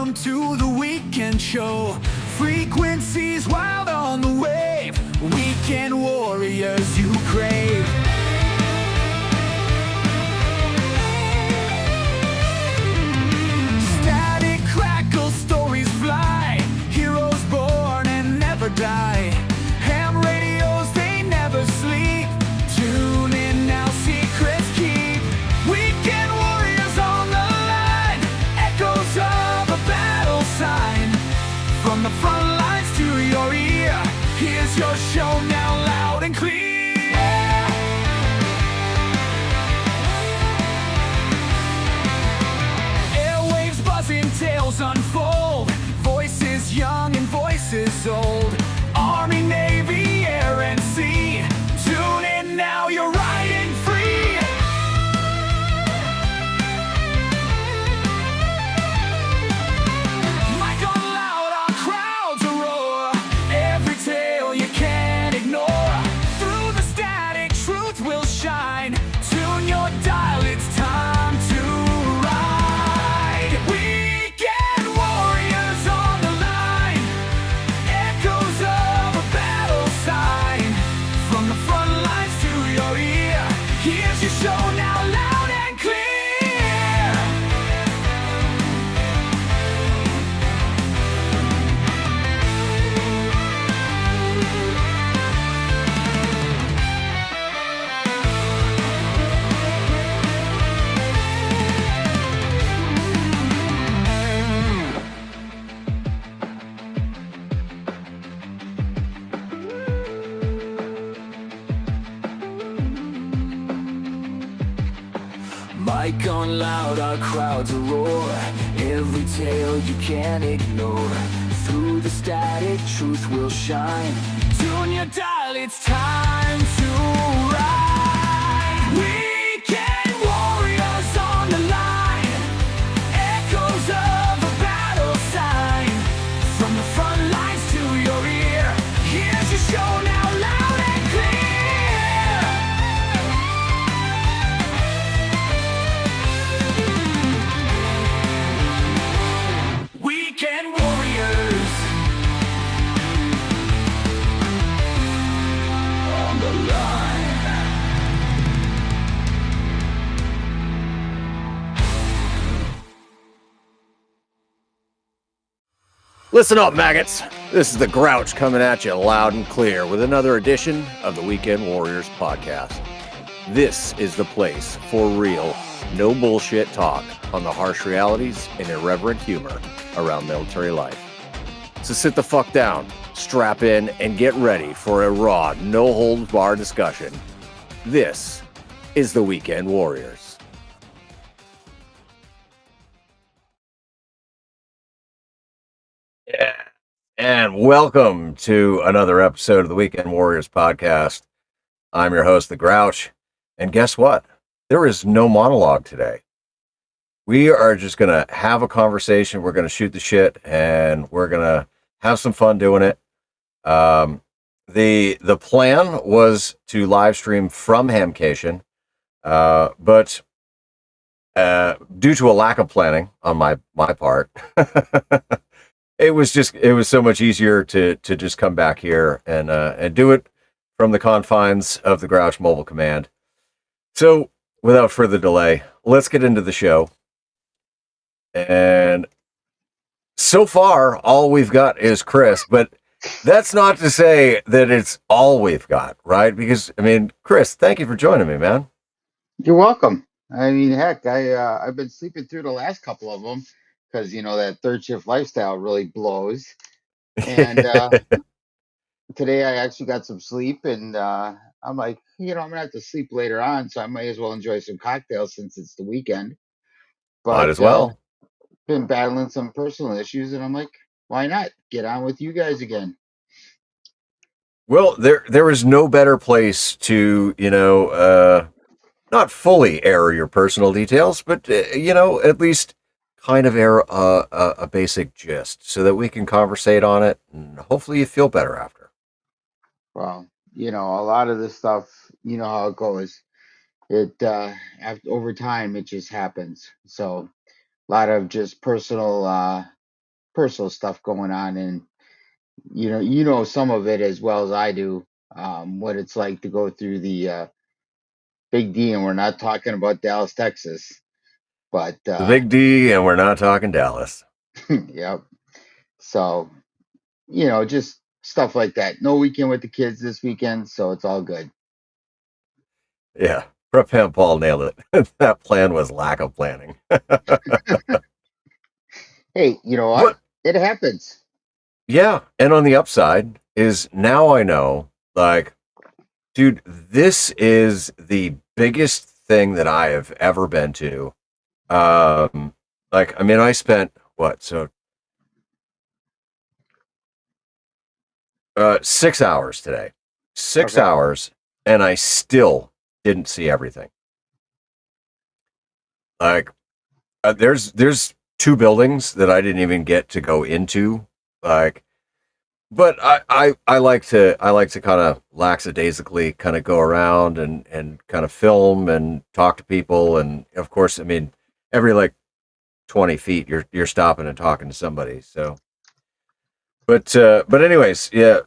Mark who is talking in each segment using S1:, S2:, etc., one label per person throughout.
S1: Welcome to the weekend show. Frequencies wild on the wave. Weekend warriors you crave. Static crackle, stories fly. Heroes born and never die. Ham radios, they never sleep. Tune in now, secrets keep. Weekend warriors on the line. Echoes of a battle sign. From the front lines to your ear, here's your show now, loud and clear. Airwaves buzzing, tales unfold. Voices young and voices old. Army, Navy, air and sea. Tune in now, you're riding free. Mic on loud, our crowds roar. Every tale you can't ignore. Through the static, truth will shine. Tune your dial, it's time to ride. Weekend warriors on the line. Echoes of a battle sign. From the front lines to your ear, here's your show now, loud and clear. Mic on loud, our crowds roar. Every tale you can't ignore. Through the static, truth will shine. Tune your dial, it's time to ride. Weekend warriors on the line. Echoes of a battle sign. From the front lines to your ear, here's your show now, loud and clear. Weekend warriors on the line.
S2: Listen up, maggots. This is the Grouch coming at you loud and clear with another edition of the Weekend Warriors podcast. This is the place for real, no bullshit talk on the harsh realities and irreverent humor around military life. So sit the fuck down, strap in, and get ready for a raw, no-holds-barred discussion. This is the Weekend Warriors. Yeah. And welcome to another episode of the Weekend Warriors podcast. I'm your host, the Grouch. And guess what? There is no monologue today. We are just going to have a conversation. We're going to shoot the shit and we're going to have some fun doing it. The plan was to live stream from HamCation, but due to a lack of planning on my part, it was so much easier to just come back here and do it from the confines of the Grouch mobile command. So without further delay, let's get into the show. And so far, all we've got is Chris, but that's not to say that it's all we've got, right? Because, I mean, Chris, thank you for joining me, man.
S3: You're welcome. I mean, heck, I've been sleeping through the last couple of them because that third shift lifestyle really blows. And today I actually got some sleep, and I'm like, I'm gonna have to sleep later on, so I might as well enjoy some cocktails since it's the weekend.
S2: Might
S3: But
S2: as well.
S3: been battling some personal issues, and I'm like, why not get on with you guys again?
S2: Well, there is no better place to, not fully air your personal details, but, at least kind of air a basic gist so that we can conversate on it and hopefully you feel better after.
S3: Well, a lot of this stuff, you know how it goes. It after over time, it just happens. So a lot of just personal personal stuff going on, and you know some of it as well as I do. What it's like to go through the Big D, and we're not talking about Dallas, Texas, but
S2: The big D, and we're not talking Dallas.
S3: yep. So just stuff like that. No weekend with the kids this weekend, so it's all good.
S2: Yeah, Prep Ham Paul nailed it. That plan was lack of planning.
S3: Hey, you know what?
S2: But
S3: It happens.
S2: yeah, and on the upside is now I know, like, dude, this is the biggest thing that I have ever been to. Um, like, I mean, I spent what, so 6 hours today, six
S3: Okay.
S2: hours, and I still didn't see everything. Like, there's two buildings that I didn't even get to go into. Like, but I like to kind of lackadaisically kind of go around and kind of film and talk to people, and of course, I mean, every like 20 feet you're stopping and talking to somebody. So, but anyways, yeah,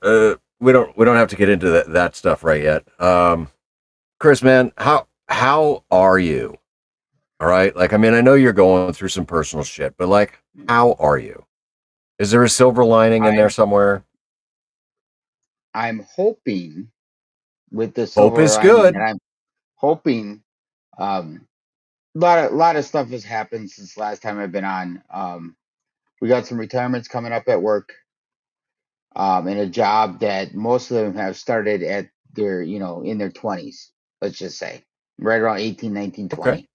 S2: we don't have to get into that stuff right yet. Chris, man, how are you? All right, like, I mean, I know you're going through some personal shit, but like, how are you? Is there a silver lining in there
S3: I'm
S2: somewhere?
S3: I'm hoping with the
S2: Hope
S3: silver
S2: is
S3: lining, and
S2: good.
S3: I'm hoping a lot of stuff has happened since last time I've been on. We got some retirements coming up at work, and a job that most of them have started at their in their 20s, let's just say right around 18, 19,
S2: Okay.
S3: 20.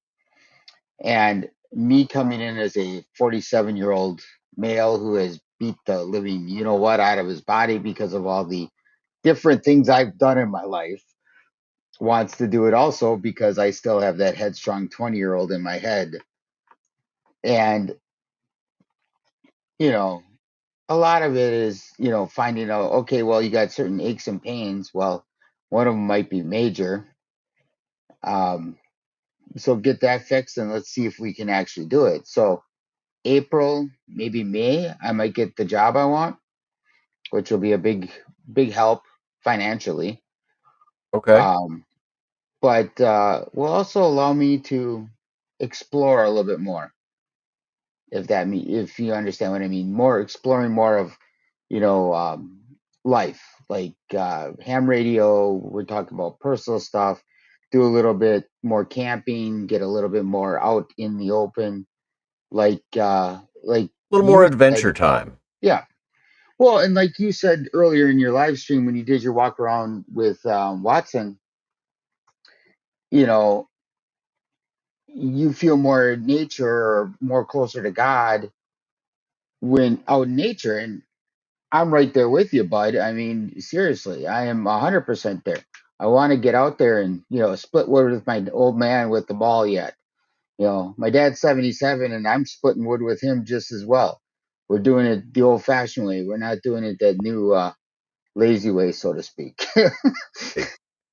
S3: And me coming in as a 47-year-old male who has beat the living what out of his body because of all the different things I've done in my life, wants to do it also because I still have that headstrong 20-year-old in my head. And, you know, a lot of it is, finding out, okay, well, you got certain aches and pains. Well, one of them might be major. Um, so get that fixed and let's see if we can actually do it. So, April, maybe May, I might get the job I want, which will be a big help financially.
S2: Okay.
S3: Um, but will also allow me to explore a little bit more, if you understand what I mean. More exploring more of you know um, life, like ham radio. We're talking about personal stuff. Do a little bit more camping, get a little bit more out in the open, like
S2: A little more
S3: you said.
S2: adventure time.
S3: Yeah. Well, and like you said earlier in your live stream when you did your walk around with Watson, you know, you feel more nature or more closer to God when out in nature. And I'm right there with you, bud. I mean, seriously, I am 100% there. I want to get out there and, split wood with my old man with the ball yet. My dad's 77 and I'm splitting wood with him just as well. We're doing it the old fashioned way. We're not doing it that new lazy way, so to speak.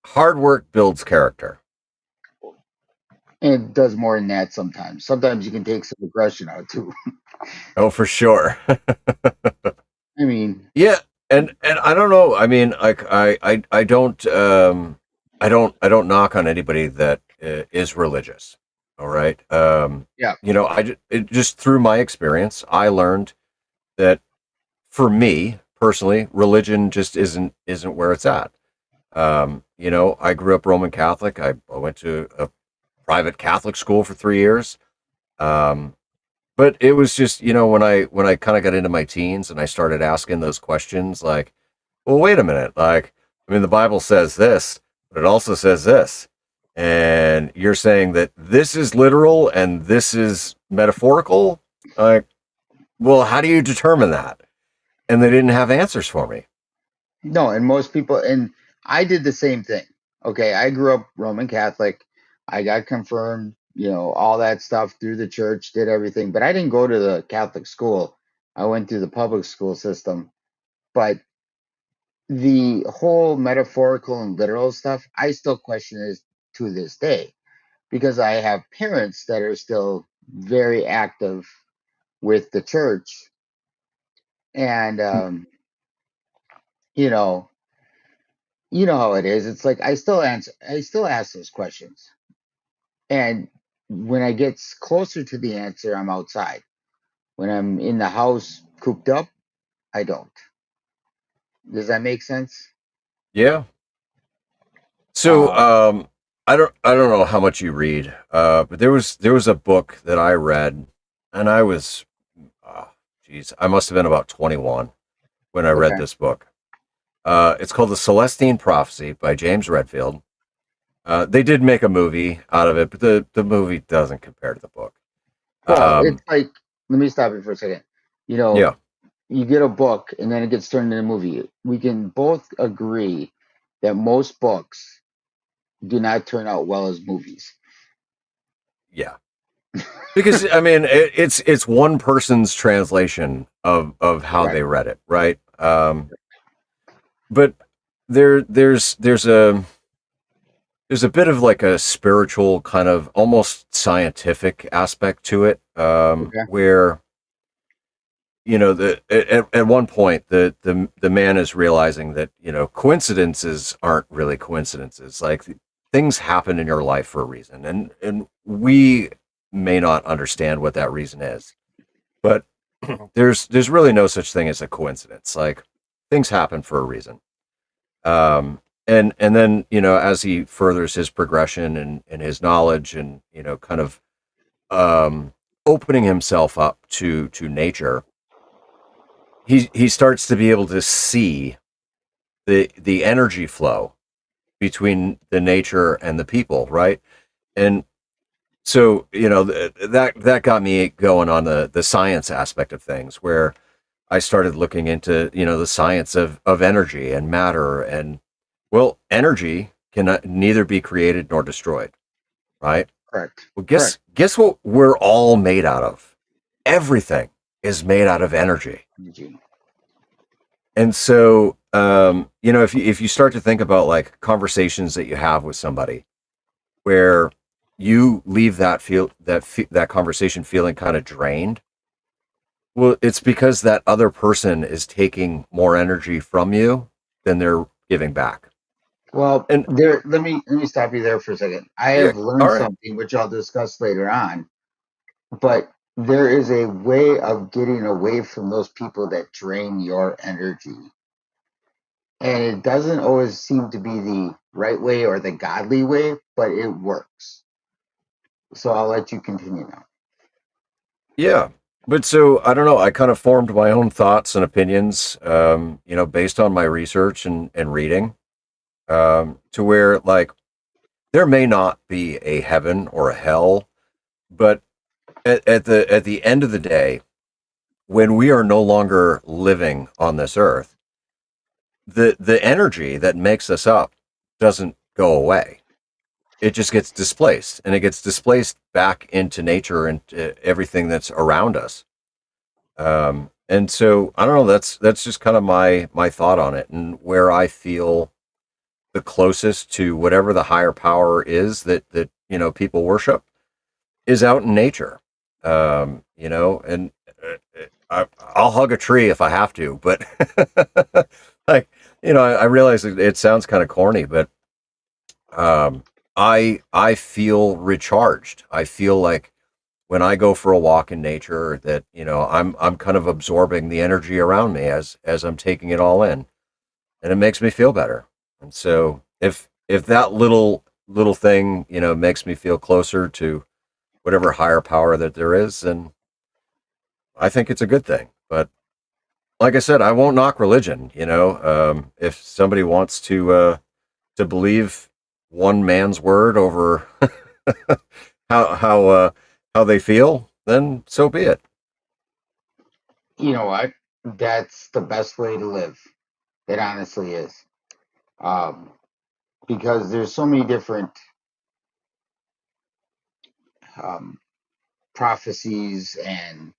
S2: Hard work builds character.
S3: And it does more than that sometimes. Sometimes you can take some aggression out too.
S2: Oh, for sure.
S3: I mean,
S2: Yeah, and I don't know. I mean, like, I don't knock on anybody that is religious. All right.
S3: yeah,
S2: Just through my experience, I learned that for me personally, religion just isn't where it's at. I grew up Roman Catholic. I went to a private Catholic school for 3 years. Um, but it was just, when I kind of got into my teens and I started asking those questions, like, well, wait a minute, like, I mean, the Bible says this, but it also says this, and you're saying that this is literal and this is metaphorical. Like, well, how do you determine that? And they didn't have answers for me.
S3: no, and most people, and I did the same thing. Okay, I grew up Roman Catholic. I got confirmed, all that stuff through the church, did everything, but I didn't go to the Catholic school. I went through the public school system. But the whole metaphorical and literal stuff, I still question it to this day because I have parents that are still very active with the church. And you know, you know how it is. It's like I still ask those questions. And when I get closer to the answer, I'm outside. When I'm in the house cooped up, I don't. Does that make sense?
S2: Yeah. So,
S3: Um,
S2: I don't know how much you read, but there was a book that I read, and I was, uh, geez, I must have been about 21 when I read
S3: okay.
S2: this book. It's called The Celestine Prophecy by James Redfield. They did make a movie out of it, but the movie doesn't compare to the book.
S3: Well, it's
S2: Um,
S3: like, let me stop you for a second. You know,
S2: yeah,
S3: you get a book and then it gets turned into a movie. We can both agree that most books do not turn out well as movies.
S2: yeah. Because I mean, it's one person's translation of how
S3: Correct.
S2: they read it, right? But there's a bit of like a spiritual kind of almost scientific aspect to it,
S3: Okay.
S2: where at one point the man is realizing that coincidences aren't really coincidences. Like things happen in your life for a reason, and we may not understand what that reason is, but there's really no such thing as a coincidence. Like things happen for a reason. And then as he furthers his progression and his knowledge and kind of um opening himself up to nature, he starts to be able to see the energy flow between the nature and the people, right? And so that got me going on the science aspect of things, where I started looking into the science of energy and matter. And well, energy can neither be created nor destroyed, right?
S3: Correct.
S2: Well,
S3: Correct.
S2: guess what we're all made out of? Everything is made out of energy.
S3: Energy.
S2: And so, if you start to think about like conversations that you have with somebody, where you leave that conversation feeling kind of drained, well, it's because that other person is taking more energy from you than they're giving back.
S3: Well,
S2: And
S3: there. Let me stop you there for a second. I
S2: yeah,
S3: have learned
S2: all right,
S3: something which I'll discuss later on. But there is a way of getting away from those people that drain your energy. And it doesn't always seem to be the right way or the godly way, but it works. So I'll let you continue now.
S2: yeah. But so I don't know. I kind of formed my own thoughts and opinions, based on my research and reading, to where like there may not be a heaven or a hell, but at the end of the day, when we are no longer living on this earth, the energy that makes us up doesn't go away. It just gets displaced, and it gets displaced back into nature and everything that's around us. And so I don't know. That's just kind of my thought on it, and where I feel the closest to whatever the higher power is that people worship is out in nature. And I'll hug a tree if I have to, but like I realize it sounds kind of corny, but um, I feel recharged. I feel like when I go for a walk in nature that I'm kind of absorbing the energy around me as I'm taking it all in, and it makes me feel better. And so if that little thing makes me feel closer to whatever higher power that there is, then I think it's a good thing. But like I said, I won't knock religion. If somebody wants to believe one man's word over how how uh, how they feel, then so be it.
S3: You know what? That's the best way to live. It honestly is. Um, because there's so many different um, prophecies and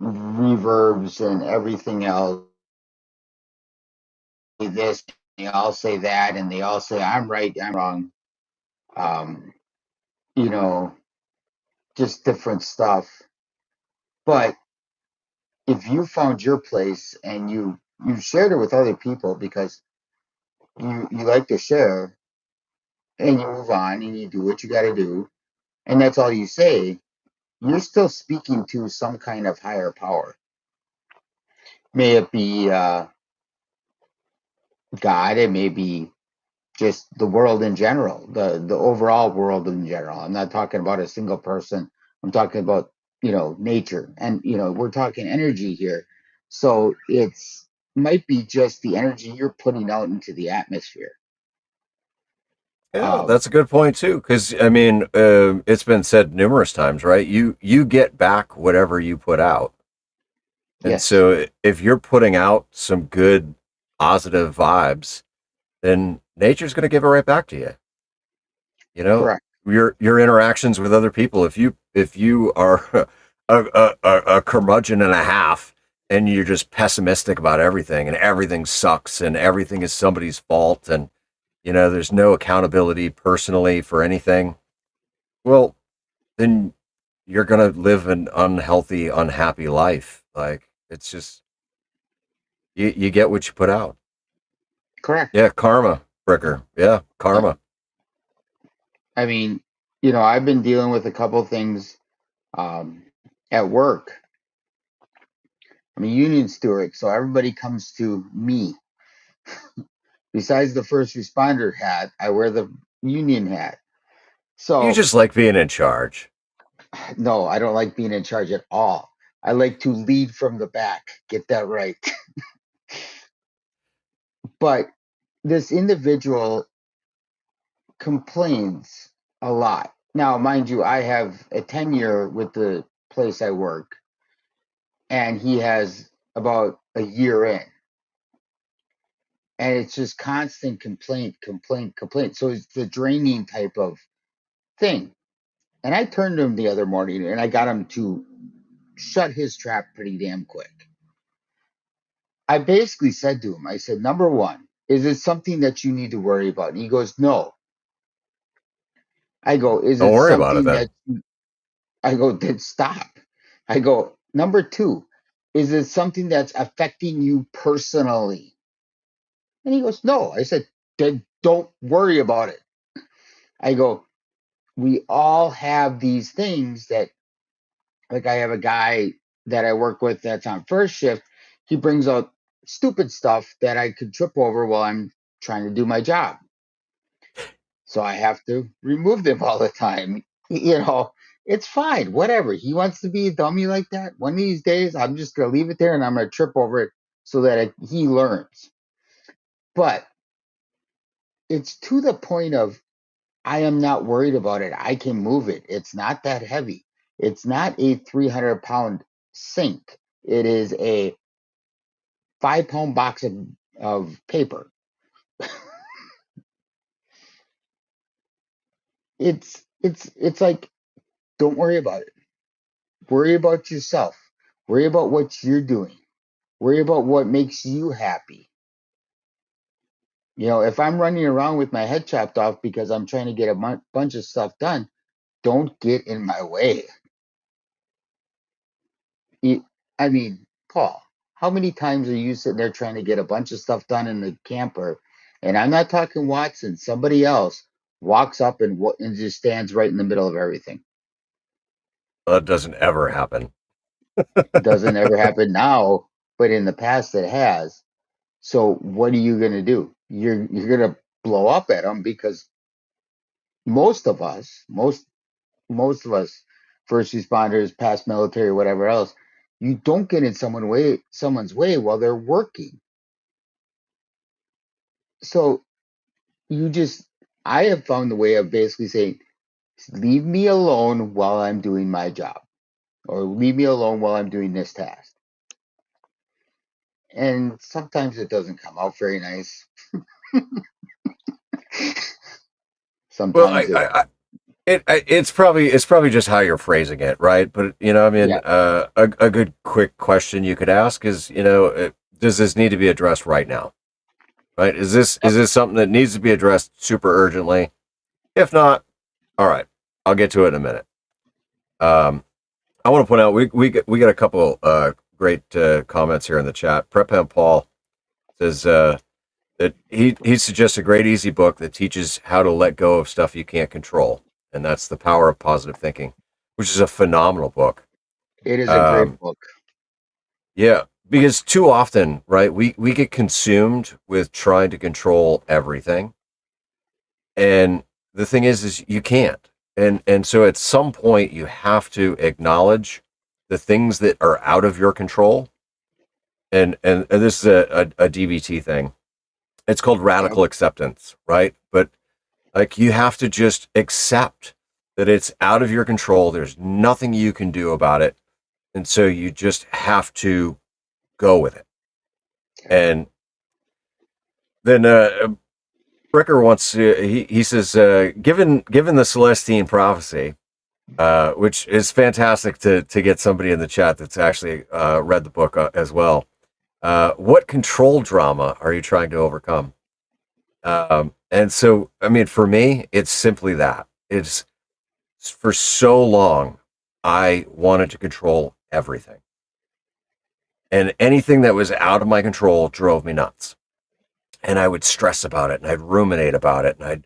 S3: reverbs and everything else. This, they all say that, and they all say I'm right, I'm wrong. Um, you know, just different stuff. But if you found your place and you shared it with other people because you like to share, and you move on and you do what you got to do, and that's all you say, you're still speaking to some kind of higher power. May it be God, it may be just the world in general, the overall world in general. I'm not talking about a single person. I'm talking about, nature, and we're talking energy here. So it's might be just the energy you're putting out into the atmosphere.
S2: Yeah,
S3: Um,
S2: that's a good point too. Because I mean, it's been said numerous times, right? You get back whatever you put out, and
S3: yes,
S2: so if you're putting out some good, positive vibes, then nature's going to give it right back to you. You know,
S3: correct.
S2: your interactions with other people. If you are a curmudgeon and a half, and you're just pessimistic about everything, and everything sucks, and everything is somebody's fault, and there's no accountability personally for anything. Well, then you're gonna live an unhealthy, unhappy life. Like it's just you get what you put out.
S3: Correct.
S2: Yeah, karma, Bricker. Yeah, karma.
S3: I mean, I've been dealing with a couple things um, at work. I'm a union steward, so everybody comes to me. Besides the first responder hat, I wear the union hat.
S2: You
S3: So,
S2: just like being in charge.
S3: no, I don't like being in charge at all. I like to lead from the back. Get that right. But this individual complains a lot. Now, mind you, I have a tenure with the place I work, and he has about a year in. And it's just constant complaint, complaint, complaint. So it's the draining type of thing. And I turned to him the other morning and I got him to shut his trap pretty damn quick. I basically said to him, I said, number one, is it something that you need to worry about? And he goes, no. I go, is
S2: Don't
S3: it
S2: worry about it
S3: something
S2: then.
S3: that I go, then stop. I go, number two, is it something that's affecting you personally? And he goes, no. I said, then don't worry about it. I go, we all have these things that, like, I have a guy that I work with that's on first shift. He brings out stupid stuff that I could trip over while I'm trying to do my job. So I have to remove them all the time. It's fine, whatever. He wants to be a dummy like that. One of these days, I'm just going to leave it there and I'm going to trip over it so that he learns. But it's to the point of I am not worried about it. I can move it. It's not that heavy. It's not a 300-pound sink. It is a 5-pound box of paper. It's like, don't worry about it. Worry about yourself. Worry about what you're doing. Worry about what makes you happy. If I'm running around with my head chopped off because I'm trying to get a bunch of stuff done, don't get in my way. You- I mean, Paul, how many times are you sitting there trying to get a bunch of stuff done in the camper? And I'm not talking Watson, somebody else walks up and just stands right in the middle of everything.
S2: That doesn't ever happen.
S3: It doesn't ever happen now, but in the past it has. So what are you going to do? You're going to blow up at them because most of us, most of us, first responders, past military, whatever else, you don't get in someone's way while they're working. So you just, I have found the way of basically saying, leave me alone while I'm doing my job, or leave me alone while I'm doing this task. And sometimes it doesn't come out very nice.
S2: Well,
S3: Sometimes it,
S2: it's probably just how you're phrasing it, right? But I mean,
S3: yeah,
S2: a good quick question you could ask is, does this need to be addressed right now? Right? Is this something that needs to be addressed super urgently? If not, all right, I'll get to it in a minute. Um, I want to point out we got a couple great comments here in the chat. Prep Paul says that he suggests a great easy book that teaches how to let go of stuff you can't control, and that's The Power of Positive Thinking, which is a phenomenal book.
S3: It is a great
S2: Um,
S3: book.
S2: yeah, because too often, right, we get consumed with trying to control everything, and the thing is you can't, and so at some point you have to acknowledge the things that are out of your control, and this is a DBT thing. It's called
S3: Yep.
S2: radical acceptance, right? But like you have to just accept that it's out of your control. There's nothing you can do about it. And so you just have to go with it. And then Bricker wants to, he says, given the Celestine prophecy, which is fantastic to get somebody in the chat that's actually read the book as well. What control drama are you trying to overcome? And so, I mean, for me, it's simply that. It's for so long, I wanted to control everything. And anything that was out of my control drove me nuts. And I would stress about it and I'd ruminate about it and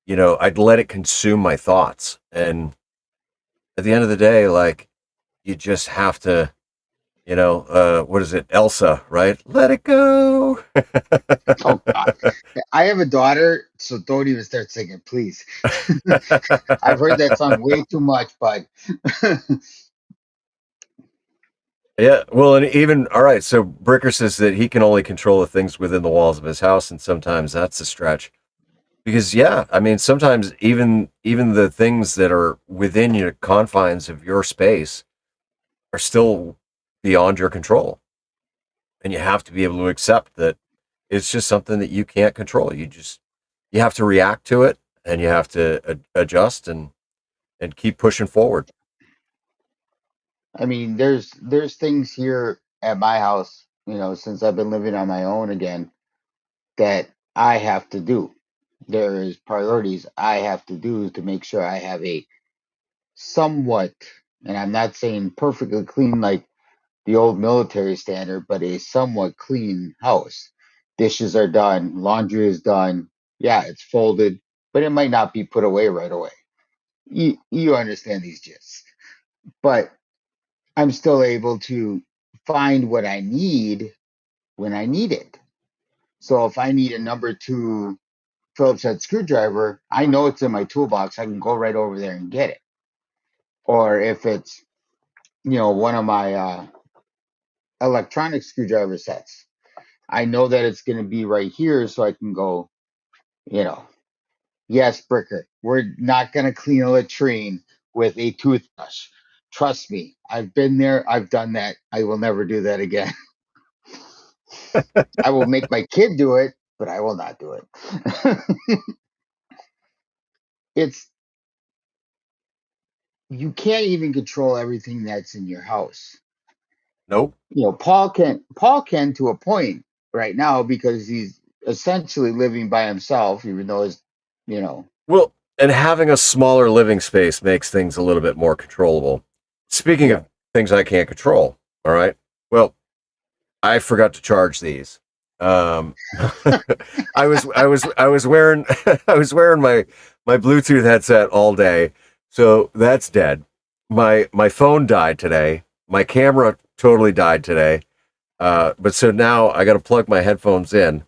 S2: I'd let it consume my thoughts. And at the end of the day, like, you just have to, what is it? Elsa, right? Let it go.
S3: Oh God, I have a daughter, so don't even start singing, please. I've heard that song way too much, bud.
S2: Yeah, well, and even all right. So Bricker says that he can only control the things within the walls of his house, and sometimes that's a stretch. Because yeah, I mean, sometimes even the things that are within your confines of your space are still beyond your control, and you have to be able to accept that it's just something that you can't control. You have to react to it, and you have to adjust and keep pushing forward.
S3: I mean, there's things here at my house, since I've been living on my own again, that I have to do. There is priorities I have to do to make sure I have a somewhat, and I'm not saying perfectly clean like the old military standard, but a somewhat clean house. Dishes are done, laundry is done. Yeah, it's folded, but it might not be put away right away. You understand these gists. But I'm still able to find what I need when I need it. So if I need a number two Phillips head screwdriver, I know it's in my toolbox. I can go right over there and get it. Or if it's, one of my electronic screwdriver sets, I know that it's going to be right here, so I can go, you know, yes, Bricker, we're not going to clean a latrine with a toothbrush. Trust me, I've been there, I've done that. I will never do that again. I will make my kid do it, but I will not do it. It's you can't even control everything that's in your house.
S2: Nope.
S3: Paul can to a point right now because he's essentially living by himself, even though his you know
S2: Well, and having a smaller living space makes things a little bit more controllable. Speaking
S3: yeah.
S2: of things I can't control, all right. Well, I forgot to charge these. I was wearing I was wearing my Bluetooth headset all day, so that's dead. My phone died today. My camera totally died today. But so now I got to plug my headphones in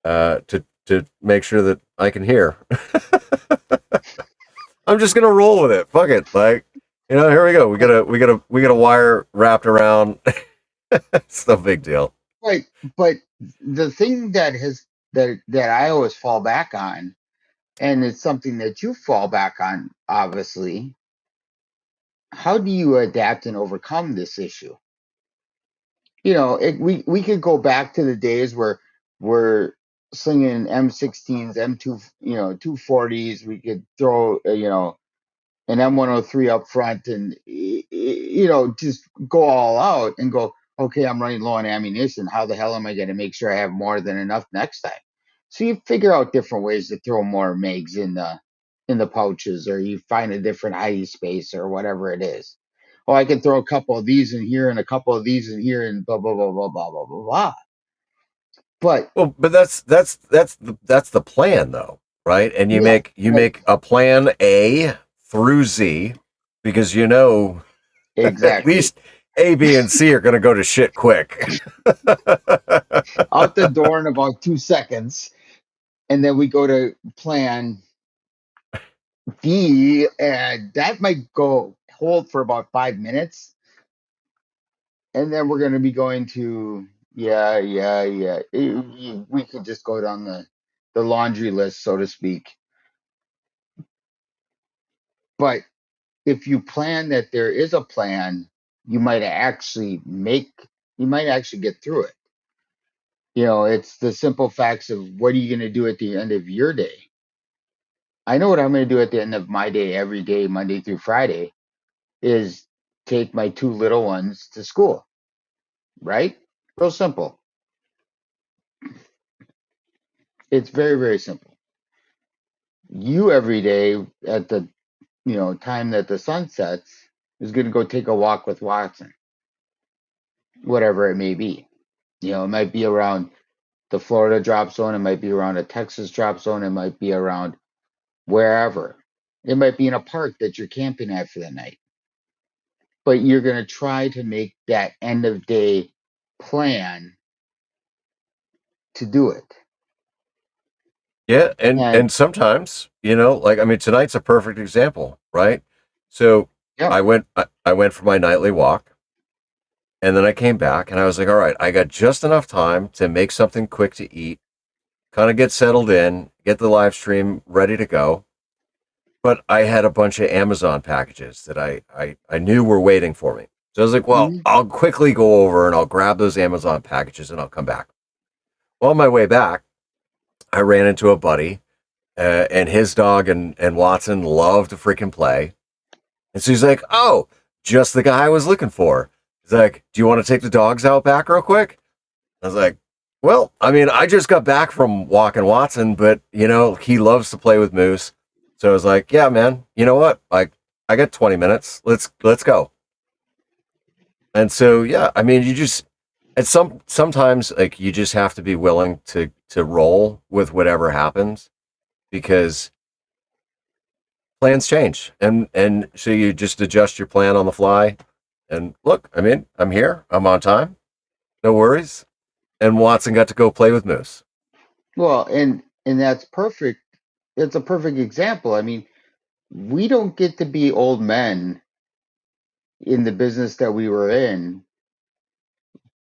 S2: to make sure that I can hear. I'm just gonna roll with it. Fuck it. Like, here we go. We got a wire wrapped around. It's no big deal.
S3: Right, but the thing that I always fall back on, and it's something that you fall back on, obviously. How do you adapt and overcome this issue? We could go back to the days where we're slinging M16s, M2, 240s. We could throw, an M103 up front and, just go all out and go, okay, I'm running low on ammunition. How the hell am I going to make sure I have more than enough next time? So you figure out different ways to throw more mags in the pouches, or you find a different hiding space or whatever it is. oh, I can throw a couple of these in here and a couple of these in here and blah blah blah blah blah blah blah blah. But
S2: Well, but that's the plan though, right? And
S3: yeah,
S2: you
S3: right,
S2: make a plan A through Z because you know at
S3: exactly.
S2: least A, B, and C are going to go to shit quick.
S3: Out the door in about 2 seconds, and then we go to plan B, and that might go hold for about 5 minutes, and then we're going to be going to yeah. We could just go down the laundry list, so to speak. But if you plan that there is a plan, you might actually make you might actually get through it. It's the simple facts of what are you going to do at the end of your day. I know what I'm going to do at the end of my day every day, Monday through Friday, is take my two little ones to school, right? Real simple. It's very, very simple. You every day at the time that the sun sets is going to go take a walk with Watson, whatever it may be. It might be around the Florida drop zone, it might be around a Texas drop zone, it might be around wherever. It might be in a park that you're camping at for the night. But you're going to try to make that end of day plan to do it.
S2: Yeah, and
S3: And
S2: sometimes, like I mean tonight's a perfect example, right? So
S3: yeah,
S2: I went for my nightly walk and then I came back and I was like, all right, I got just enough time to make something quick to eat, kind of get settled in, get the live stream ready to go. But I had a bunch of Amazon packages that I knew were waiting for me. So I was like, well,
S3: mhm,
S2: I'll quickly go over and I'll grab those Amazon packages and I'll come back. Well, on my way back, I ran into a buddy, and his dog and Watson love to freaking play. And so he's like, oh, just the guy I was looking for. He's like, do you want to take the dogs out back real quick? I was like, well, I mean, I just got back from walking Watson, but he loves to play with Moose. So I was like, yeah, man, you know what? Like, I got 20 minutes. Let's go. And so, yeah, I mean, you just at sometimes like you just have to be willing to roll with whatever happens because plans change, and so you just adjust your plan on the fly. And look, I mean, I'm here. I'm on time. No worries. And Watson got to go play with Moose.
S3: well, and that's perfect. It's a perfect example. I mean, we don't get to be old men in the business that we were in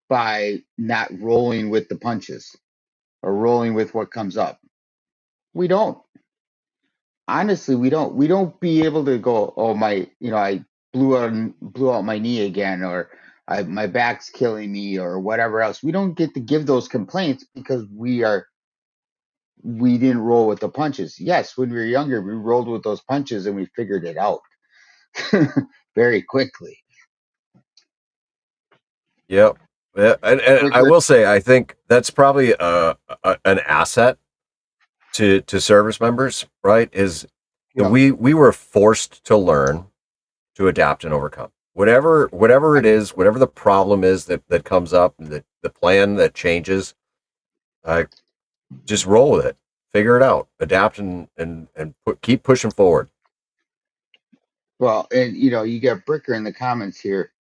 S3: by not rolling with the punches or rolling with what comes up. We don't. Honestly, we don't be able to go, oh, I blew out my knee again, or my back's killing me, or whatever else. We don't get to give those complaints because we didn't roll with the punches. Yes, when we were younger, we rolled with those punches and we figured it out very quickly.
S2: Yep. Yeah, and I
S3: Quicker,
S2: will say, I think that's probably an asset to service members, right? Is that
S3: yeah.
S2: we were forced to learn to adapt and overcome whatever it is, whatever the problem is that comes up, the plan that changes. Uh, just roll with it, figure it out, adapt and keep pushing forward.
S3: Well, and you got Bricker in the comments here.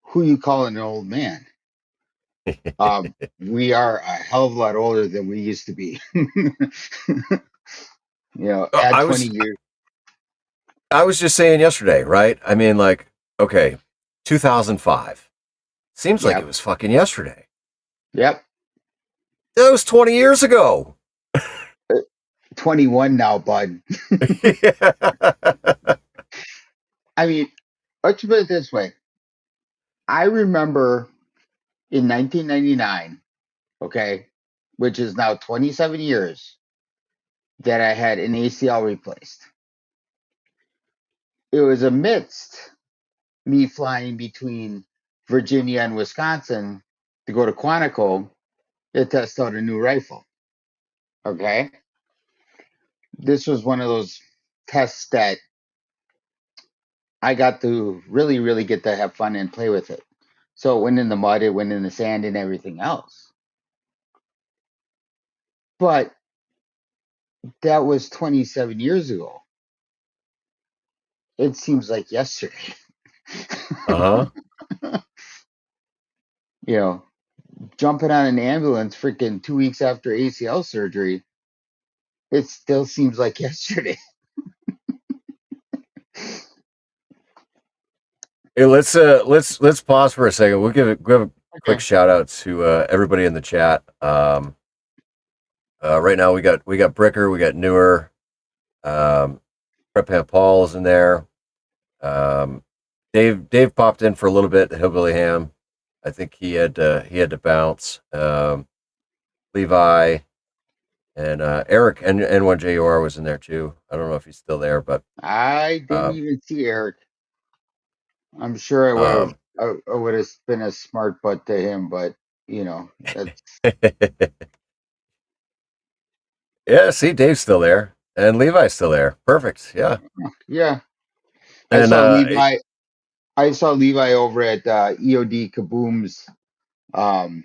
S3: Who you calling an old man? We are a hell of a lot older than we used to be. Add
S2: I
S3: 20
S2: was
S3: years.
S2: I was just saying yesterday, right? I mean, like, okay, 2005 seems like it
S3: Yep.
S2: was fucking yesterday.
S3: Yep.
S2: That was 20 years ago.
S3: 21 now, bud. I mean, let's put it this way. I remember in 1999, okay, which is now 27 years, that I had an ACL replaced. It was amidst me flying between Virginia and Wisconsin to go to Quantico to test out a new rifle. Okay. This was one of those tests that I got to really, really get to have fun and play with it. So it went in the mud, it went in the sand, and everything else. But that was 27 years ago. It seems like yesterday.
S2: Uh-huh.
S3: You know, jumping on an ambulance freaking 2 weeks after ACL surgery, it still seems like yesterday.
S2: Hey, let's pause for a second. We'll give a quick
S3: Okay.
S2: shout out to everybody in the chat. Right now we got Bricker, we got Newer, um, Prep Paul's in there. Um, Dave popped in for a little bit. Hillbilly Ham, I think he had to bounce. Levi and Eric and N1JUR was in there too. I don't know if he's still there, but
S3: I didn't
S2: um,
S3: even see Eric. I'm sure
S2: um,
S3: I would have been a smart butt to him, but that's
S2: yeah. See, Dave's still there and Levi's still there. Perfect. Yeah.
S3: yeah. I
S2: And
S3: saw Levi. I saw Levi over at EOD Kaboom's um,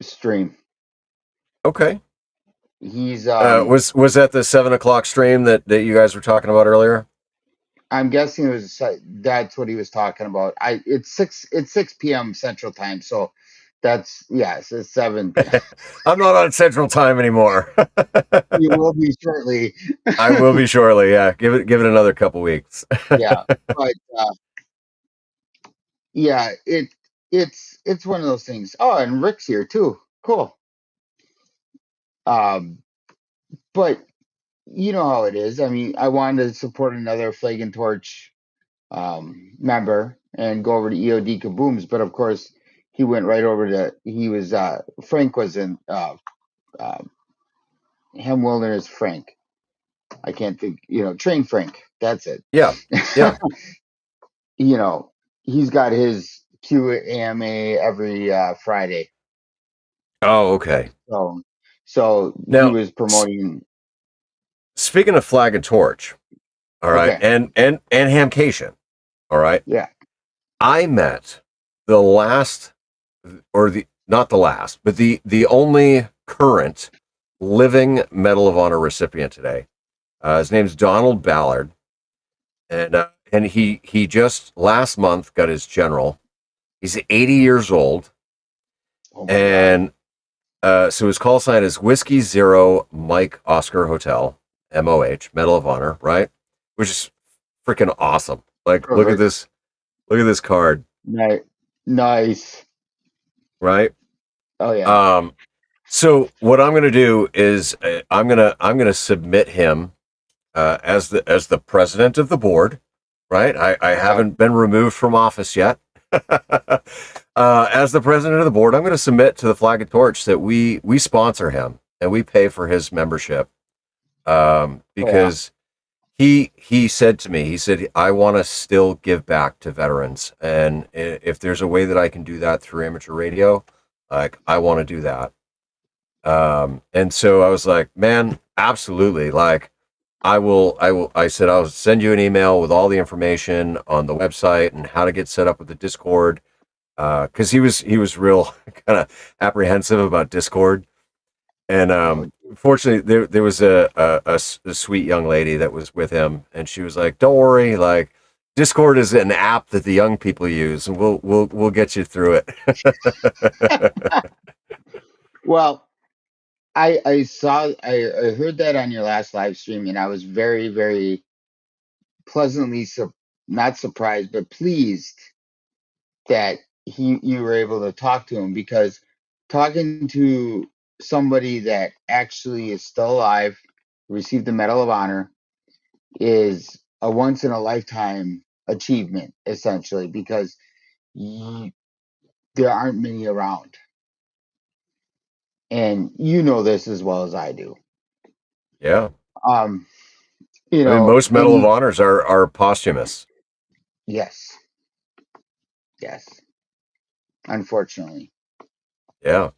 S3: stream.
S2: okay.
S3: He's
S2: Was that the 7 o'clock stream that you guys were talking about earlier?
S3: I'm guessing that's what he was talking about. It's 6 p.m. Central Time, so that's yes, it's 7 p.m.
S2: I'm not on Central Time anymore.
S3: You will be shortly.
S2: I will be shortly. Yeah, give it another couple weeks.
S3: Yeah, but yeah, it's one of those things. Oh, and Rick's here too. Cool. Um, but you know how it is. I mean, I wanted to support another Flag and Torch member and go over to EOD Kabooms, but of course he went right over to. He was Frank was in uh, Ham Wilderness Frank. I can't think. Train Frank. That's it.
S2: Yeah, yeah.
S3: you know, he's got his QAMA every Friday.
S2: Oh, okay.
S3: So he
S2: Now,
S3: was promoting.
S2: speaking of Flag and Torch, all right,
S3: Okay,
S2: and HamCation, all right.
S3: yeah.
S2: I met the last, or the not the last, but the only current living Medal of Honor recipient today. His name's Donald Ballard, and he just last month got his general. He's 80 years old,
S3: Oh my God.
S2: and so his call sign is Whiskey Zero Mike Oscar Hotel, MOH, Medal of Honor, right? Which is freaking awesome. Like,
S3: Perfect.
S2: look at this card,
S3: Nice.
S2: right?
S3: Oh yeah.
S2: Um, so what I'm gonna do is I'm gonna submit him as the president of the board, right? I
S3: Okay.
S2: haven't been removed from office yet. As the president of the board, I'm going to submit to the Flag and Torch that we sponsor him and we pay for his membership,
S3: Oh yeah.
S2: because he said to me, he said, I want to still give back to veterans, and if there's a way that I can do that through amateur radio, like I want to do that. And so I was like, man, absolutely. Like, I said, I'll send you an email with all the information on the website and how to get set up with the Discord. Cause he was real kind of apprehensive about Discord. And,
S3: Oh,
S2: fortunately there was a sweet young lady that was with him, and she was like, don't worry, like Discord is an app that the young people use, and we'll get you through it.
S3: well, I heard that on your last live stream, and I was very, very pleasantly not surprised, but pleased that you were able to talk to him, because talking to somebody that actually is still alive, received the Medal of Honor, is a once in a lifetime achievement, essentially, because y there aren't many around, and you know this as well as I do.
S2: Yeah.
S3: Um,
S2: I mean, most Medal of
S3: any
S2: Honors are posthumous.
S3: yes, yes, unfortunately.
S2: Yeah.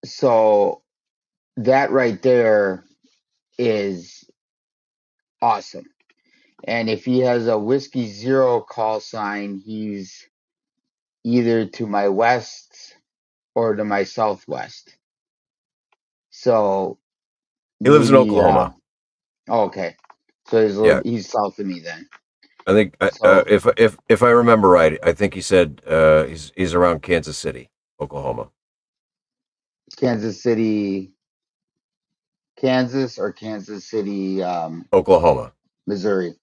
S3: So that right there is awesome. And if he has a Whiskey Zero call sign, he's either to my west or to my southwest. So
S2: He lives in
S3: maybe,
S2: Oklahoma.
S3: oh, okay. So
S2: Yeah,
S3: he's south of me then.
S2: I think
S3: So
S2: if I remember right, I think he said he's around Kansas City, Oklahoma.
S3: Kansas City, Kansas, or Kansas City,
S2: Oklahoma.
S3: Missouri.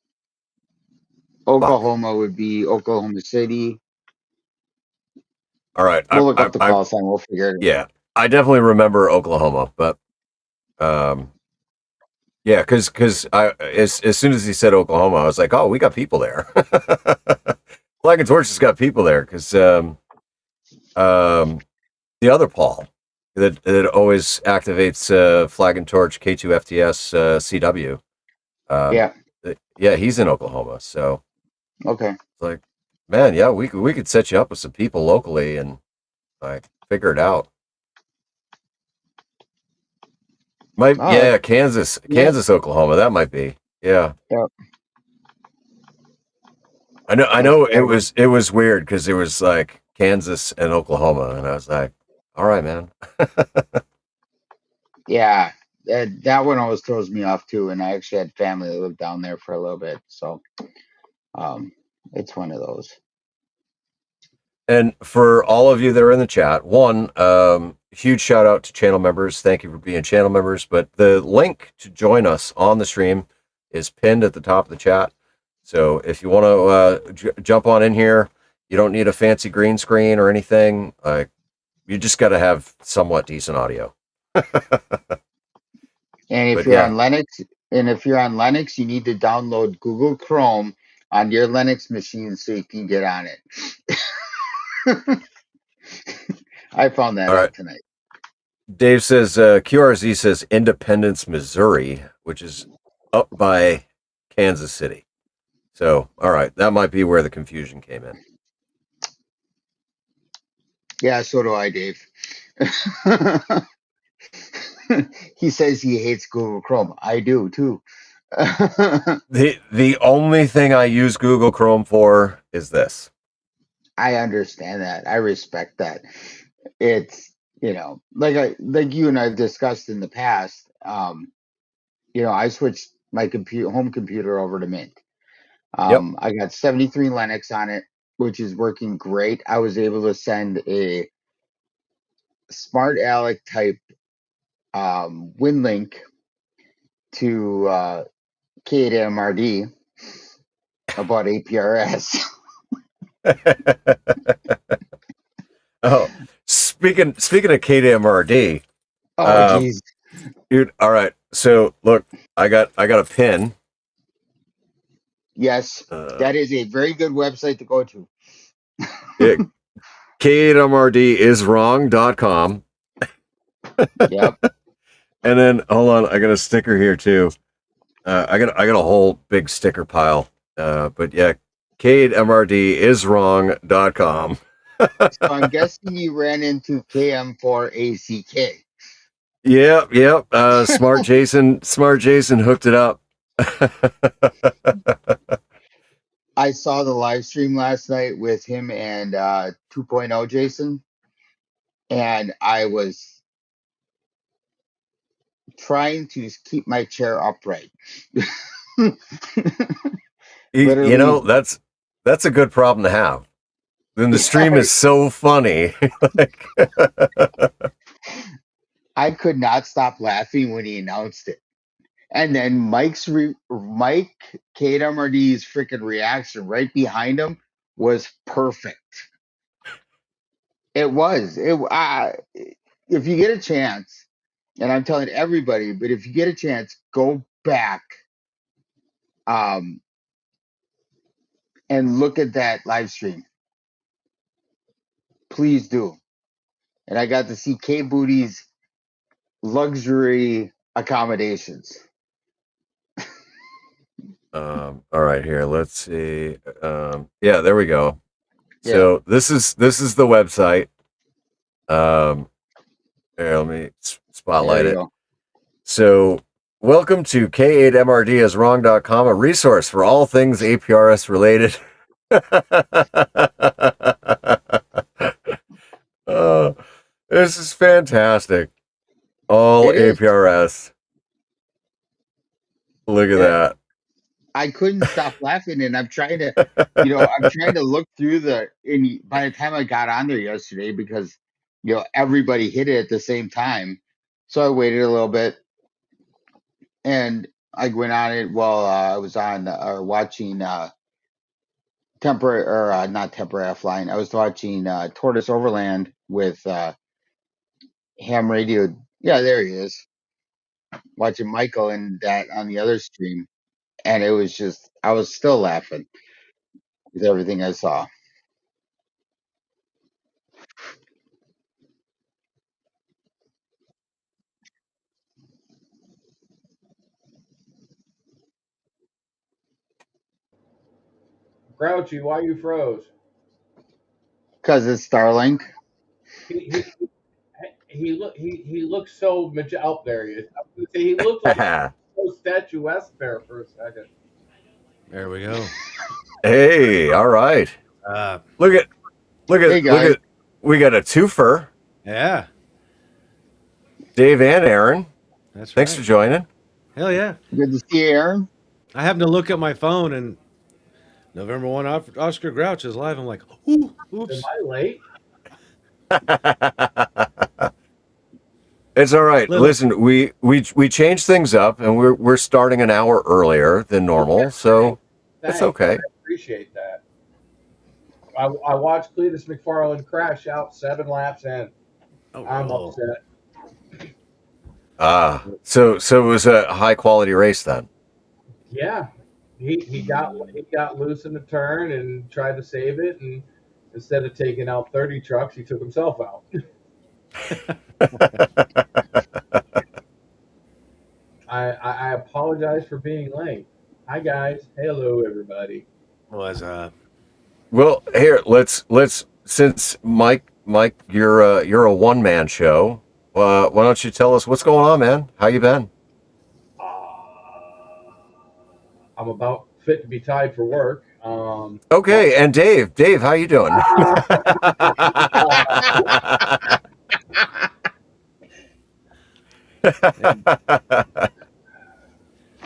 S2: Fuck.
S3: Oklahoma would be Oklahoma City.
S2: All right.
S3: We'll look up the call sign. We'll figure it
S2: Yeah,
S3: out.
S2: I definitely remember Oklahoma, but um, yeah, because I as soon as he said Oklahoma, I was like, oh, we got people there. Flag and Torch has got people there because um, the other Paul that always activates Flag and Torch K2FTS CW. Um,
S3: Yeah.
S2: yeah, he's in Oklahoma, so
S3: Okay.
S2: it's like, man, yeah, we could set you up with some people locally and like figure it out. Might
S3: All right.
S2: yeah, Kansas,
S3: Yeah.
S2: Oklahoma. That might be. Yeah,
S3: Yeah.
S2: I know. I
S3: That's
S2: know
S3: better.
S2: it was weird because it was like Kansas and Oklahoma, and I was like, all right, man.
S3: Yeah. That one always throws me off too. And I actually had family that lived down there for a little bit. So um, it's one of those.
S2: And for all of you that are in the chat, one, huge shout out to channel members. Thank you for being channel members. But the link to join us on the stream is pinned at the top of the chat. So if you want to jump on in here, you don't need a fancy green screen or anything. Like you just got to have somewhat decent audio.
S3: And if
S2: But
S3: you're
S2: yeah,
S3: on Linux, you need to download Google Chrome on your Linux machine so you can get on it. I found that
S2: all right.
S3: out tonight.
S2: Dave says QRZ says Independence, Missouri, which is up by Kansas City. So, all right, that might be where the confusion came in.
S3: Yeah, so do I, Dave. He says he hates Google Chrome. I do too.
S2: The only thing I use Google Chrome for is this.
S3: I understand that. I respect that. It's like you and I've discussed in the past. I switched my home computer over to Mint.
S2: Yep.
S3: I got 73 Linux on it, which is working great. I was able to send a Smart Alec type WinLink to K8MRD about APRS.
S2: Oh, speaking of KDMRD,
S3: Oh,
S2: um,
S3: geez.
S2: dude. All right. So look, I got a pin.
S3: Yes,
S2: Uh,
S3: that is a very good website to go to.
S2: it, K8MRD is wrong.com.
S3: Yep.
S2: And then hold on, I got a sticker here too. I got a whole big sticker pile. But yeah, KMRD is wrong.com.
S3: So I'm guessing you ran into KM4ACK.
S2: Yep. Smart Jason hooked it up.
S3: I saw the live stream last night with him and 2.0 Jason, and I was trying to keep my chair upright.
S2: You know,
S3: Literally,
S2: that's a good problem to have. Then the stream
S3: yeah,
S2: is so funny. Like
S3: I could not stop laughing when he announced it. And then Mike KMRD's freaking reaction right behind him was perfect. It was. If you get a chance, and I'm telling everybody, but if you get a chance, go back um, and look at that live stream. Please do. And I got to see K Booty's luxury accommodations.
S2: all right, here, let's see. Yeah, there we go.
S3: Yeah,
S2: So this is the website. Um, here, let me
S3: there
S2: spotlight
S3: you
S2: it.
S3: go.
S2: So Welcome to K8MRDiswrong.com, a resource for all things APRS related. Oh, this is fantastic. All
S3: It is.
S2: APRS. Look at
S3: Eh,
S2: that.
S3: I couldn't stop laughing, and I'm trying to look through and by the time I got on there yesterday, because everybody hit it at the same time, so I waited a little bit, and I went on it while I was on watching temporary or not temporary offline. I was watching Tortoise Overland with Ham Radio. Yeah, there he is. Watching Michael and that on the other stream, and it was just I was still laughing with everything I saw.
S4: Grouchy, why you froze?
S3: Because it's Starlink.
S4: He he looks so out there. He is. I was gonna say he looked like so statuesque there for a second.
S5: There we go.
S2: Hey, all right.
S5: Uh,
S2: Look at
S3: Hey
S2: look
S3: guys,
S2: at we got a twofer.
S5: yeah,
S2: Dave and Aaron.
S5: that's
S2: Thanks for
S5: right.
S2: joining.
S5: Hell yeah.
S3: good to see you, Aaron.
S5: I happened to look at my phone and November 1 Oscar Grouch is live. I'm like, ooh,
S4: Am
S5: oops.
S4: I late?
S2: It's all right.
S5: Little.
S2: Listen, we changed things up, and we're starting an hour earlier than normal, so it's
S4: Thanks.
S2: okay.
S4: I appreciate that. I watched Cletus McFarland crash out 7 laps in.
S5: Oh,
S4: I'm
S5: no.
S4: upset.
S2: So it was a high quality race then.
S4: Yeah, he got loose in the turn and tried to save it, and instead of taking out 30 trucks, he took himself out. I apologize for being late. Hi guys. Hello everybody.
S5: Was
S2: Well, here let's since Mike, you're a one man show. Why don't you tell us what's going on, man? How you been?
S4: I'm about fit to be tied for work.
S2: Okay, and Dave, how you doing?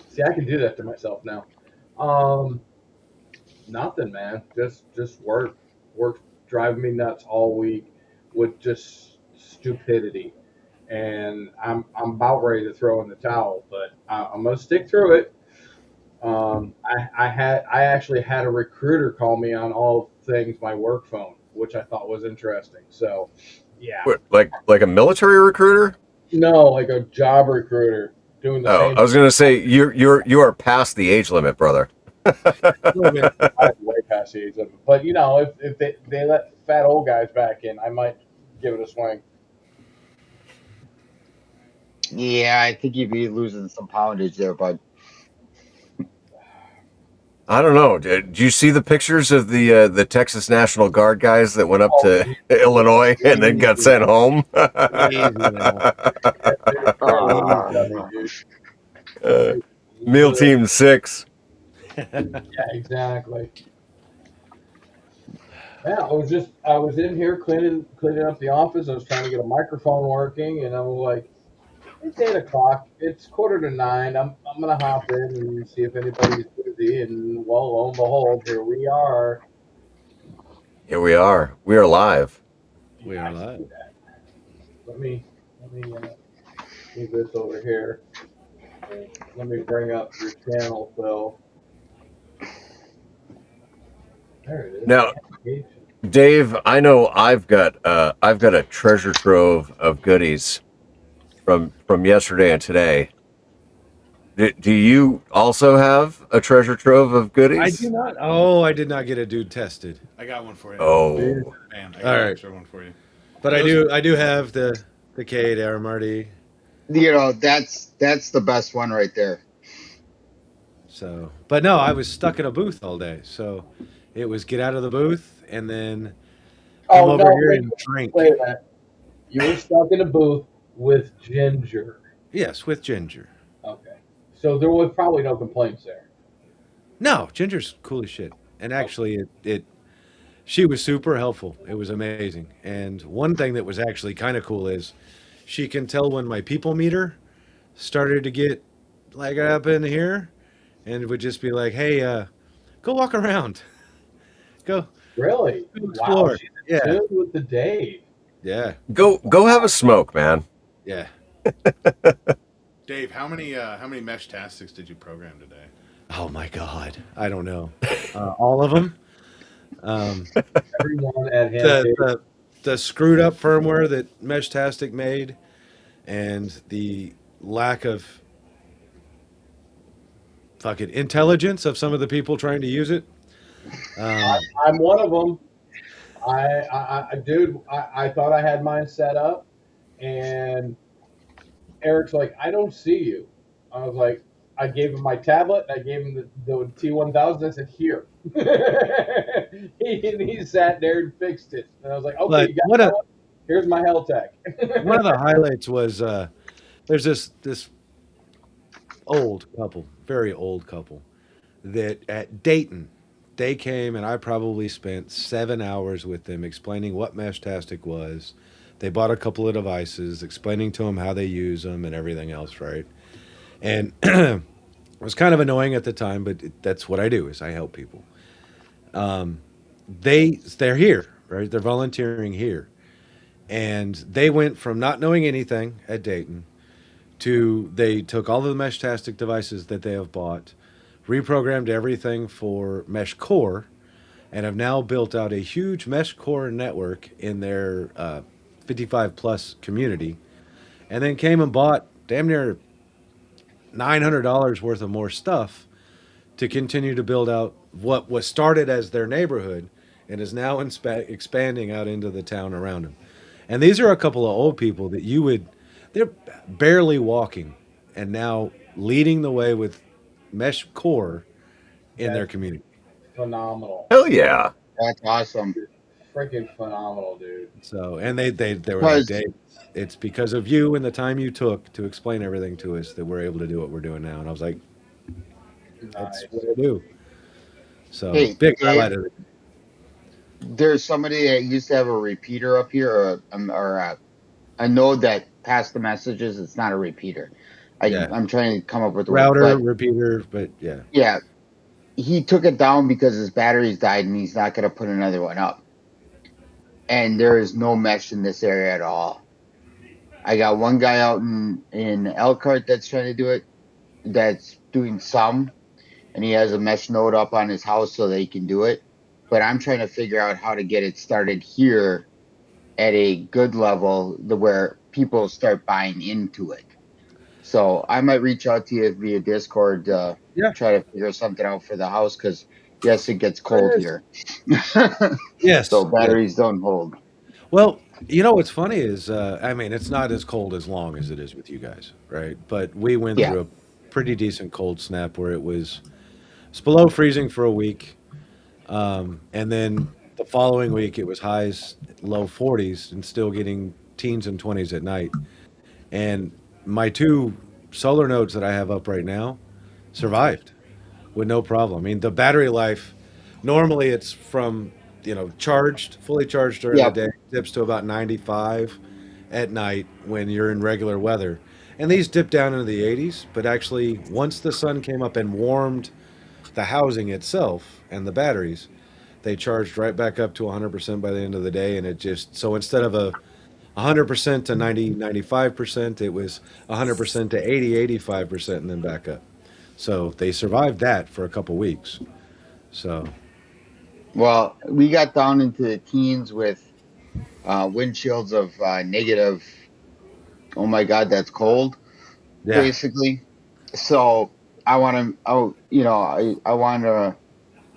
S4: See, I can do that to myself now. Um, Nothing, man. Just work. Work driving me nuts all week with just stupidity, and I'm about ready to throw in the towel, but I'm gonna stick through it. I actually had a recruiter call me on all things my work phone, which I thought was interesting. So, yeah,
S2: What, like a military recruiter?
S4: no, like a job recruiter doing the
S2: Oh,
S4: same.
S2: I was gonna say you are past the age limit, brother.
S5: a little bit.
S4: I'm way past the age limit, but if they let fat old guys back in, I might give it a swing.
S3: Yeah, I think you'd be losing some poundage there, bud.
S2: I don't know. Did you see the pictures of the Texas National Guard guys that went up
S4: Oh,
S2: to Illinois and then got sent home?
S5: Easy now.
S4: they're lazy dummy,
S3: Uh,
S4: dude.
S2: Uh,
S4: They're
S2: Meal
S4: little-
S2: Team 6.
S4: Yeah, exactly. Yeah, I was in here cleaning up the office. I was trying to get a microphone working, and I was like, it's 8 o'clock. It's quarter to 9. I'm gonna hop in and see if anybody's busy. And well, lo and behold, here we are.
S2: Here we are. We are live.
S5: We are
S4: I
S5: live.
S4: see that. Let me move this over here. Let me bring up your channel, Phil. There it is.
S2: Now,
S4: HamCation.
S2: Dave, I know I've got a treasure trove of goodies from yesterday and today. Do you also have a treasure trove of
S5: I
S2: goodies?
S5: do not. Oh, I did not get a dude tested.
S6: I got one for you.
S2: Oh,
S6: Man, I got
S5: All
S6: an
S5: right.
S6: extra one for you.
S5: But I do have the K8 RMRD.
S3: that's the best one right there.
S5: So, but no, I was stuck in a booth all day. So it was get out of the booth and then come
S4: Oh
S5: over
S4: no!
S5: here
S4: Wait,
S5: and drink.
S4: wait a minute. You were stuck in a booth with Ginger.
S5: Yes, with Ginger.
S4: Okay. So there was probably no complaints there.
S5: No, Ginger's cool as shit. And actually, she was super helpful. It was amazing. And one thing that was actually kind of cool is she can tell when my people meter started to get like up in here, and would just be like, "Hey, go walk around, go,
S4: Really?
S5: go
S4: Wow,
S5: explore."
S4: she's
S5: Yeah,
S4: good with the Dave.
S5: yeah,
S2: Go have a smoke, man.
S5: yeah.
S6: Dave, how many mesh tastics did you program today?
S5: Oh my God, I don't know. All of them. Um,
S4: Everyone at
S5: the,
S4: HamCation.
S5: the the screwed up firmware that Meshtastic made, and the lack of fucking intelligence of some of the people trying to use it. Um,
S4: I'm one of them. Dude, I thought I had mine set up, and Eric's like, I don't see you. I was like, I gave him my tablet. I gave him the T1000. I said, here. he sat there and fixed it. And I was like, okay,
S5: but
S4: you got
S5: what a
S4: that one? Here's my Helltech.
S5: one of the highlights was there's this old couple, very old couple, that at Dayton, they came and I probably spent 7 hours with them explaining what Meshtastic was. They bought a couple of devices, explaining to them how they use them and everything else, right? And it was kind of annoying at the time, but that's what I do is I help people. They're here, right? They're volunteering here, and they went from not knowing anything at Dayton to they took all of the Meshtastic devices that they have bought, reprogrammed everything for Mesh Core, and have now built out a huge Mesh Core network in their 55 plus community, and then came and bought damn near $900 worth of more stuff to continue to build out what was started as their neighborhood and is now expanding out into the town around them. And these are a couple of old people that they're barely walking and now leading the way with Mesh Core in their
S4: That's
S5: community.
S4: phenomenal.
S2: Hell yeah.
S3: That's awesome.
S4: Freaking phenomenal, dude.
S5: So, and they were like,
S3: Because
S5: Dave, it's because of you and the time you took to explain everything to us that we're able to do what we're doing now. And I was like, that's
S4: Nice.
S5: what I do. So,
S3: hey,
S5: big
S3: Dave,
S5: highlight of it.
S3: there's somebody that used to have a repeater up here, or a node that passed the messages. It's not a repeater.
S5: Yeah.
S3: I'm trying to come up with the word,
S5: Router,
S3: but
S5: repeater, but yeah.
S3: yeah, he took it down because his batteries died, and he's not going to put another one up. And there is no mesh in this area at all. I got one guy out in Elkhart that's trying to do it. That's doing some, and he has a mesh node up on his house so that he can do it. But I'm trying to figure out how to get it started here at a good level where people start buying into it. So I might reach out to you via Discord,
S5: Yeah.
S3: try to figure something out for the house, because yes, it gets cold here.
S5: Yes.
S3: So batteries don't hold.
S5: Well, you know what's funny is, I mean, it's not as cold as long as it is with you guys, right? But we went
S3: Yeah.
S5: through a pretty decent cold snap where it's below freezing for a week, and then the following week it was highs, low 40s, and still getting teens and 20s at night. And my two solar nodes that I have up right now survived with no problem. I mean, the battery life, normally it's from, charged, fully charged during the
S3: Yep.
S5: day, dips to about 95 at night when you're in regular weather. And these dip down into the 80s, but actually, once the sun came up and warmed the housing itself and the batteries, they charged right back up to 100% by the end of the day. And it just, so instead of a 100% to 95%, it was 100% to 85%, and then back up. So they survived that for a couple weeks. So
S3: Well, we got down into the teens with windshields of negative. Oh my God, that's cold.
S5: yeah,
S3: Basically. So I want to. I want to.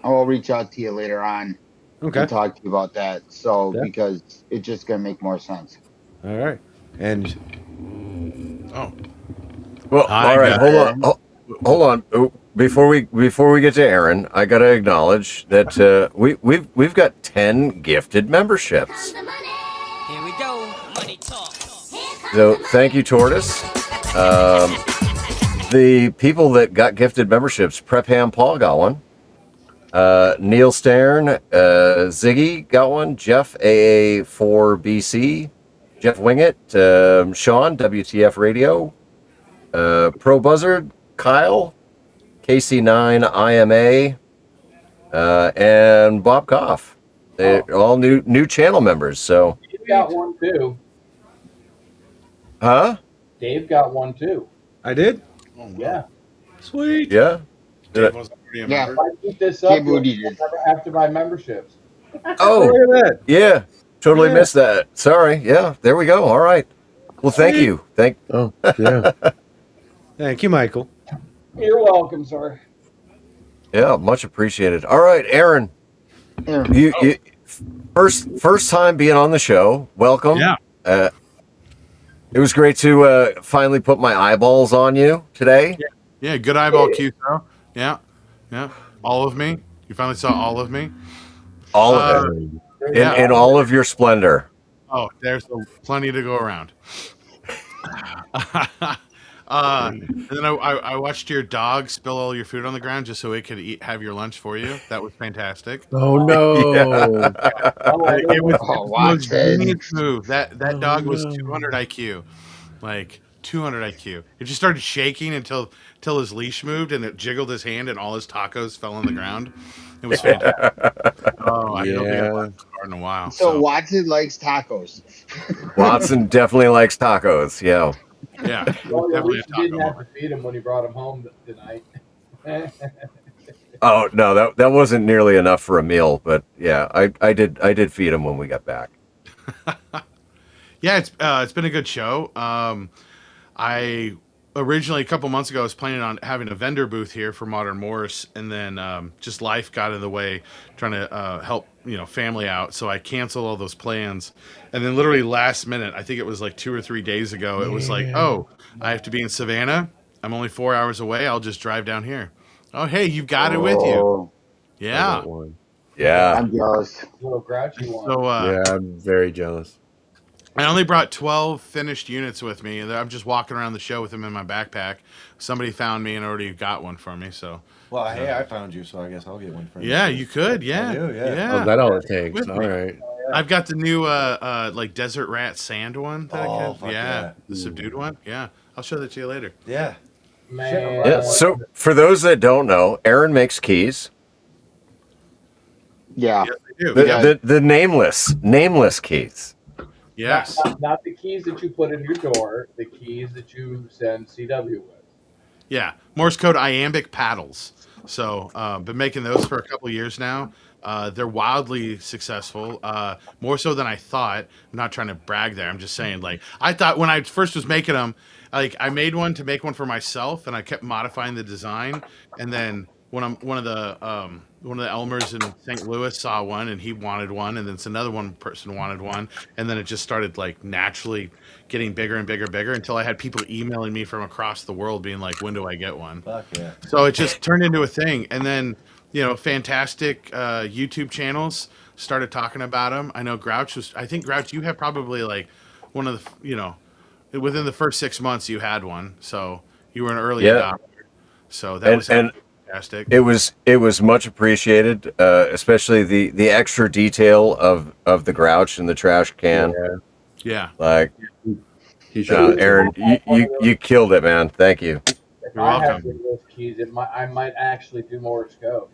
S3: I will reach out to you later on
S5: okay,
S3: and talk to you about that. So
S5: yeah,
S3: because it's just gonna make more sense.
S5: all right. And
S6: Oh,
S2: Well,
S6: I
S2: all right.
S6: got-
S2: Hold on. Hold on. Oh, Before we get to Aaron, I gotta acknowledge that we've got 10 gifted memberships.
S7: Here we go. Money talk.
S2: So thank you, Tortoise. the people that got gifted memberships, Prep Ham Paul got one. Neil Stern, Ziggy got one. Jeff AA4BC, Jeff Wingett, Sean WTF Radio, Pro Buzzard, Kyle, KC9 IMA, and Bob Koff. They're all new channel members. So
S4: Dave got one too.
S2: huh?
S4: Dave got one too.
S5: I did.
S6: Oh, wow.
S4: Yeah.
S5: Sweet.
S2: Yeah.
S6: Dave wasn't already a
S3: Yeah.
S6: member.
S4: If I keep this up,
S3: Kid
S4: you'll
S3: Booty did.
S4: never have to buy memberships.
S2: Oh,
S5: Look at that.
S2: yeah. Totally
S5: Yeah.
S2: missed that. Sorry. Yeah. There we go. All right. Well, thank you.
S7: Oh, yeah.
S5: Thank you, Michael.
S4: You're welcome, sir.
S2: Yeah, much appreciated. All right, Aaron.
S3: Yeah.
S2: You first time being on the show. Welcome.
S6: Yeah.
S2: It was great to finally put my eyeballs on you today.
S6: Yeah, good eyeball QSO. Yeah. Yeah. All of me. You finally saw all of me.
S2: All of it.
S6: Yeah.
S2: In all of your splendor.
S6: Oh, there's plenty to go around. And then I watched your dog spill all your food on the ground just so it could have your lunch for you. That was fantastic.
S7: Oh, no.
S6: It was
S3: Oh,
S6: the
S3: watch
S6: most
S3: it.
S6: genius move. That dog was
S7: no.
S6: 200 IQ, like 200 IQ. It just started shaking until his leash moved and it jiggled his hand and all his tacos fell on the ground. It was fantastic. Oh, I don't think I've
S7: Yeah.
S6: watched this card in a while.
S3: So Watson likes tacos.
S2: Watson definitely likes tacos. Yeah.
S6: Yeah,
S4: Well, at
S6: definitely a
S4: least you didn't
S6: taco
S4: have
S6: bar.
S4: to feed him when he brought him home tonight.
S2: Oh no, that wasn't nearly enough for a meal, but yeah, I did feed him when we got back.
S6: Yeah, it's been a good show. I originally a couple months ago I was planning on having a vendor booth here for Modern Morse, and then just life got in the way, trying to help family out. So I canceled all those plans, and then literally last minute, I think it was like 2 or 3 days ago, it was like, oh, I have to be in Savannah. I'm only 4 hours away. I'll just drive down here. Oh, hey, you've got it with you.
S3: Oh,
S6: Yeah.
S2: Yeah.
S3: I'm jealous.
S4: Little grouchy one.
S6: So
S7: Yeah, I'm very jealous.
S6: I only brought 12 finished units with me. And I'm just walking around the show with them in my backpack. Somebody found me and already got one for me. So
S5: Well, hey, I found you, so I guess I'll get one for you.
S6: yeah, you could. Yeah,
S5: I do, yeah.
S7: Oh, that all it takes.
S6: With
S7: All
S6: me.
S7: right.
S6: I've got the new like desert rat sand one that I
S5: Oh,
S6: could.
S5: fuck
S6: Yeah,
S5: yeah.
S6: the subdued one. Yeah, I'll show that to you later.
S5: Yeah.
S4: Man.
S2: Yeah. So for those that don't know, Aaron makes keys.
S3: Yeah.
S6: Yes, I do.
S2: The,
S6: Yeah.
S2: the nameless keys.
S6: Yes.
S4: Not the keys that you put in your door, the keys that you send CW with.
S6: Yeah, Morse code iambic paddles. So, been making those for a couple years now. They're wildly successful, more so than I thought. I'm not trying to brag there. I'm just saying, like, I thought when I first was making them, like, I made one to make one for myself, and I kept modifying the design. And then one of the Elmers in St. Louis saw one, and he wanted one, and then another one person wanted one, and then it just started like naturally getting bigger and bigger, until I had people emailing me from across the world, being like, "When do I get one?"
S5: Fuck yeah.
S6: So it just turned into a thing, and then fantastic YouTube channels started talking about them. I know Grouch was. I think Grouch, you have probably like one of the within the first 6 months you had one, so you were an early
S2: Yeah.
S6: adopter. So that was fantastic.
S2: It was much appreciated, especially the extra detail of the Grouch and the trash can.
S6: Yeah,
S2: Like,
S7: He should.
S2: Aaron, you killed it, man. Thank you.
S4: If
S6: You're
S4: I
S6: welcome.
S4: have one of those keys, I might actually do Morse code.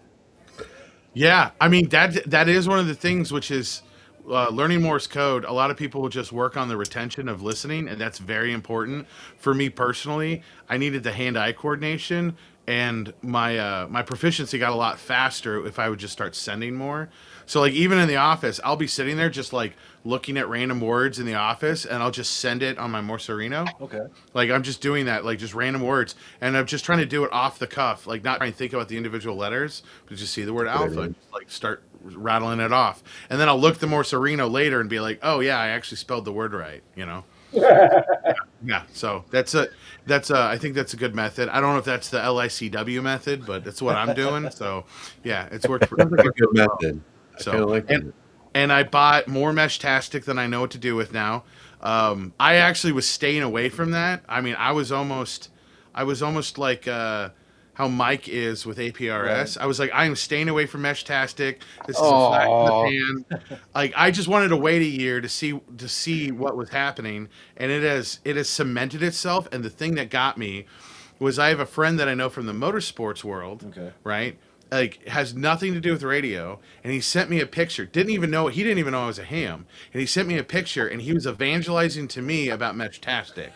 S6: yeah. I mean that is one of the things, which is learning Morse code. A lot of people will just work on the retention of listening, and that's very important. For me personally, I needed the hand-eye coordination, and my proficiency got a lot faster if I would just start sending more. So like even in the office, I'll be sitting there just like looking at random words in the office, and I'll just send it on my Morserino.
S5: Okay.
S6: Like I'm just doing that, like just random words, and I'm just trying to do it off the cuff, like not trying to think about the individual letters, but just see the word alpha, and just, like start rattling it off, and then I'll look the Morserino later and be like, oh yeah, I actually spelled the word right, Yeah, so that's I think that's a good method. I don't know if that's the LICW method, but that's what I'm doing. So yeah, it's worked for
S7: Sounds like a good method. I
S6: So,
S7: kinda like
S6: and-
S7: it.
S6: and I bought more Mesh-tastic than I know what to do with now. I actually was staying away from that. I mean, I was almost I was almost like how Mike is with APRS. I was like, I am staying away from Meshtastic. This is a flash in
S3: Oh,
S6: the pan. Like, I just wanted to wait a year to see what was happening, and it has cemented itself. And the thing that got me was I have a friend that I know from the motorsports world,
S5: Okay.
S6: right? Like, has nothing to do with radio, and he sent me a picture. He didn't even know I was a ham, and he sent me a picture, and he was evangelizing to me about Meshtastic,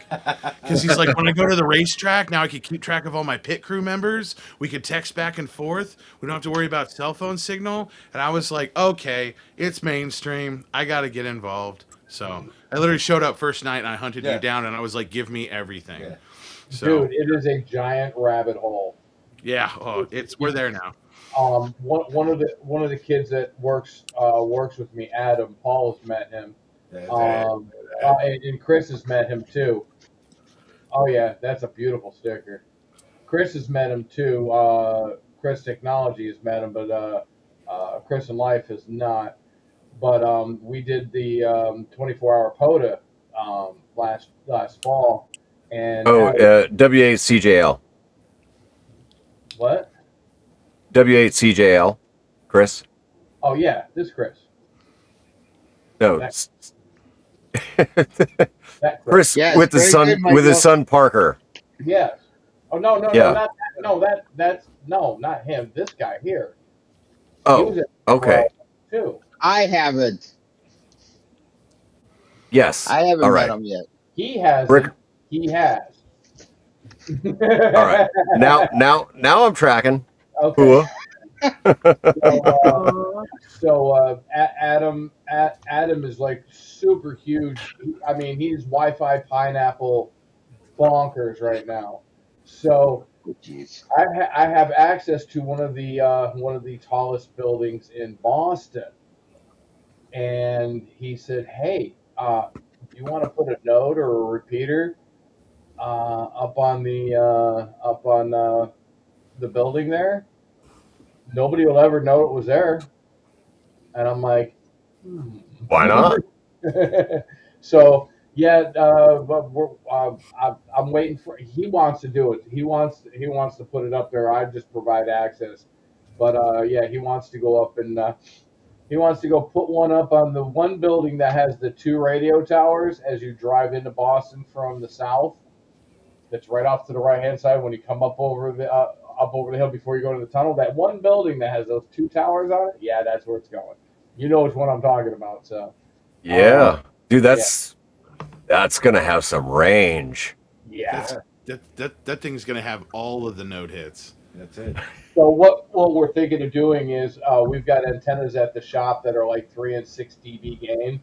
S6: because he's like, when I go to the racetrack, now I can keep track of all my pit crew members. We could text back and forth. We don't have to worry about cell phone signal. And I was like, okay, it's mainstream. I got to get involved. So I literally showed up first night, and I hunted you down, and I was like, give me everything.
S5: Yeah.
S6: So
S4: Dude, it is a giant rabbit hole.
S6: yeah, we're there now.
S4: One of the kids that works with me, Adam, Paul has met him. And Chris has met him too. Oh yeah, that's a beautiful sticker. Chris has met him too. Chris Technology has met him, but Chris in Life has not. But we did the 24-hour POTA last fall, and
S2: W8CJL.
S4: what?
S2: W8CJL. Chris?
S4: Oh yeah, this Chris.
S2: No.
S4: That Chris.
S2: Chris
S3: Yes,
S2: with the
S3: very
S2: son
S3: good,
S2: with his
S3: Michael.
S2: son Parker.
S4: Yes. Oh no,
S2: Yeah.
S4: not that. No, that's no, not him. This guy here. He
S2: Oh,
S4: was at
S2: okay.
S4: too.
S3: I haven't.
S2: Yes.
S3: I haven't
S2: All
S3: met
S2: right.
S3: him yet.
S4: He hasn't.
S2: Rick-
S4: He has.
S2: All right. Now I'm tracking.
S4: Okay.
S2: Hua.
S4: Adam is like super huge. I mean, he's Wi-Fi pineapple bonkers right now. So
S3: Oh, jeez.
S4: I have access to one of the tallest buildings in Boston, and he said, "Hey, you want to put a node or a repeater up on the building there? Nobody will ever know it was there." And I'm like,
S2: Why not?
S4: So yeah, but I'm waiting for. He wants to do it. He wants to put it up there. I just provide access. But yeah, he wants to go up and he wants to go put one up on the one building that has the 2 radio towers as you drive into Boston from the south. That's right off to the right hand side when you come up over the hill before you go to the tunnel. That one building that has those 2 towers on it. Yeah, that's where it's going. You know which one I'm talking about. So
S2: Yeah. Dude, that's gonna have some range.
S4: yeah.
S6: That thing's gonna have all of the node hits.
S5: That's it.
S4: So what we're thinking of doing is we've got antennas at the shop that are like 3 and 6 dB gain.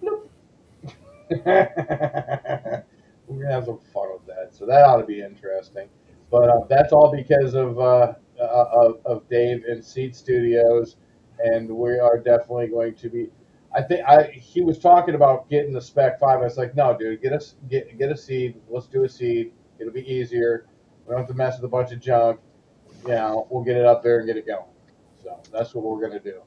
S4: Nope. We're gonna have some fun with that, so that ought to be interesting. But that's all because of Dave and Seed Studios, and we are definitely going to be. He was talking about getting the Spec 5. I was like, no, dude, get a seed. Let's do a seed. It'll be easier. We don't have to mess with a bunch of junk. You know, we'll get it up there and get it going. So that's what we're gonna do.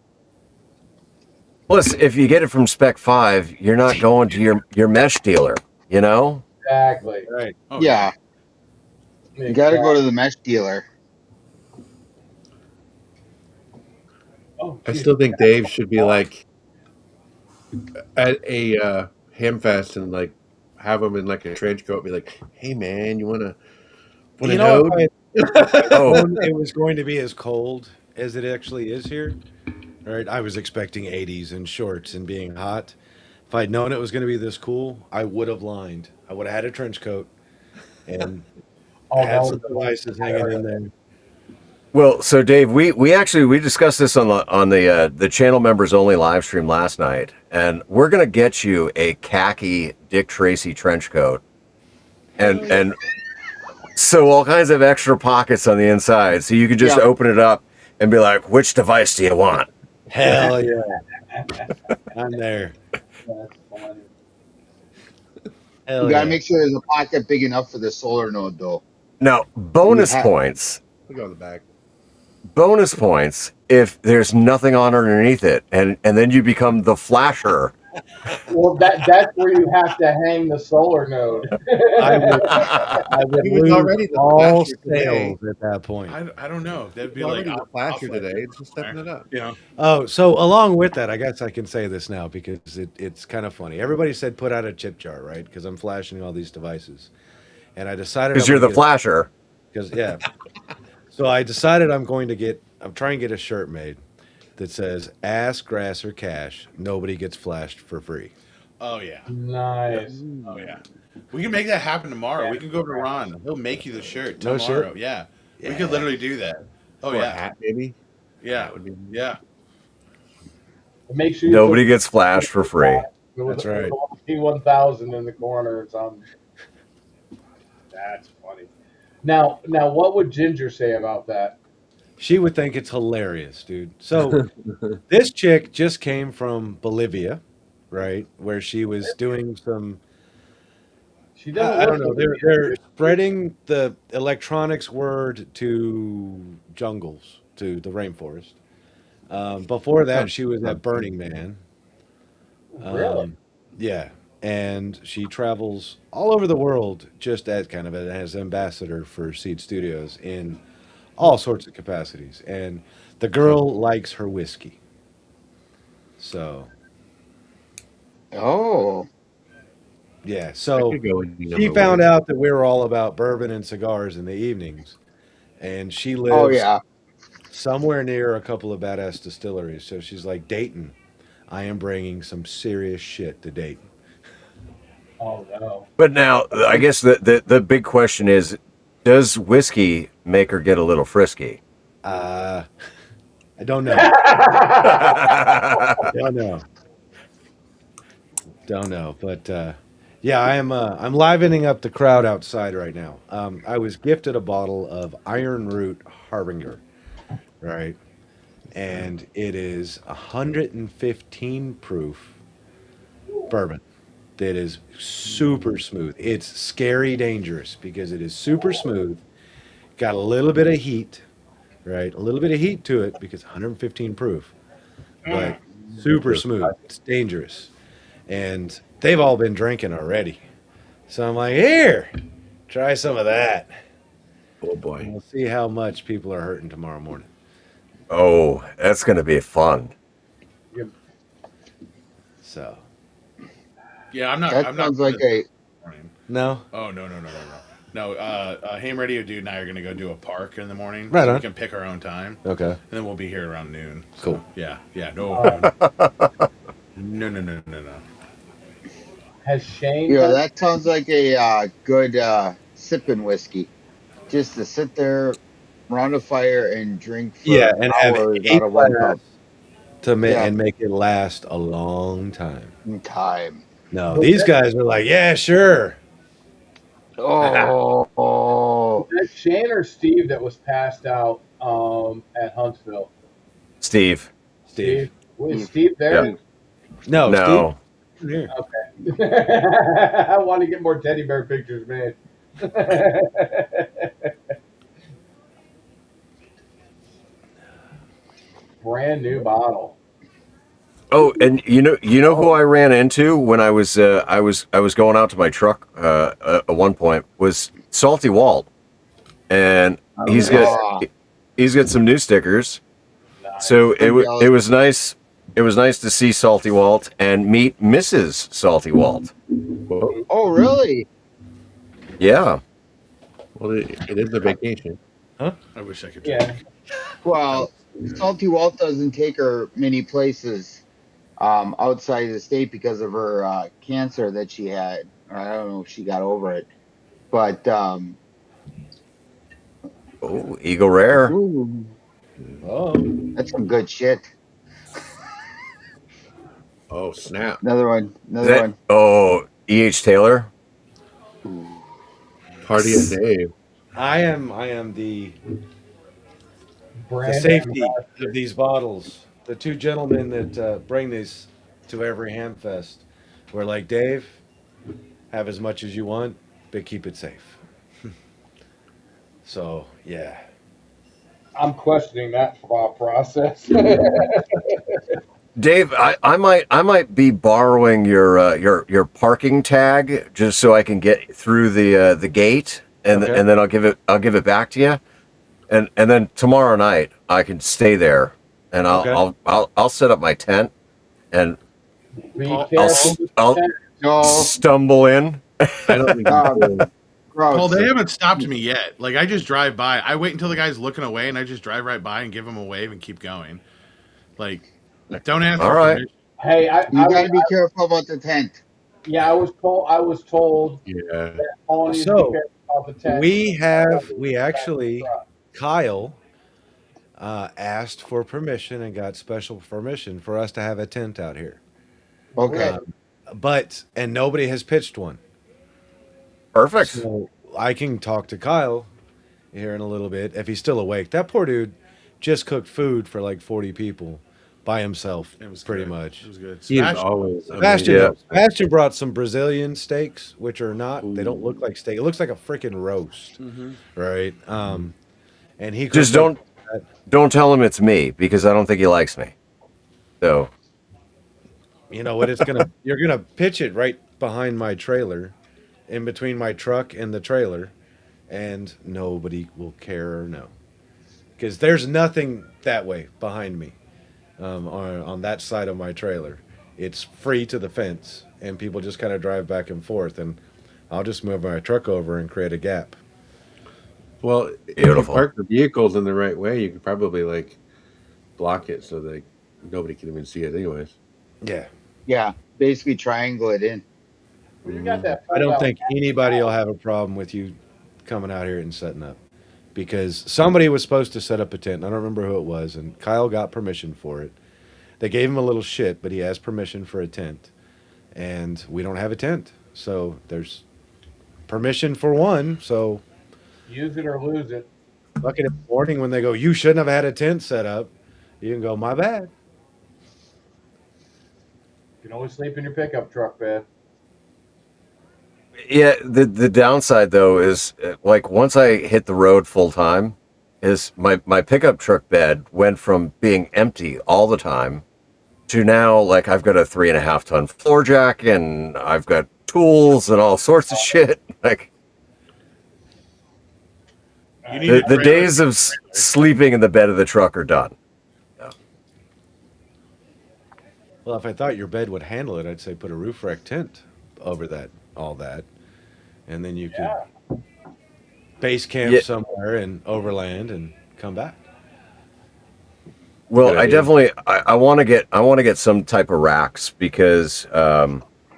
S2: Plus, if you get it from Spec 5, you're not going to your mesh dealer, you know?
S4: Exactly.
S5: Right.
S6: Oh,
S3: Yeah, you got to go to the mesh dealer.
S4: Oh,
S7: I
S4: geez.
S7: still think Dave should be like at a Hamfest and like have him in like a trench coat, and be like, "Hey man, you want to
S5: You know,
S7: node?"
S5: it was going to be as cold as it actually is here. Right, I was expecting 80s and shorts and being hot. If I'd known it was going to be this cool, I would have lined. I would have had a trench coat and had some devices hanging in there.
S2: Well, so Dave, we discussed this on the channel members only live stream last night, and we're gonna get you a khaki Dick Tracy trench coat, and so all kinds of extra pockets on the inside, so you can just open it up and be like, which device do you want?
S5: Hell yeah, I'm there.
S4: That's funny.
S5: Hell
S3: You got to
S5: yeah.
S3: make sure there's a pocket big enough for the solar node, though.
S2: Now, bonus
S3: You ha-
S2: points.
S7: Look on the back.
S2: Bonus points if there's nothing on underneath it, and then you become the flasher
S4: Well, that's where you have to hang the solar node.
S5: I would
S7: He was
S5: lose
S7: already the
S5: all
S7: flasher today.
S5: sales at that point.
S6: I don't know. That'd
S7: He's
S6: be like
S7: already the flasher
S6: flash
S7: today.
S6: it
S7: It's just stepping it up.
S6: you know.
S5: Oh, so along with that, I guess I can say this now because it's kind of funny. Everybody said put out a chip jar, right? Because I'm flashing all these devices, and I decided
S2: Because you're the flasher.
S5: Because yeah, so I decided I'm trying to get a shirt made that says "Ass, grass, or cash. Nobody gets flashed for free."
S6: Oh yeah.
S4: Nice.
S6: Oh yeah. We can make that happen tomorrow.
S4: Yeah.
S6: We can go to Ron. He'll make you the shirt
S5: No shit?
S6: tomorrow. Yeah. We could literally do that. Oh
S7: Or a
S6: yeah.
S7: hat, maybe.
S6: Yeah.
S7: That would be.
S6: Yeah.
S4: Make sure you
S2: Nobody
S4: put
S2: gets flashed for free.
S5: That's right.
S4: P1000 in the corner or something. That's funny. Now, what would Ginger say about that?
S5: She would think it's hilarious, dude. So this chick just came from Bolivia, right, where she was doing some.
S4: She doesn't
S5: I
S4: look
S5: don't know. They're spreading the electronics word to jungles, to the rainforest. Before that, she was at Burning Man.
S4: really.
S5: Yeah, and she travels all over the world just as kind of as ambassador for Seed Studios in all sorts of capacities. And the girl likes her whiskey, so
S3: Oh,
S5: yeah.
S7: That
S5: So
S7: could go in
S5: she
S7: number
S5: found
S7: one.
S5: out that we were all about bourbon and cigars in the evenings, and she
S3: oh
S5: lives
S3: yeah.
S5: somewhere near a couple of badass distilleries. So she's like, Dayton, I am bringing some serious shit to Dayton.
S4: Oh no.
S2: But now, I guess the big question is, does whiskey make her get a little frisky?
S5: Uh, I don't know. Don't know. Don't know. But yeah, I'm livening up the crowd outside right now. I was gifted a bottle of Iron Root Harbinger, right? And it is 115 proof bourbon that is super smooth. It's scary dangerous because it is super smooth, got a little bit of heat, right? A little bit of heat to it because 115 proof, but super smooth. It's dangerous. And they've all been drinking already. So I'm like, here, try some of that.
S7: Oh
S5: And
S7: boy.
S5: we'll see how much people are hurting tomorrow morning.
S2: Oh, that's going to be fun.
S5: So,
S6: Yeah. I'm not.
S3: That
S6: I'm not.
S3: sounds like a.
S5: no,
S6: Oh no. No. Ham Radio Dude and I are gonna go do a park in the morning,
S5: Right
S6: so
S5: on.
S6: we can pick our own time,
S5: okay,
S6: and then we'll be here around noon.
S5: cool.
S6: Yeah. Yeah. No. No.
S4: Has Shane?
S3: Yeah, that sounds like a good sipping whiskey. Just to sit there around a fire and drink
S5: Yeah,
S3: for
S5: and have
S3: hours
S5: eight
S3: out of one
S5: glass
S3: cup Yeah.
S5: and make it last a long time.
S3: in time.
S5: No, these guys are like, yeah, sure.
S3: Oh,
S4: Is that Shane or Steve that was passed out at Huntsville?
S2: Steve.
S5: Steve.
S4: Was Steve there?
S5: No,
S2: No.
S5: Steve. Here.
S4: I want to get more teddy bear pictures, man. Brand new bottle.
S2: Oh, and you know who I ran into when I was going out to my truck at one point was Salty Walt, and he's got some new stickers. So it was nice. It was nice to see Salty Walt and meet Mrs. Salty Walt.
S7: Well,
S3: oh, really?
S2: Yeah.
S7: it is a vacation.
S6: I wish I could.
S4: Yeah.
S3: Well, Salty Walt doesn't take her many places outside the state because of her cancer that she had. Or I don't know if she got over it, but
S2: Oh, Eagle Rare.
S3: ooh,
S5: Oh,
S3: that's some good shit.
S7: Oh snap!
S3: Another one. Another
S2: That,
S3: one.
S2: oh, E.H. Taylor.
S7: Party at Dave.
S5: I am the
S4: Brand
S5: safety of these bottles. The two gentlemen that bring these to every Hamfest were like, Dave, have as much as you want, but keep it safe. So yeah,
S4: I'm questioning that thought process.
S2: Dave, I might be borrowing your parking tag just so I can get through the gate, and
S5: Okay.
S2: and then I'll give it back to you, and then tomorrow night I can stay there, and I'll
S5: Okay.
S2: I'll set up my tent, and
S4: Be
S6: Paul-
S4: careful. with the
S2: I'll
S4: tent.
S3: No,
S2: stumble in.
S7: I don't think
S3: uh,
S7: you should.
S3: gross.
S6: Paul, they haven't stopped me yet. Like I just drive by. I wait until the guy's looking away, and I just drive right by and give him a wave and keep going. Like, don't ask
S2: All
S6: for
S2: right.
S6: permission.
S4: Hey,
S3: You got to be careful about the tent.
S4: yeah, I was told
S7: Yeah.
S4: that Paul needs to be
S5: So
S4: careful about the tent.
S5: we actually, Kyle asked for permission and got special permission for us to have a tent out here.
S3: Okay.
S5: And nobody has pitched one.
S2: Perfect.
S5: So I can talk to Kyle here in a little bit if he's still awake. That poor dude just cooked food for like 40 people by himself,
S6: It was
S5: pretty
S6: good.
S5: much.
S6: It was good.
S7: He is
S6: Sebastian-
S7: always
S5: Sebastian,
S2: Yeah.
S5: Sebastian brought some Brazilian steaks, which are not, they don't look like steak. It looks like a freaking roast, right? And he
S2: Just
S5: cooked
S2: don't tell him it's me because I don't think he likes me. So
S5: you know what? You're gonna pitch it right behind my trailer, in between my truck and the trailer, and nobody will care or know, because there's nothing that way behind me, on that side of my trailer. It's free to the fence, and people just kind of drive back and forth, and I'll just move my truck over and create a gap.
S7: Well, if you
S2: Beautiful.
S7: park the vehicles in the right way, you could probably like block it so that nobody can even see it, anyways.
S5: Yeah,
S3: Yeah, basically triangle it in.
S4: You got that.
S5: I don't
S4: fold-out
S5: think anybody will have a problem with you coming out here and setting up, because somebody was supposed to set up a tent. I don't remember who it was, and Kyle got permission for it. They gave him a little shit, but he has permission for a tent, and we don't have a tent. So there's permission for one. So
S4: Use it or lose it.
S5: lucky in the morning when they go, you shouldn't have had a tent set up. You can go, my bad.
S4: You can always sleep in your pickup truck bed.
S2: yeah, the downside though is like once I hit the road full time, is my pickup truck bed went from being empty all the time to now like I've got a 3.5 ton floor jack and I've got tools and all sorts of shit. Like
S6: You need
S2: the
S6: a trailer.
S2: days of sleeping in the bed of the truck are done.
S5: Well, if I thought your bed would handle it, I'd say put a roof rack tent over that, all that, and then you could base camp
S2: Yeah.
S5: somewhere and overland and come back.
S2: Well,
S7: Good
S2: I
S7: idea.
S2: definitely I want to get some type of racks because I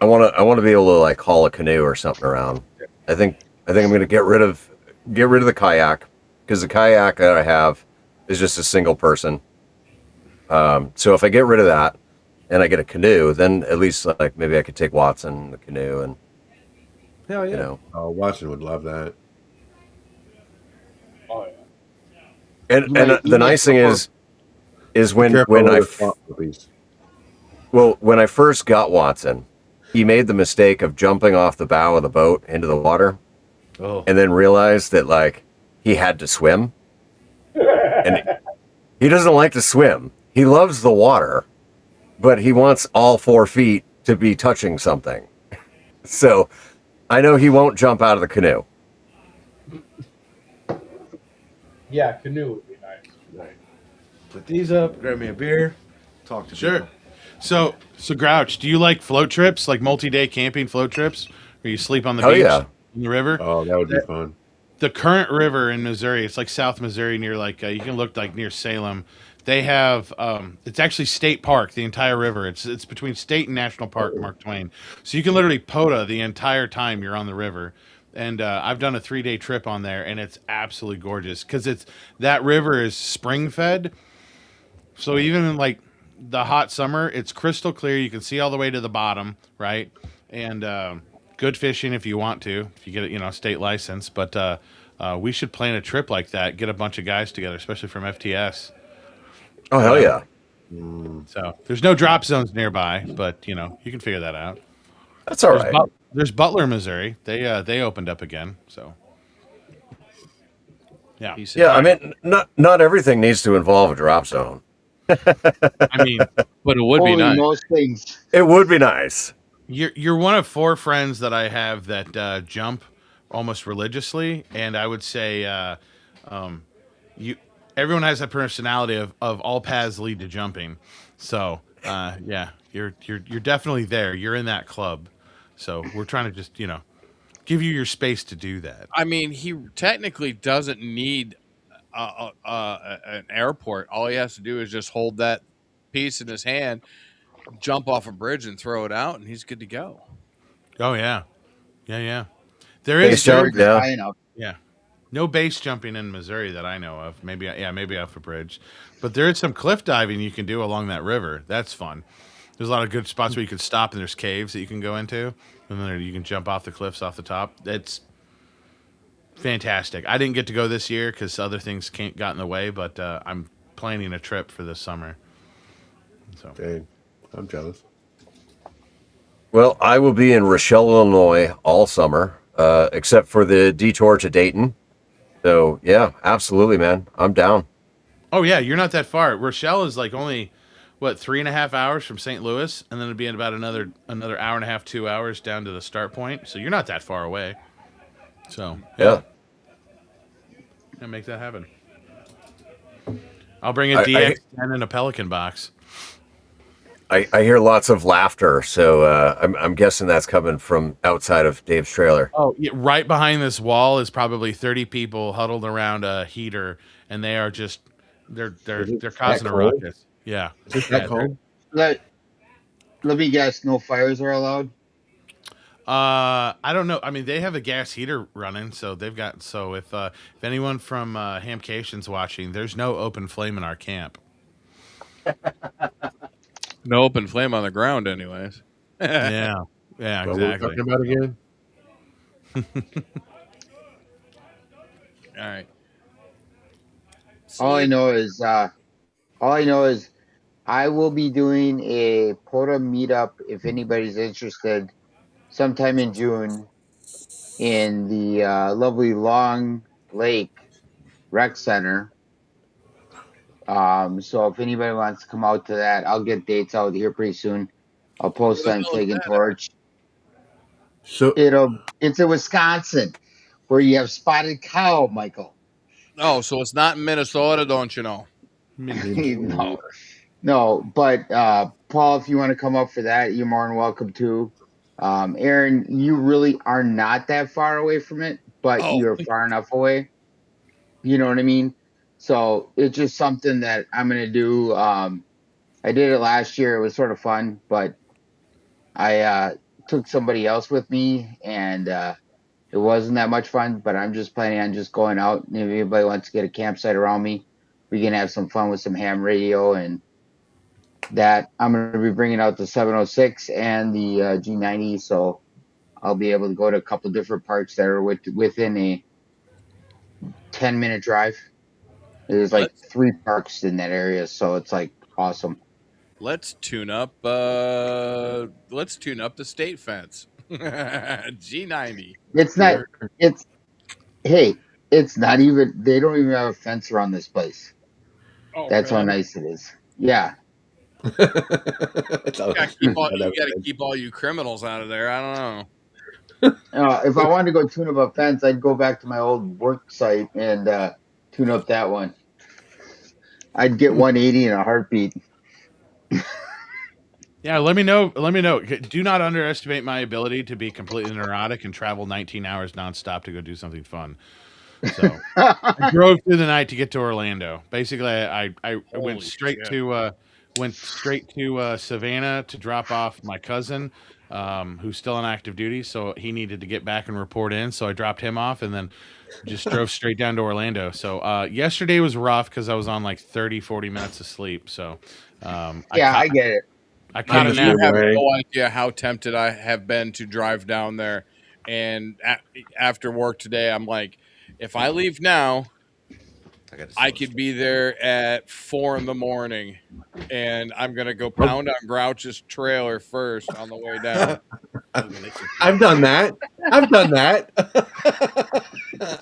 S2: want to be able to like haul a canoe or something around. I think I'm going to get rid of the kayak because the kayak that I have is just a single person. So if I get rid of that and I get a canoe, then at least like maybe I could take Watson in the canoe and
S5: Hell yeah.
S2: you know.
S7: Oh, Watson would love that.
S4: Oh yeah.
S2: And
S3: You might- you
S2: the
S3: might
S2: nice thing
S3: prefer-
S2: is
S7: Be careful
S2: when
S7: with
S2: I
S7: the swamp, please.
S2: well when I first got Watson, he made the mistake of jumping off the bow of the boat into the water.
S5: Oh,
S2: And then realized that like he had to swim and he doesn't like to swim. He loves the water, but he wants all 4 feet to be touching something. So I know he won't jump out of the canoe.
S4: Yeah, canoe would be nice.
S5: put these up, grab me a beer, talk to
S6: Sure.
S5: people.
S6: So Grouch, do you like float trips, like multi-day camping float trips, where you sleep on the
S2: Hell
S6: beach
S2: yeah.
S6: in the river?
S7: Oh, that would be fun.
S6: The current river in Missouri, it's like South Missouri near like you can look like near Salem. They have it's actually state park, the entire river. It's between state and national park, Mark Twain. So you can literally POTA the entire time you're on the river. And I've done a 3-day trip on there, and it's absolutely gorgeous because that river is spring fed. So even in like the hot summer, it's crystal clear. You can see all the way to the bottom, right? And good fishing if you want to, if you get a state license. But we should plan a trip like that. Get a bunch of guys together, especially from FTS.
S2: Oh hell yeah.
S6: So there's no drop zones nearby, but you can figure that out.
S2: That's all right.
S6: There's Butler, Missouri. They opened up again. So yeah.
S2: Yeah, I mean not everything needs to involve a drop zone.
S6: I mean,
S8: But it would be
S3: Holy
S8: nice.
S3: most things.
S2: It would be nice.
S6: you're one of 4 friends that I have that jump almost religiously, and I would say you everyone has that personality of all paths lead to jumping. So yeah, you're definitely there. You're in that club. So we're trying to just give you your space to do that.
S8: I mean, he technically doesn't need an airport. All he has to do is just hold that piece in his hand, jump off a bridge, and throw it out, and he's good to go.
S6: Oh yeah, yeah. There
S2: Base
S6: is there
S2: jump,
S3: Missouri's
S2: yeah.
S3: high enough.
S6: yeah. No base jumping in Missouri that I know of. Maybe off a bridge, but there is some cliff diving you can do along that river. That's fun. There's a lot of good spots where you can stop, and there's caves that you can go into, and then you can jump off the cliffs off the top. It's fantastic. I didn't get to go this year because other things got in the way, but I'm planning a trip for this summer. So
S7: Dang, I'm jealous.
S2: Well, I will be in Rochelle, Illinois all summer, except for the detour to Dayton. So, yeah, absolutely, man. I'm down.
S6: oh yeah, you're not that far. Rochelle is like only what 3.5 hours from St. Louis, and then it'd be in about another hour and a half, 2 hours down to the start point. So you're not that far away. So
S2: Yeah.
S6: make that happen. I'll bring a
S2: I-
S6: DX10 and a Pelican box.
S2: I hear lots of laughter, so I'm guessing that's coming from outside of Dave's trailer.
S6: Oh, yeah, right behind this wall is probably 30 people huddled around a heater, and they are just they're
S7: Is it
S6: they're causing
S7: that
S6: a
S7: cold?
S6: ruckus. Yeah,
S7: Is it
S6: yeah.
S7: that cold?
S3: Let me guess. No fires are allowed.
S6: I don't know. I mean, they have a gas heater running, so they've got. So if anyone from HamCation's watching, there's no open flame in our camp.
S8: No open flame on the ground, anyways.
S6: Yeah, yeah,
S7: What we're
S6: exactly.
S7: talking about again?
S8: All right.
S3: All I know is I will be doing a POTA meetup if anybody's interested sometime in June in the lovely Long Lake Rec Center. So if anybody wants to come out to that, I'll get dates out here pretty soon. I'll post
S8: Where the
S3: on
S8: hell is
S3: Flag and
S8: that?
S3: Torch.
S7: So
S3: It's in Wisconsin where you have spotted cow, Michael.
S8: Oh, so it's not in Minnesota, don't you know?
S3: No, but Paul, if you want to come up for that, you're more than welcome to. Aaron, you really are not that far away from it, but
S8: Oh,
S3: you're far enough away. You know what I mean? So it's just something that I'm gonna do. I did it last year. It was sort of fun, but I took somebody else with me, and it wasn't that much fun. But I'm just planning on just going out. And if anybody wants to get a campsite around me, we can have some fun with some ham radio and that. I'm going to be bringing out the 706 and the G90, so I'll be able to go to a couple different parks that are within a 10-minute drive. There's like 3 parks in that area, so it's like awesome.
S8: let's tune up. Let's tune up the state fence. G90.
S3: It's not. It's hey. It's not even. They don't even have a fence around this place.
S8: Oh,
S3: That's how
S8: really?
S3: nice it is. Yeah.
S8: You gotta keep all you criminals out of there. I don't know.
S3: If I wanted to go tune up a fence, I'd go back to my old work site and tune up that one. I'd get 180 in a heartbeat.
S6: Yeah, let me know. Let me know. Do not underestimate my ability to be completely neurotic and travel 19 hours nonstop to go do something fun. So I drove through the night to get to Orlando. Basically, I went straight to Savannah to drop off my cousin, who's still on active duty. So he needed to get back and report in. So I dropped him off and then just drove straight down to Orlando. So yesterday was rough because I was on like 30, 40 minutes of sleep. So
S3: I get it.
S6: I caught a
S8: You
S6: nap.
S8: have no idea how tempted I have been to drive down there. And after work today, I'm like, if I leave now, I could be there at 4 a.m, and I'm gonna go pound on Grouch's trailer first on the way down.
S7: I've done that. I've done that.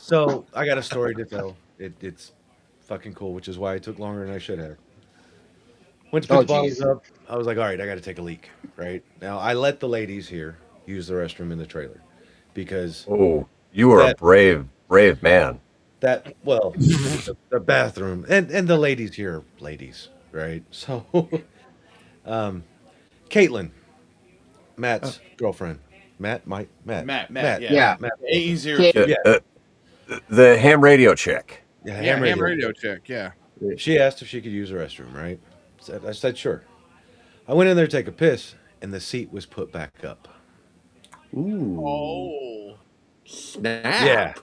S5: So I got a story to tell. It's fucking cool, which is why it took longer than I should have. Went to put
S3: Oh,
S5: the bottles
S3: geez.
S5: up. I was like, all right, I got to take a leak. Right now, I let the ladies here use the restroom in the trailer because
S2: Oh, you are a
S5: that
S2: brave, brave man.
S5: well, the bathroom and the ladies here, are ladies, right? So, Caitlin, Matt's girlfriend,
S6: Matt, yeah.
S3: Yeah.
S5: Matt.
S6: Easier
S3: Okay.
S6: kid.
S5: Yeah,
S2: The ham radio chick.
S5: yeah,
S8: Yeah,
S5: ham
S8: ham
S5: radio.
S8: radio check. Yeah.
S5: She asked if she could use the restroom, right? I said sure. I went in there to take a piss, and the seat was put back up.
S7: Ooh.
S8: Oh,
S7: Snap.
S5: Yeah,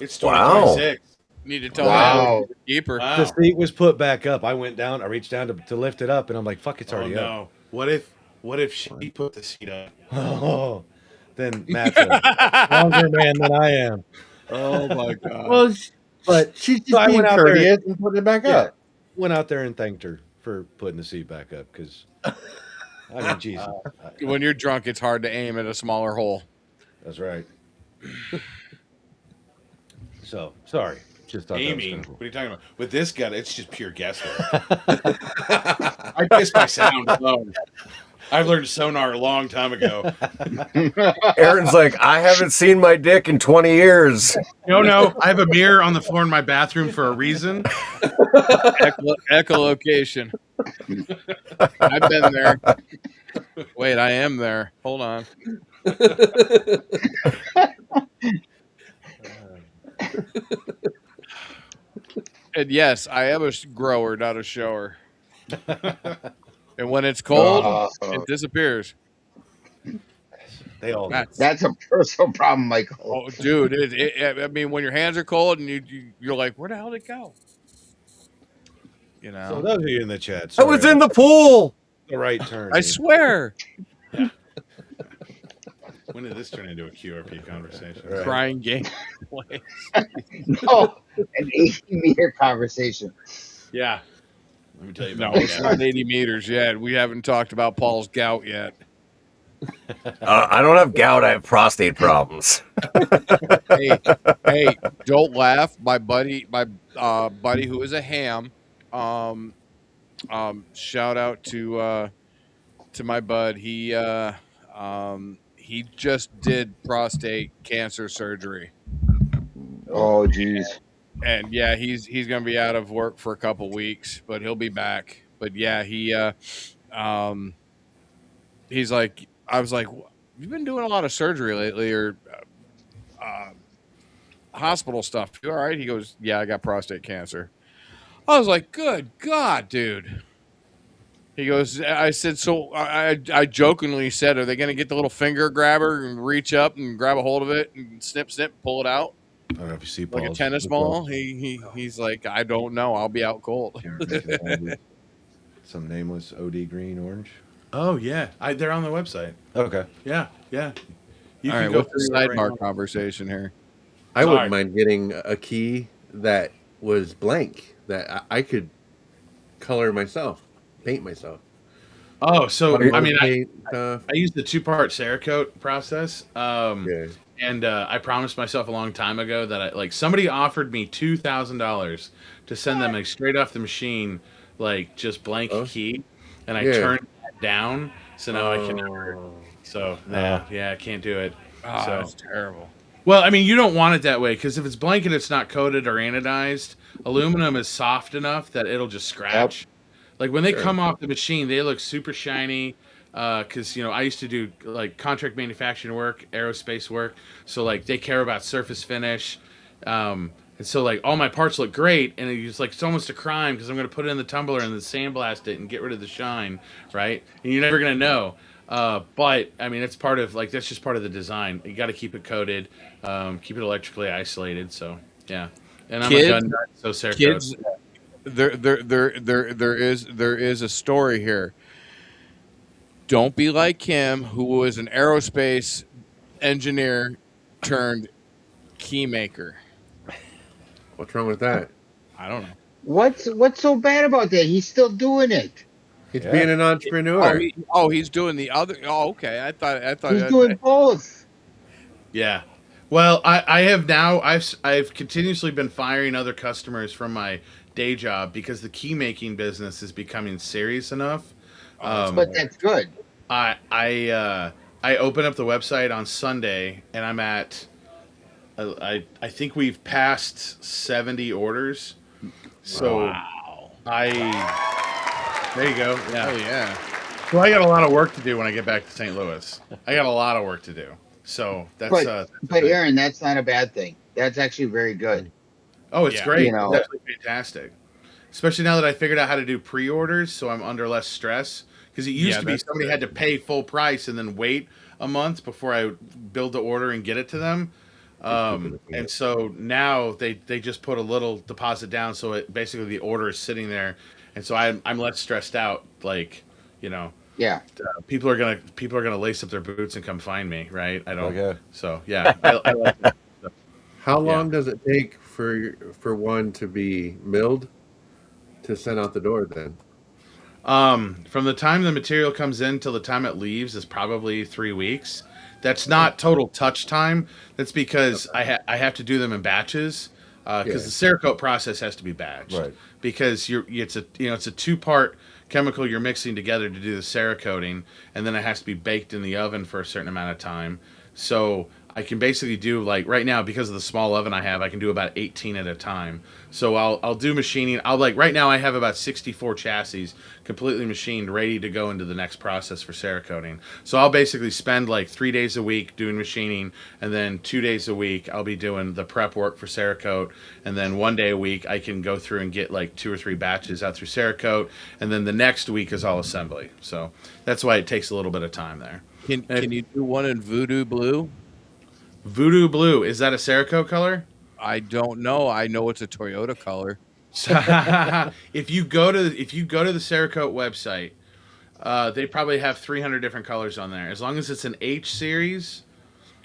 S6: It's
S2: Wow.
S6: 2026.
S8: need to tell Matt
S3: Wow.
S8: to keep her.
S5: the
S6: Wow.
S5: seat was put back up. I went down. I reached down to lift it up, and I'm like, "Fuck, it's
S6: Oh
S5: already up."
S6: no. What if she put the seat up?
S5: Oh, then Matt's a stronger man than I am.
S8: Oh my god.
S7: Well,
S5: But
S7: she's
S5: so
S7: just
S5: I
S7: being
S5: went out there.
S7: courteous and putting it back
S5: Yeah,
S7: up.
S5: went out there and thanked her for putting the seat back up because, I mean, Jesus,
S8: When you're drunk, it's hard to aim at a smaller hole.
S5: that's right. So sorry, just thought
S6: Amy,
S5: that was
S6: what are you talking about? With this guy, it's just pure guesswork. I guess by sound alone. I've learned sonar a long time ago.
S2: Aaron's like, I haven't seen my dick in 20 years.
S6: No, I have a mirror on the floor in my bathroom for a reason.
S8: Echolocation. I've been there. Wait, I am there. Hold on. And yes, I am a grower, not a shower. And when it's cold, it disappears.
S5: They all.
S3: That's a personal problem, Michael.
S8: Oh, dude! I mean, when your hands are cold and you're like, where the hell did it go? You know.
S5: So those of you in the chat,
S2: I was
S5: sorry,
S2: in the pool.
S5: the right turn.
S8: I swear,
S6: When did this turn into a QRP conversation?
S5: Right.
S8: crying game.
S3: No, an 80-meter conversation.
S6: Yeah. Let me tell you
S8: No,
S6: about
S8: it's
S6: that.
S8: not 80 meters yet. We haven't talked about Paul's gout yet.
S2: I don't have gout. I have prostate problems.
S8: Hey, don't laugh. My buddy who is a ham. Shout out to my bud. He just did prostate cancer surgery,
S3: Oh, geez.
S8: and yeah, he's gonna be out of work for a couple weeks, but he'll be back. But yeah, he's like, I was like, you've been doing a lot of surgery lately, or hospital stuff. You all right? He goes, yeah, I got prostate cancer. I was like, good God, dude. He goes, I said, so I jokingly said, are they going to get the little finger grabber and reach up and grab a hold of it and snip, pull it out
S5: I don't know if you see
S8: like a
S5: Paul's-
S8: tennis ball? He's like, I don't know. I'll be out cold.
S5: Some nameless OD green orange.
S6: Oh, yeah. They're on the website.
S5: Okay.
S6: Yeah. You
S8: All right, what's the sidebar conversation here?
S7: I
S6: Sorry.
S7: wouldn't mind getting a key that was blank that I could color myself, paint myself.
S6: Oh, so, I mean, I
S7: paint,
S6: I used the 2-part Cerakote process.
S7: yeah.
S6: And I promised myself a long time ago that somebody offered me $2,000 to send them straight off the machine, just blank key, and I
S7: Yeah.
S6: turned that down. So now I can never. So I can't do it.
S8: Oh,
S6: So
S8: that's terrible.
S6: well, I mean, you don't want it that way because if it's blank and it's not coated or anodized, aluminum is soft enough that it'll just scratch. Like when they come off the machine, they look super shiny. Because I used to do contract manufacturing work, aerospace work, so they care about surface finish, and so all my parts look great, and it's it's almost a crime because I'm going to put it in the tumbler and then sandblast it and get rid of the shine, right? And you're never going to know. But I mean, it's part of that's just part of the design. You got to keep it coated, keep it electrically isolated. So yeah, and I'm a gun nut, so Cerakote.
S8: Kids, there is a story here. Don't be like him, who was an aerospace engineer turned key maker.
S7: What's wrong with that?
S8: I don't know.
S3: What's so bad about that? He's still doing it.
S7: It's being an entrepreneur.
S8: He's doing the other. Oh, okay. I thought
S3: He's doing both.
S6: Yeah. Well, I have now I've continuously been firing other customers from my day job because the key making business is becoming serious enough.
S3: But that's good.
S6: I open up the website on Sunday and I'm at I think we've passed 70 orders. So
S8: Wow.
S6: there you go.
S8: Oh
S6: Yeah.
S8: yeah.
S6: So I got a lot of work to do when I get back to St. Louis. I got a lot of work to do. So that's
S3: But
S6: the
S3: but
S6: thing.
S3: Aaron, that's not a bad thing. That's actually very good.
S6: Oh, it's
S8: Yeah.
S6: great.
S3: You know,
S6: It's absolutely fantastic. Especially now that I figured out how to do pre-orders, so I'm under less stress. Because it used
S8: Yeah,
S6: to be
S8: that's
S6: somebody had to pay full price and then wait a month before I would build the order and get it to them. And so now they just put a little deposit down, so it basically the order is sitting there, and so I'm less stressed out. Like, you know,
S3: yeah.
S6: people are gonna lace up their boots and come find me, right? I don't.
S5: Okay.
S6: So yeah, I like it.
S7: How
S6: Yeah.
S7: long does it take for one to be milled to send out the door? Then
S6: From the time the material comes in till the time it leaves is probably 3 weeks. That's not total touch time. That's because I have to do them in batches because the Cerakote process has to be batched.
S5: Right.
S6: Because it's a 2-part chemical you're mixing together to do the Cerakoting, and then it has to be baked in the oven for a certain amount of time. So I can basically do, like, right now, because of the small oven I have, I can do about 18 at a time. So I'll do machining. Right now I have about 64 chassis completely machined, ready to go into the next process for Cerakoting. So I'll basically spend like 3 days a week doing machining, and then 2 days a week I'll be doing the prep work for Cerakote, and then 1 day a week I can go through and get like 2 or 3 batches out through Cerakote, and then the next week is all assembly. So that's why it takes a little bit of time there.
S8: Can you do one in Voodoo Blue?
S6: Voodoo Blue, is that a Cerakote color?
S8: I don't know. I know it's a Toyota color.
S6: If you go to the Cerakote website, they probably have 300 different colors on there. As long as it's an H series,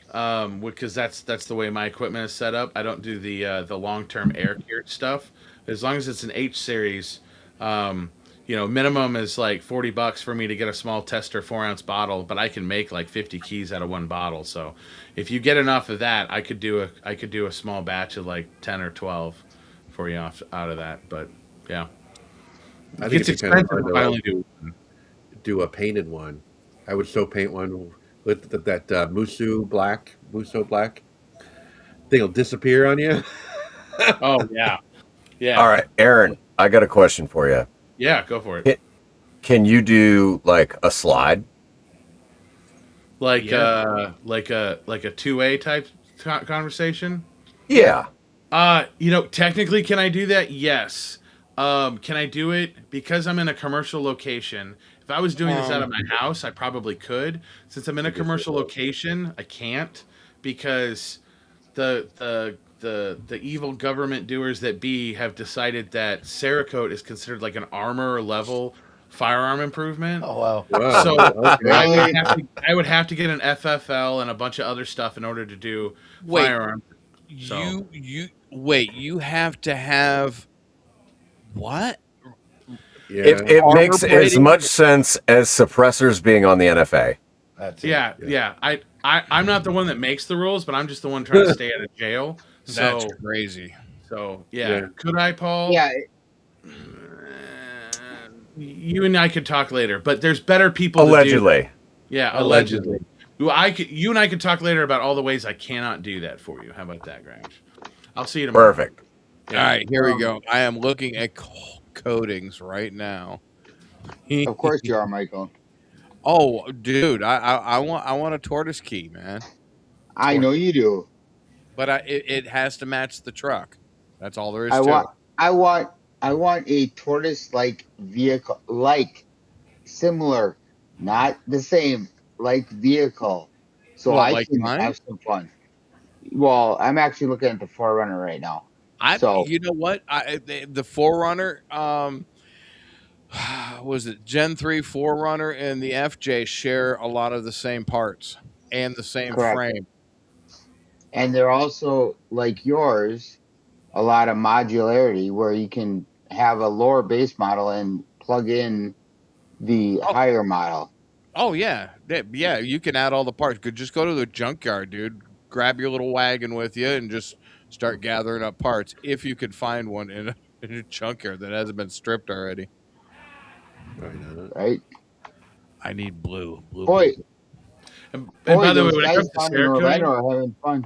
S6: because that's the way my equipment is set up. I don't do the long term air cured stuff. As long as it's an H series, minimum is like $40 for me to get a small tester 4-ounce bottle, but I can make like 50 keys out of one bottle. So if you get enough of that, I could do a small batch of like 10 or 12 for you out of that. But yeah,
S7: I
S6: it
S7: think
S6: gets
S7: it'd be kind of
S6: expensive
S7: fun
S6: if
S7: to
S6: I
S7: like,
S6: only do.
S7: do a painted one. I would so paint one with that Muso black. Thing'll disappear on you.
S6: Oh yeah, yeah,
S2: All right, Aaron, I got a question for you.
S6: yeah. Go for it.
S2: Can you do like a slide?
S6: Like
S8: Yeah.
S6: like a 2A type conversation.
S2: Yeah.
S6: Technically, can I do that? Yes. Can I do it because I'm in a commercial location? If I was doing this out of my house, I probably could. Since I'm in a commercial location, I can't because the evil government doers that be have decided that Cerakote is considered like an armor level firearm improvement.
S5: Oh wow.
S7: Wow.
S6: So
S7: Okay.
S6: I would have to get an FFL and a bunch of other stuff in order to do
S8: Wait.
S6: firearms. So-
S8: You have to have what?
S7: Yeah.
S2: It
S8: Armor
S2: makes as
S8: plating?
S2: much sense as suppressors being on the NFA.
S5: That's it.
S6: Yeah. I'm not the one that makes the rules, but I'm just the one trying to stay out of jail.
S8: That's
S6: So
S8: crazy.
S6: yeah. Could I, Paul?
S3: Yeah,
S6: You and I could talk later, but there's better people to do.
S2: Allegedly.
S6: Yeah, allegedly. You and I could talk later about all the ways I cannot do that for you. How about that, Grouch? I'll see you tomorrow.
S2: Perfect.
S8: All right, here we go. I am looking at coatings right now.
S3: of course you are, Michael.
S8: Oh, dude, I want a tortoise key, man.
S3: I know you do.
S8: But it has to match the truck. That's all there is
S3: I
S8: to
S3: want,
S8: it.
S3: I want a tortoise-like vehicle, like similar, not the same, like vehicle, so
S8: What,
S3: I
S8: like
S3: can
S8: mine?
S3: have some fun. Well, I'm actually looking at the Forerunner right now. So
S8: You know what? The Forerunner, was it Gen 3 Forerunner and the FJ share a lot of the same parts and the same
S3: Correct.
S8: frame.
S3: and they're also like yours, a lot of modularity where you can have a lower base model and plug in the higher model.
S8: Oh yeah, yeah. You can add all the parts. Could just go to the junkyard, dude. Grab your little wagon with you and just start gathering up parts if you could find one in chunkier that hasn't been stripped already.
S7: Why not?
S3: Right?
S8: I need blue.
S3: Boy,
S6: And
S3: boy,
S6: by the way,
S3: those
S6: when it
S3: guys
S6: comes to
S3: down in Orlando
S6: Cerakoting,
S3: are having fun.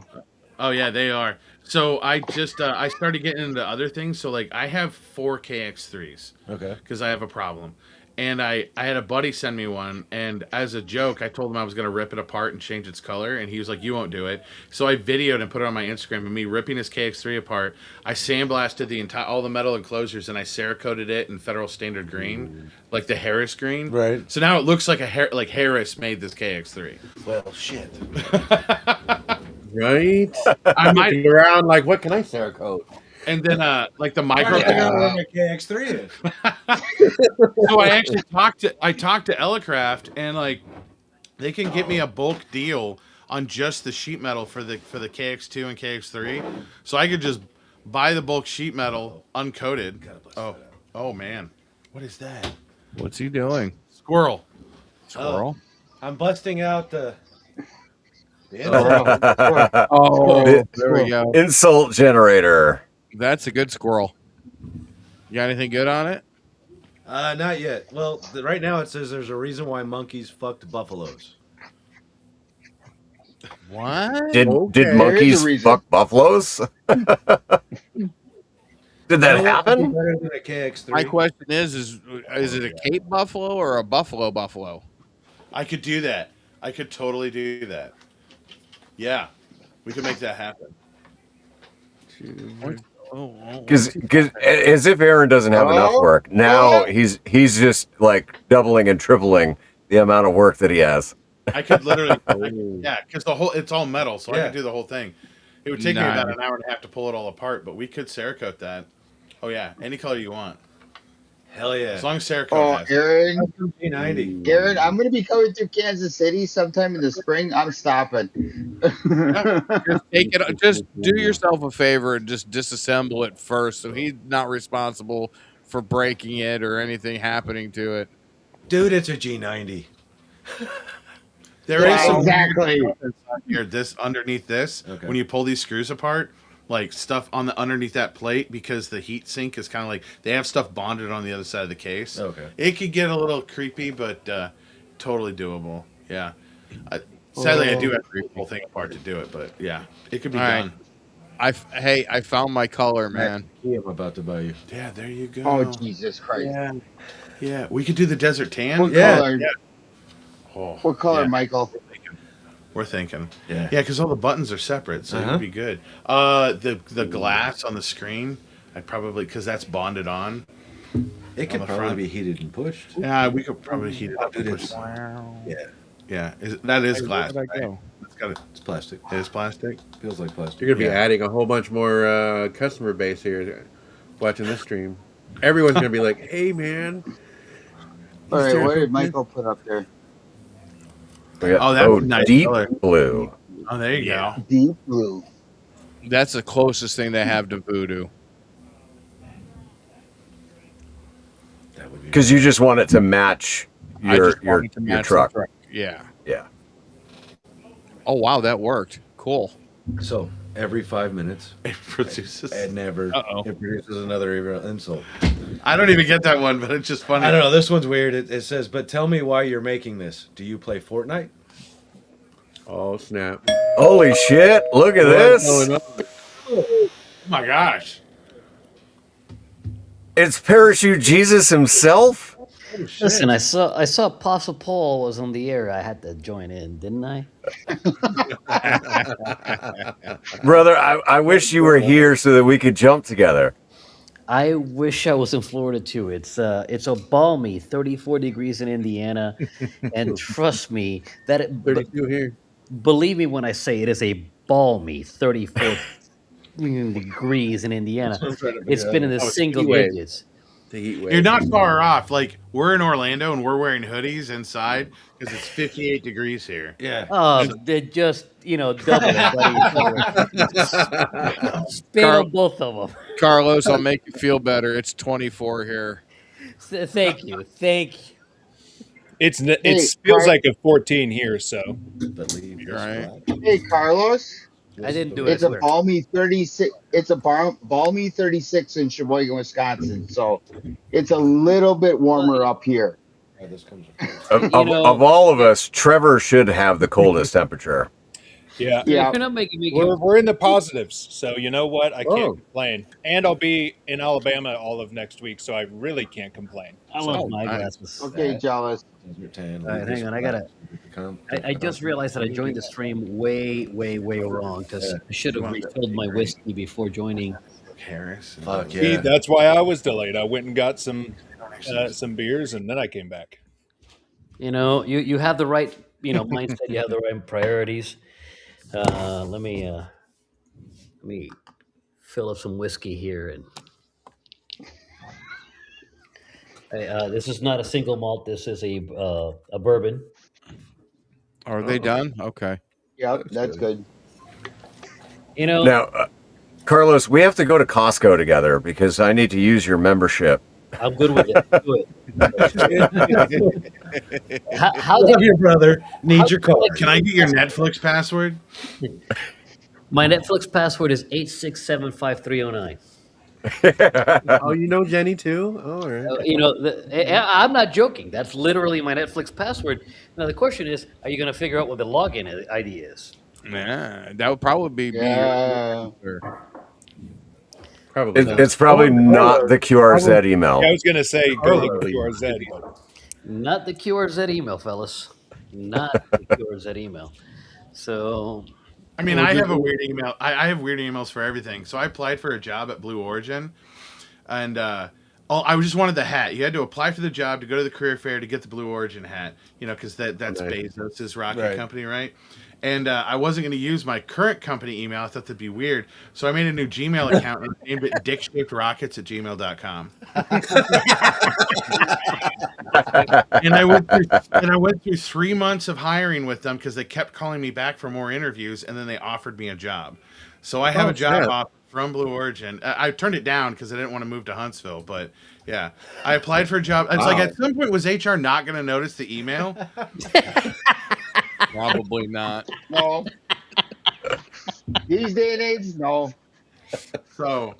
S6: oh yeah, they are. So I just I started getting into other things. So like I have 4 KX3s
S5: Okay.
S6: because I have a problem. And I had a buddy send me one, and as a joke, I told him I was going to rip it apart and change its color, and he was like, "You won't do it." So I videoed and put it on my Instagram of me ripping his KX3 apart. I sandblasted the entire all the metal enclosures, and I Cerakoted it in Federal Standard green, like the Harris green.
S5: Right.
S6: So now it looks like like Harris made this KX3.
S5: Well, shit.
S7: Right?
S6: I might,
S7: Looking around like, what can I Cerakote?
S6: and then like the micro.
S5: I know where my KX3 is.
S6: So I actually talked to Elecraft, and like they can get me a bulk deal on just the sheet metal for the KX2 and KX3. So I could just buy the bulk sheet metal uncoated. Oh man, what is that?
S8: What's he doing?
S6: Squirrel.
S8: Squirrel?
S5: I'm busting out the.
S8: Oh,
S2: The
S8: there we go.
S2: insult generator.
S8: That's a good squirrel. You got anything good on it?
S5: Not yet. Well, right now it says there's a reason why monkeys fucked buffaloes.
S8: What?
S2: Did
S3: There is
S2: monkeys
S3: a reason.
S2: fuck buffaloes? Did that happen?
S5: Better than a KX3.
S8: My question is it a Cape buffalo or a buffalo?
S6: I could do that. I could totally do that. Yeah, we could make that happen.
S2: Because as if Aaron doesn't have enough work. Now he's just like doubling and tripling the amount of work that he has.
S6: I could literally, yeah, because it's all metal, so I
S5: Yeah.
S6: could do the whole thing. It would take me about an hour and a half to pull it all apart, but we could Cerakote that. Oh yeah, any color you want,
S5: Hell yeah.
S6: as long as Cerakote
S3: Oh,
S6: has it.
S3: Aaron,
S5: P90.
S3: Aaron, I'm going to be coming through Kansas City sometime in the spring. I'm stopping.
S8: Just take it. Just do yourself a favor and just disassemble it first, so he's not responsible for breaking it or anything happening to it.
S5: Dude, it's a G90.
S6: There is some
S3: Exactly.
S6: weird stuff inside here. This underneath this,
S5: Okay.
S6: when you pull these screws apart, like stuff on the underneath that plate, because the heat sink is kind of like they have stuff bonded on the other side of the case.
S5: Okay.
S6: It could get a little creepy, but totally doable. Yeah. Sadly, I do have to rip the whole thing apart to do it, but yeah, it could be
S8: All right.
S6: done.
S8: I found my color, man.
S5: I'm about to buy you.
S6: Yeah, there you go.
S3: Oh, Jesus Christ.
S6: Yeah, we could do the desert tan.
S3: What
S5: Yeah.
S3: color,
S6: Oh,
S3: what color
S6: yeah.
S3: Michael?
S6: We're thinking.
S5: Yeah.
S6: Yeah, because all the buttons are separate, so it
S5: Uh-huh.
S6: would be good. The glass on the screen, I'd probably, because that's bonded on.
S5: It could
S6: the
S5: probably
S6: front.
S5: be heated and pushed.
S6: Yeah, we could probably heat it up.
S5: Dude,
S6: and
S5: it's,
S6: push it.
S5: yeah,
S6: Yeah, that is glass.
S8: Where did I
S6: Right?
S8: go?
S6: It's got
S5: it's plastic.
S6: it is plastic.
S5: Feels like plastic.
S7: You're going to be
S6: Yeah.
S7: adding a whole bunch more customer base here watching this stream. Everyone's going to be like, hey, man.
S3: All right, what did Michael put up there?
S2: We got-
S6: Oh, that's a nice
S2: deep
S6: color.
S2: blue.
S6: Oh, there you go.
S3: Deep blue.
S8: That's the closest thing they have to voodoo.
S5: That would be
S2: Because you just want it to match
S8: I
S2: your
S8: just wanted to match the
S2: truck.
S8: Yeah.
S2: Yeah.
S8: Oh wow, that worked. Cool.
S5: so every 5 minutes,
S6: It produces.
S5: it never
S8: Uh-oh.
S5: it produces another insult.
S6: I don't even get that one, but it's just funny.
S5: I don't know. This one's weird. It says, "But tell me why you're making this. Do you play Fortnite?"
S7: Oh, snap.
S2: Holy shit! Look at
S7: What's
S2: this.
S7: going on?
S6: Oh my gosh.
S2: It's Parachute Jesus himself.
S9: Listen, I saw Apostle Paul was on the air. I had to join in, didn't I?
S2: Brother, I wish you were here so that we could jump together.
S9: I wish I was in Florida too. It's a balmy 34 degrees in Indiana, and trust me that
S7: 32 here.
S9: believe me when I say it is a balmy 34 degrees in Indiana. It's been in the
S7: it's
S9: single
S7: heat wave.
S9: digits.
S7: The heat wave.
S6: You're not far off. Like, we're in Orlando and we're wearing hoodies inside because it's 58 degrees here.
S5: Yeah.
S9: Oh, they just double it, buddy. Spit on both of them.
S8: Carlos, I'll make you feel better. It's 24 here.
S9: Thank you.
S10: It
S3: Hey,
S10: feels
S3: Car-
S10: like a 14 here, so
S5: Believe
S8: You're right.
S3: Hey, Carlos.
S9: I didn't do it. I
S3: It's a
S9: swear.
S3: balmy 36. It's a balmy 36 in Sheboygan, Wisconsin. So it's a little bit warmer up here.
S5: This comes
S9: You know,
S2: Of all of us, Trevor should have the coldest temperature.
S10: Yeah.
S3: Yeah.
S9: you're not making me.
S10: We're in the positives, so you know what? I
S7: Oh.
S10: can't complain. And I'll be in Alabama all of next week, so I really can't complain.
S9: I
S10: So,
S9: love my
S8: nice.
S9: glasses.
S3: Okay, jealous.
S9: All right, hang on. I just realized that I joined the stream way wrong because I should have refilled my whiskey before joining.
S5: Harris.
S2: Fuck
S10: see,
S2: yeah.
S10: that's why I was delayed. I went and got some beers, and then I came back.
S9: You know, you have the right mindset. You have the right priorities. Let me fill up some whiskey here, and this is not a single malt. This is a bourbon.
S8: Are they done? Okay.
S3: Yep, that's good.
S9: You know,
S2: Now, Carlos, we have to go to Costco together because I need to use your membership.
S9: I'm good with it. Do it. How
S5: Love
S9: did
S5: your brother. Need your card.
S6: Can I get your Netflix password?
S9: my Netflix password is 8675309.
S7: Oh, you know Jenny too? Oh, all right.
S9: I'm not joking. That's literally my Netflix password. Now the question is, are you going to figure out what the login ID is?
S8: Yeah, that would probably be
S3: Yeah.
S7: Probably
S2: It's probably not the QRZ
S10: Yeah,
S2: email.
S10: I was gonna say go look at QRZ.
S9: Not the QRZ email, fellas. Not the QRZ email. So,
S6: I mean, I have a weird email. I have weird emails for everything. So I applied for a job at Blue Origin, and I just wanted the hat. You had to apply for the job to go to the career fair to get the Blue Origin hat. You know, because that's
S7: Right.
S6: Bezos' rocket
S7: Right.
S6: company, right? And I wasn't going to use my current company email. I thought that'd be weird. So I made a new Gmail account and named it dickshapedrockets@gmail.com. And I went through 3 months of hiring with them because they kept calling me back for more interviews, and then they offered me a job. So I have a job
S7: snap.
S6: offer from Blue Origin. I turned it down because I didn't want to move to Huntsville, but yeah, I applied for a job. It's like at some point was HR not going to notice the email?
S8: probably not.
S3: No. These day and age, no.
S6: So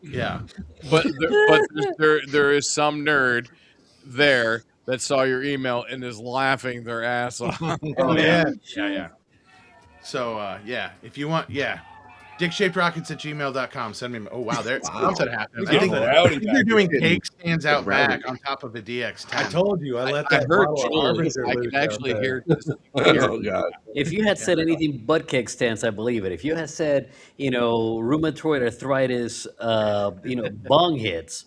S6: yeah,
S8: But there is some nerd there that saw your email and is laughing their ass off.
S6: oh yeah, yeah. So yeah, if you want, dickshapedrockets@gmail.com. Send me. Oh wow, there's something happened.
S10: Getting rowdy
S6: I think
S10: back
S6: they're doing
S7: here.
S6: cake stands out
S7: Rowdy.
S6: back on top of a DX10.
S5: I told you. I let
S8: I
S5: that
S8: heard
S5: bottle of
S8: Jules.
S5: Harbinger
S8: I
S5: loose
S8: can
S5: out
S8: actually
S5: there.
S8: hear this.
S7: Oh God.
S9: if you had said anything but keg stance, I believe it. If you had said, rheumatoid arthritis, bong hits,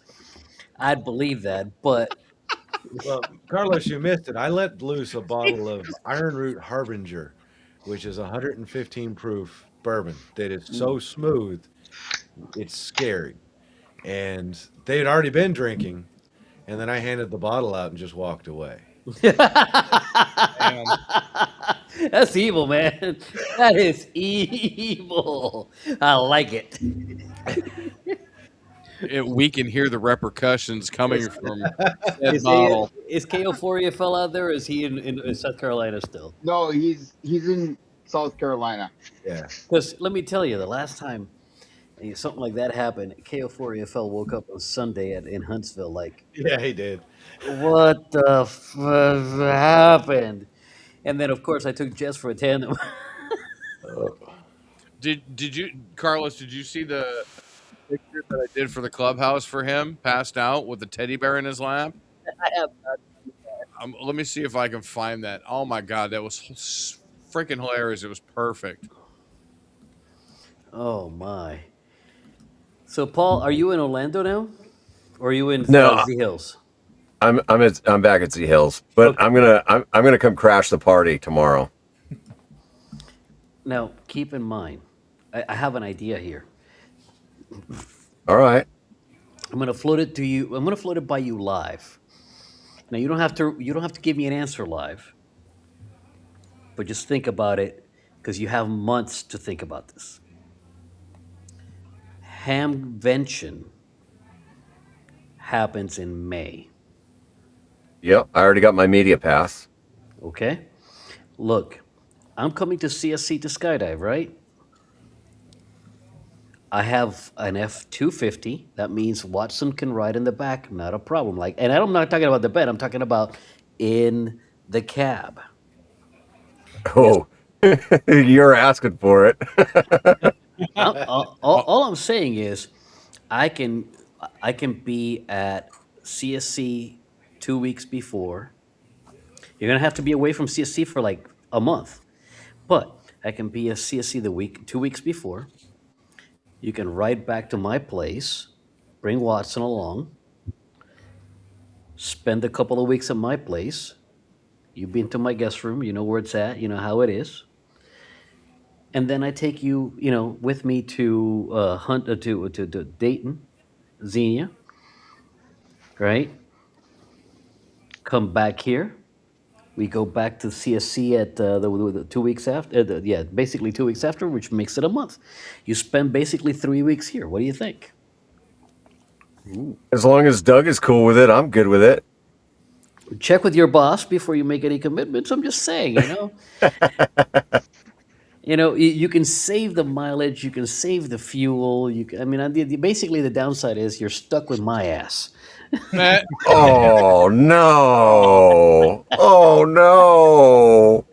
S9: I'd believe that. But
S5: Well, Carlos, you missed it. I let loose a bottle of Iron Root Harbinger, which is 115 proof bourbon that is so smooth, it's scary. And they had already been drinking, and then I handed the bottle out and just walked away.
S9: that's evil, man. That is evil. I like it.
S8: We can hear the repercussions coming from that
S9: Is,
S8: bottle.
S9: is KO4 fell out there? Or is he in South Carolina still?
S3: No, he's in South Carolina.
S5: Yeah.
S9: Because let me tell you, the last time something like that happened, KO4 EFL woke up on Sunday in Huntsville like,
S5: Yeah, he did.
S9: what the happened? And then, of course, I took Jess for a tandem.
S8: Did you, Carlos? Did you see the picture that I did for the clubhouse for him, passed out with the teddy bear in his lap?
S9: I have
S8: Let me see if I can find that. Oh my god, that was freaking hilarious! It was perfect.
S9: Oh my! So, Paul, are you in Orlando now, or are you in
S2: No,
S9: Z Hills?
S2: I'm back at Z Hills, but
S9: Okay.
S2: I'm gonna come crash the party tomorrow.
S9: Now, keep in mind, I have an idea here.
S2: All right.
S9: I'm going to float it to you. I'm going to float it by you live. Now, you don't have to give me an answer live, but just think about it because you have months to think about this. HamCation happens in May.
S2: Yep, I already got my media pass.
S9: Okay. Look, I'm coming to CSC to skydive, right? I have an F-250. That means Watson can ride in the back, not a problem. Like, and I'm not talking about the bed. I'm talking about in the cab.
S2: Oh, you're asking for it.
S9: All I'm saying is, I can I can be at CSC 2 weeks before. You're gonna have to be away from CSC for like a month, but I can be at CSC the week 2 weeks before. You can ride back to my place, bring Watson along, spend a couple of weeks at my place. You've been to my guest room, you know where it's at, you know how it is. And then I take you, with me to Hunt to Dayton, Xenia, right? Come back here. We go back to CSC at the 2 weeks after. Yeah, basically 2 weeks after, which makes it a month. You spend basically 3 weeks here. What do you think?
S2: As long as Doug is cool with it, I'm good with it.
S9: Check with your boss before you make any commitments. I'm just saying, you can save the mileage, you can save the fuel. Basically the downside is you're stuck with my ass.
S8: Matt,
S2: Oh no! Oh no!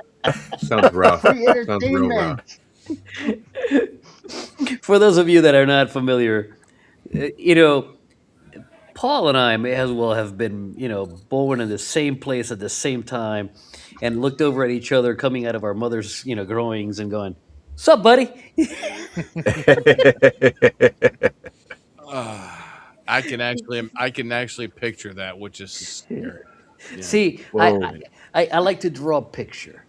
S7: Sounds rough.
S3: Free
S7: Sounds real rough.
S3: entertainment.
S9: For those of you that are not familiar, Paul and I may as well have been, born in the same place at the same time and looked over at each other coming out of our mother's, growings and going, "Sup, buddy?"
S8: I can actually picture that, which is scary.
S9: See,
S7: Whoa.
S9: I like to draw a picture.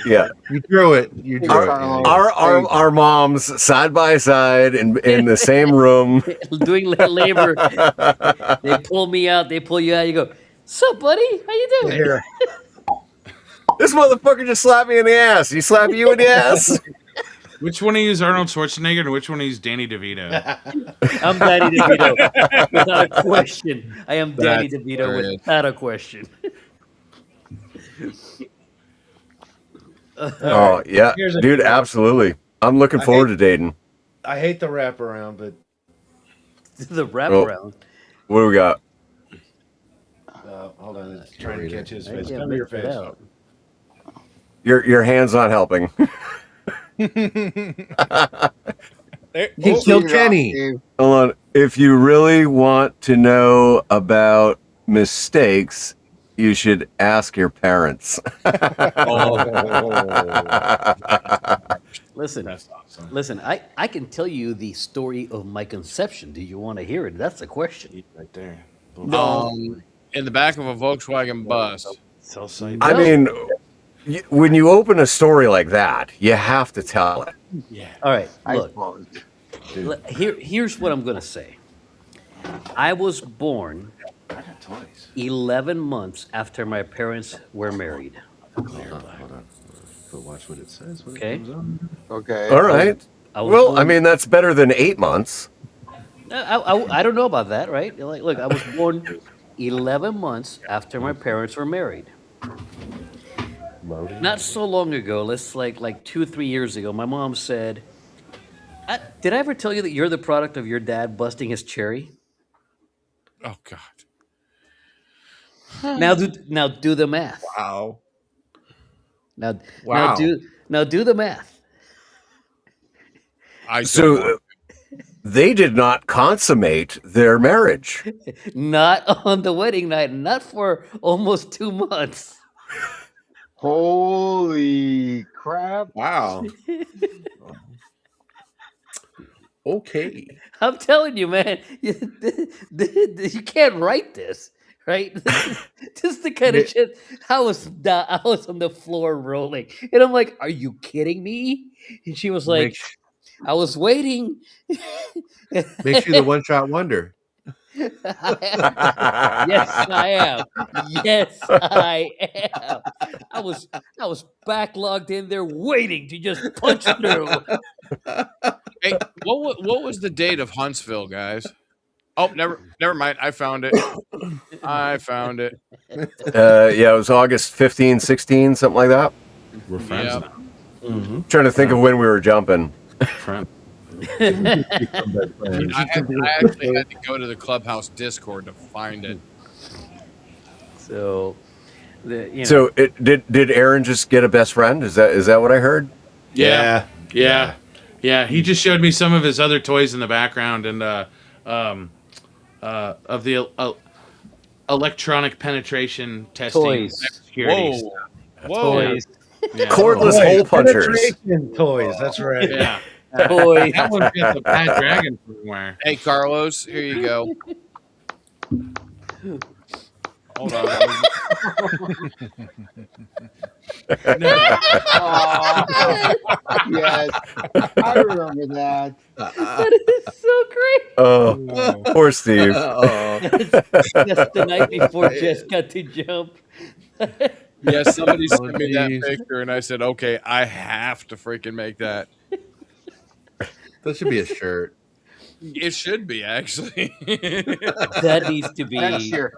S2: Yeah,
S7: You drew it. You drew it.
S3: Carlos.
S7: Yeah.
S2: our moms side by side in the same room.
S9: Doing labor, they pull me out, they pull you out. You go, "Sup, buddy? How you doing?"
S7: Here.
S2: This motherfucker just slapped me in the ass. He slapped you in the ass.
S6: Which one of you is Arnold Schwarzenegger and which one of you is Danny DeVito?
S9: I'm Danny DeVito, without a question. I am Danny
S8: That's
S9: DeVito
S8: hilarious.
S9: without a question.
S2: Oh yeah,
S5: Here's a
S2: dude,
S5: deal.
S2: absolutely. I'm looking
S5: I
S2: forward
S5: hate-
S2: to dating.
S5: I hate the wraparound, but
S9: The wraparound.
S2: What do we got?
S5: hold on, it's trying to catch his
S9: I
S5: face.
S9: can't
S5: Come to your
S9: make it
S5: face.
S9: out.
S2: Your hand's not helping.
S10: There,
S7: He
S10: oh,
S7: killed Kenny.
S3: Dave.
S2: Hold on. If you really want to know about mistakes, you should ask your parents.
S9: Listen,
S5: That's awesome.
S9: listen. I can tell you the story of my conception. Do you want to hear it? That's the question.
S5: Right there.
S8: In the back of a Volkswagen bus.
S5: Cell site.
S2: I mean, when you open a story like that, you have to tell it.
S5: Yeah.
S9: All right,
S3: I
S9: look.
S3: suppose.
S9: Here's what I'm gonna say. I was born
S5: I got toys.
S9: 11 months after my parents were married.
S5: Hold on. But watch what it says when
S9: Okay.
S5: it comes on.
S3: Okay.
S2: All right.
S9: I was
S2: Well,
S9: born,
S2: I mean, that's better than 8 months.
S9: I don't know about that, right? Like, look, I was born 11 months after my parents were married.
S5: Loading.
S9: Not so long ago, let's like 2-3 years ago, my mom said, "Did I ever tell you that you're the product of your dad busting his cherry?"
S8: Oh God.
S9: Now do the math.
S7: Wow.
S9: Now
S7: Wow.
S9: do the math.
S8: I don't
S2: So
S8: want-
S2: they did not consummate their marriage.
S9: Not on the wedding night, not for almost 2 months.
S3: Holy crap.
S7: Wow. Okay.
S9: I'm telling you, man, you can't write this, right? This is the kind of shit. I was on the floor rolling, and I'm like, "Are you kidding me?" And she was like,
S7: Makes,
S9: "I was waiting."
S7: makes you the one shot wonder.
S9: Yes, I am. Yes, I am. I was backlogged in there waiting to just punch through.
S8: Hey, what was the date of Huntsville, guys? Oh, never mind. I found it.
S2: Yeah, it was August 15, 16, something like that.
S5: We're friends
S8: Yeah.
S5: now.
S2: Trying to think of when we were jumping.
S5: Friend.
S8: I actually had to go to the clubhouse Discord to find it.
S9: So you know,
S2: So did Aaron just get a best friend? Is that what I heard?
S6: Yeah,
S5: Yeah.
S6: yeah. He just showed me some of his other toys in the background and um, of the electronic penetration testing
S9: toys,
S6: security
S8: Whoa,
S6: stuff.
S8: whoa,
S9: toys,
S6: Yeah,
S2: Cordless hole punchers.
S5: Penetration toys. That's right.
S6: yeah.
S9: toys.
S6: That one's got the Bad Dragon firmware.
S8: Hey, Carlos, here you go. Hold on. Let me-
S6: No,
S3: Oh, yes, I remember that.
S9: That is so great.
S2: Oh, poor Steve.
S7: Oh,
S9: Just the night before Jess got to jump.
S8: Yeah, somebody
S7: Oh,
S8: sent me that
S7: geez.
S8: picture, and I said, "Okay, I have to freaking make that."
S7: That should be a shirt.
S8: It should be actually.
S9: That needs to
S3: Next
S9: be
S3: year,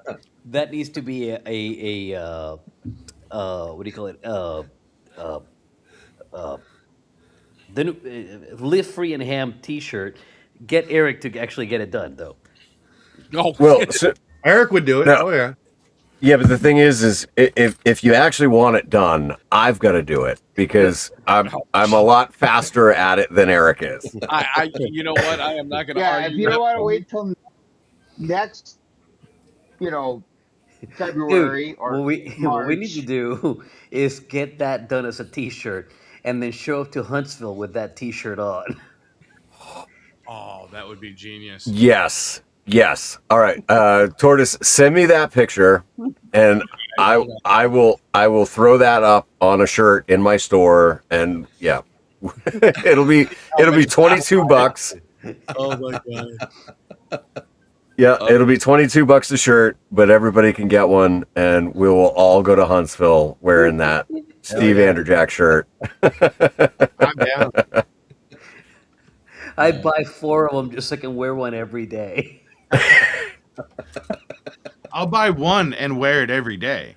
S9: that needs to be a what do you call it? Uh, uh, the new, Live Free and Ham T-shirt. Get Eric to actually get it done, though.
S8: Oh,
S2: Well, so,
S7: Eric would do it.
S2: no,
S7: Oh yeah.
S2: yeah, but the thing is if you actually want it done, I've got to do it because I'm a lot faster at it than Eric is.
S8: you know what? I am not going to
S3: yeah. If
S8: argue
S3: you don't
S8: that
S3: want to
S8: point.
S3: wait till next, you know,
S9: Dude,
S3: February or
S9: what we need to
S3: March,
S9: do is get that done as a T-shirt, and then show up to Huntsville with that T-shirt on.
S8: Oh, that would be genius.
S2: Yes. Yes. All right. Tortoise, send me that picture and I will throw that up on a shirt in my store and yeah. it'll be it'll be 22 bucks.
S8: Oh my god.
S2: Yeah, it'll be 22 bucks a shirt, but everybody can get one and we will all go to Huntsville wearing that Steve
S7: yeah.
S2: Anderjack shirt.
S6: I'm down.
S9: I'd buy 4 of them just so I can wear one every day.
S6: I'll buy one and wear it every day.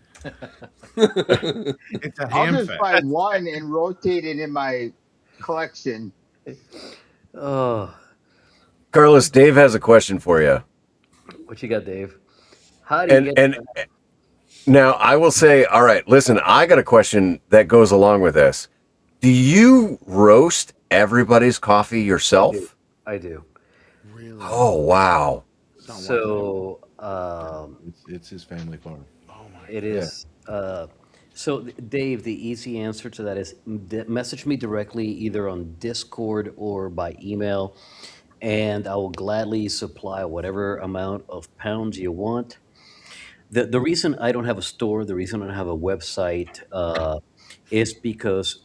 S6: It's a
S3: I'll
S6: ham
S3: just
S6: fest.
S3: buy one and rotate it in my collection.
S9: Oh,
S2: Carlos, Dave has a question for you.
S9: what you got, Dave? How do you get?
S2: And now I will say, all right, listen, I got a question that goes along with this. Do you roast everybody's coffee yourself?
S9: I do.
S8: Really?
S2: Oh, wow.
S9: So
S5: It's his family farm.
S8: Oh my.
S9: it is. So Dave, the easy answer to that is message me directly either on Discord or by email, and I will gladly supply whatever amount of pounds you want. The reason I don't have a store, the reason I don't have a website, is because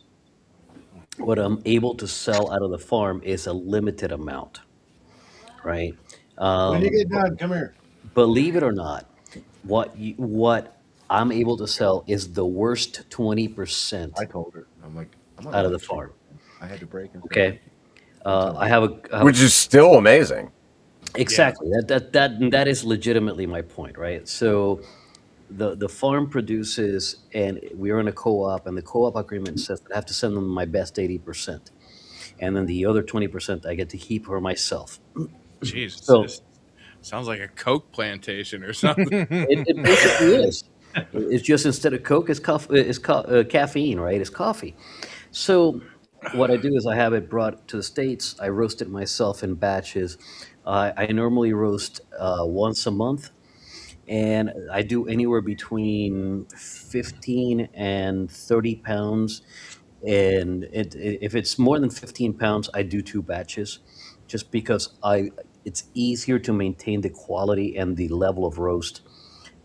S9: what I'm able to sell out of the farm is a limited amount, right?
S5: When you
S9: Um,
S5: get done, come here.
S9: believe it or not, what I'm able to sell is the worst 20%
S5: I told her. I'm like, I'm gonna
S9: out of the
S5: let you.
S9: farm.
S5: I had to break and say,
S9: Okay,
S5: tell
S9: I
S5: me.
S9: have a
S2: Which is still amazing.
S9: exactly that is legitimately my point, right? So the farm produces, and we're in a co-op, and the co-op agreement says I have to send them my best 80%, and then the other 20% I get to keep for myself.
S8: Jeez,
S9: So
S8: this sounds like a coke plantation or something.
S9: it basically is. It's just instead of Coke, it's caffeine, right? It's coffee. So what I do is I have it brought to the States. I roast it myself in batches. I normally roast once a month, and I do anywhere between 15 and 30 pounds. And if it's more than 15 pounds, I do 2 batches, just because it's easier to maintain the quality and the level of roast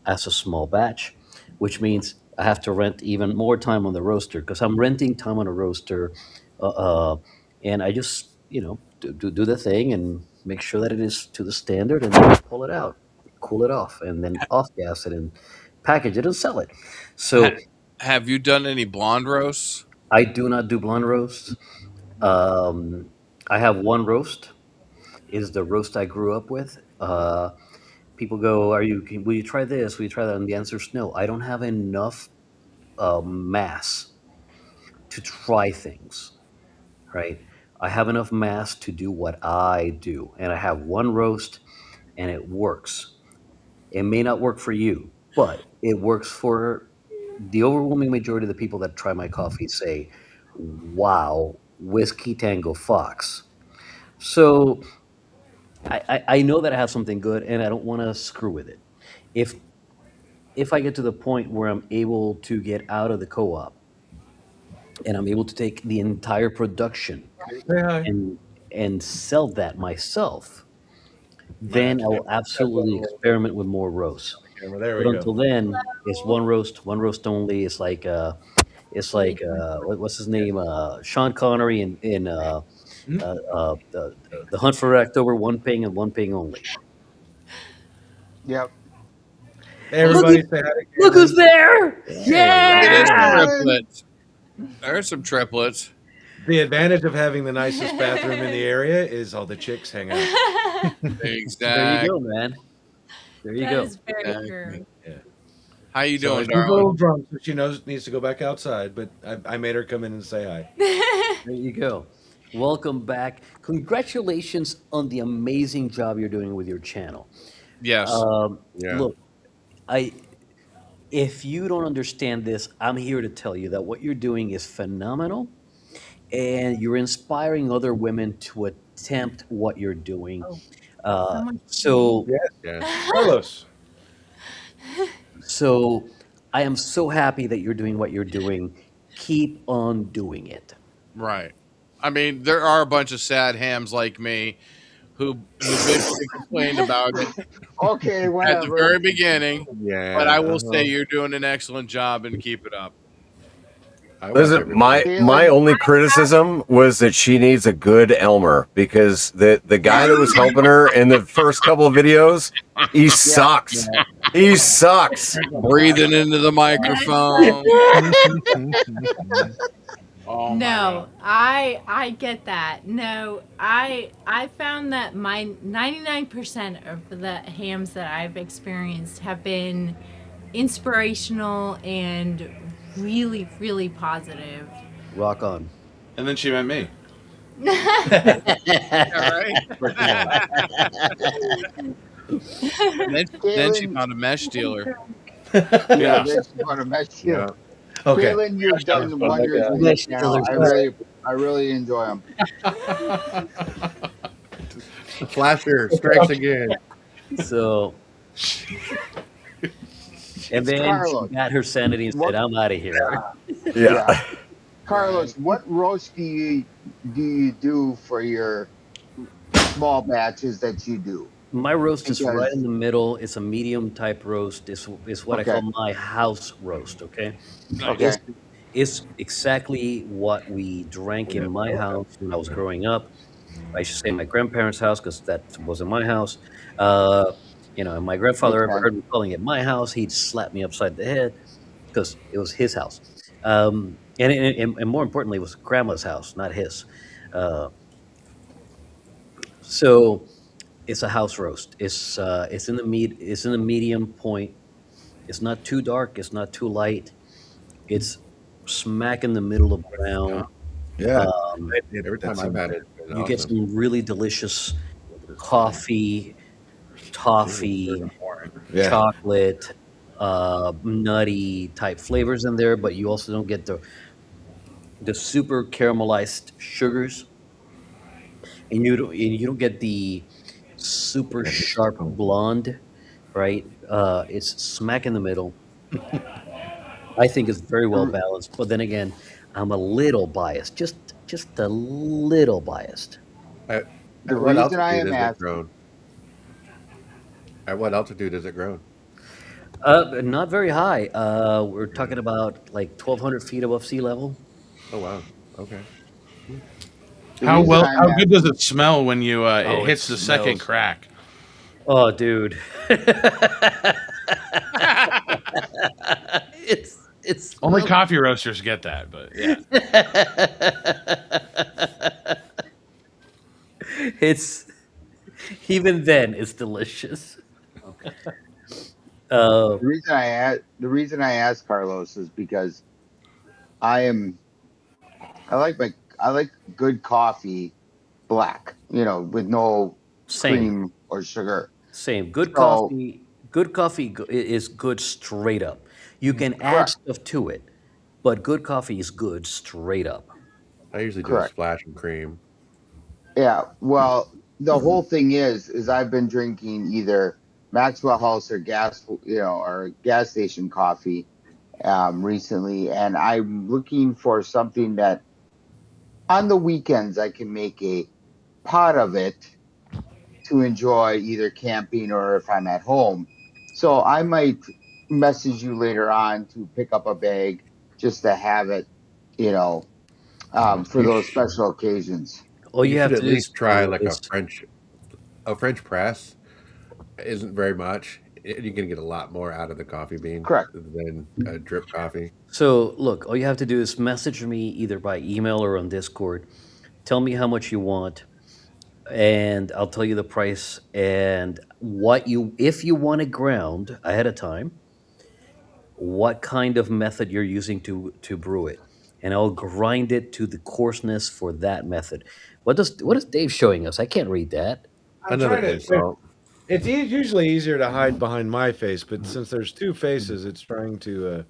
S9: as a small batch, which means I have to rent even more time on the roaster because I'm renting time on a roaster, uh, uh, and I just do the thing and make sure that it is to the standard, and then pull it out, cool it off, and then off gas it and package it and sell it. So
S8: Have you done any blonde roasts?
S9: I do not do blonde roasts. Um, I have one roast. Is the roast I grew up with. People go, will you try this? Will you try that? And the answer is no. I don't have enough mass to try things, right? I have enough mass to do what I do, and I have one roast, and it works. It may not work for you, but it works for the overwhelming majority of the people that try my coffee. Say, "Wow, whiskey Tango Fox." So I know that I have something good, and I don't want to screw with it. If if I get to the point where I'm able to get out of the co-op and I'm able to take the entire production
S5: Say hi.
S9: and sell that myself,
S5: Might have
S9: then
S5: to
S9: I
S5: do
S9: will absolutely experiment with more roasts.
S5: camera. There we
S9: But
S5: go.
S9: until then, it's one roast only. It's like what's his name? Sean Connery
S5: Hmm?
S9: the Hunt for October. One ping and one ping only.
S3: Yep.
S5: Hey,
S9: Look,
S5: everybody, say hi to
S9: look who's
S5: Caitlin.
S9: there!
S8: It is
S9: Yeah.
S3: Caitlin!
S8: triplets. There's some triplets.
S5: The advantage of having the nicest bathroom in the area is all the chicks hang out.
S9: There you go,
S8: Exactly.
S9: man. There you
S11: That
S9: go.
S11: is very true.
S5: Yeah.
S8: How you
S5: So
S8: doing,
S5: she's a
S8: darling?
S5: little drunk, so she needs to go back outside. But I made her come in and say hi.
S9: There you go. Welcome back. Congratulations on the amazing job you're doing with your channel.
S8: Yes.
S7: Yeah.
S9: Look, I if you don't understand this, I'm here to tell you that what you're doing is phenomenal, and you're inspiring other women to attempt what you're doing.
S11: Oh,
S9: Uh,
S11: someone me.
S9: so,
S5: Yes,
S7: Yeah.
S5: Carlos.
S9: so I am so happy that you're doing what you're doing. Keep on doing it.
S8: Right. I mean, there are a bunch of sad hams like me who bitched and complained about it
S3: Okay,
S8: at the
S3: whatever.
S8: very beginning, but
S7: Yeah.
S8: I will say you're doing an excellent job and keep it up.
S7: I watch
S2: Listen,
S7: everybody.
S2: my
S3: Caitlin,
S2: only criticism was that she needs a good Elmer because the guy that was helping her in the first couple of videos, he
S3: yeah.
S2: sucks. He sucks.
S8: Breathing into the microphone. Oh my
S11: No,
S8: god.
S11: I get that. No, I found that my 99% of the hams that I've experienced have been inspirational and really, really positive.
S9: Rock on.
S5: And then she met me.
S8: All right.
S9: But come on.
S8: Then she
S3: Caitlin,
S8: found a mesh dealer.
S3: yeah,
S5: Yeah.
S3: that's what I'm asking you.
S7: Yeah.
S5: Okay.
S3: Caitlin, you've
S5: That was
S3: done
S5: fun.
S3: wonders with your
S9: Next
S3: channel. I really enjoy them.
S7: The flasher strikes again.
S9: So, and then she
S3: Carlos,
S9: got her sanity and
S3: what?
S9: said, "I'm out of here."
S3: Yeah,
S2: Yeah.
S3: Carlos, what roast do you do for your small batches that you do?
S9: My roast is right in
S3: Because
S9: the middle. It's a medium type roast. It's what I
S3: okay,
S9: call my house roast. Okay,
S8: Nice.
S3: okay,
S9: it's exactly what we drank in my house when I was growing up. I should say my grandparents' house because that wasn't my house. Uh, and my grandfather
S3: makes
S9: ever
S3: sense.
S9: heard me calling it my house, he'd slap me upside the head because it was his house. And more importantly, it was grandma's house, not his. Uh, so it's a house roast. It's in the It's in the medium point. It's not too dark. It's not too light. It's smack in the middle of brown.
S2: Yeah.
S9: Um,
S7: Every time I've had it, it's been
S9: you get
S7: awesome.
S9: some really delicious coffee, toffee,
S2: Yeah.
S9: chocolate, nutty type flavors in there, but you also don't get the super caramelized sugars, and you don't get the super sharp blonde, right? It's smack in the middle. I think it's very well
S3: The,
S9: balanced, but then again, I'm a little biased, just a little biased.
S7: At,
S3: the
S7: at what
S3: reason I
S7: altitude
S3: am
S7: is it
S3: asking,
S7: grown? At what altitude is it grown?
S9: Not very high. We're talking about like 1,200 feet above sea level.
S7: Oh wow. Okay.
S3: the reason I'm
S6: How good does
S3: asking,
S6: it smell when you it
S5: Oh, it
S6: hits the second
S5: smells.
S6: crack?
S9: Oh, dude. It's
S6: Only coffee roasters get that, but yeah.
S9: it's even then it's delicious.
S3: the reason I ask Carlos is because I am I like I like good coffee black, with no
S9: Same.
S3: cream or sugar.
S9: Same. Good
S3: So
S9: coffee. Good coffee is good straight up. You can add
S3: correct,
S9: stuff to it, but good coffee is good straight up.
S7: I usually do a
S3: correct.
S7: splash of cream.
S3: Yeah. Well, the whole thing is I've been drinking either Maxwell House or or gas station coffee recently, and I'm looking for something that on the weekends I can make a pot of it to enjoy either camping or if I'm at home. So I might message you later on to pick up a bag just to have it, you know, for
S7: You
S3: those
S7: sh-
S3: special occasions.
S9: All
S7: you
S9: you
S7: should
S9: have
S7: at
S9: to do
S7: least try like
S9: is
S7: a French press. Isn't very much. You can get a lot more out of the coffee bean
S3: Correct.
S7: than a drip coffee.
S9: so look. All you have to do is message me either by email or on Discord. Tell me how much you want, and I'll tell you the price and what you if you want it ground ahead of time, what kind of method you're using to brew it, and I'll grind it to the coarseness for that method. What is Dave showing us? I can't read that.
S5: I'm
S7: Another
S5: trying to.
S7: insult.
S5: It's usually easier to hide behind my face, but since there's two faces, it's trying to.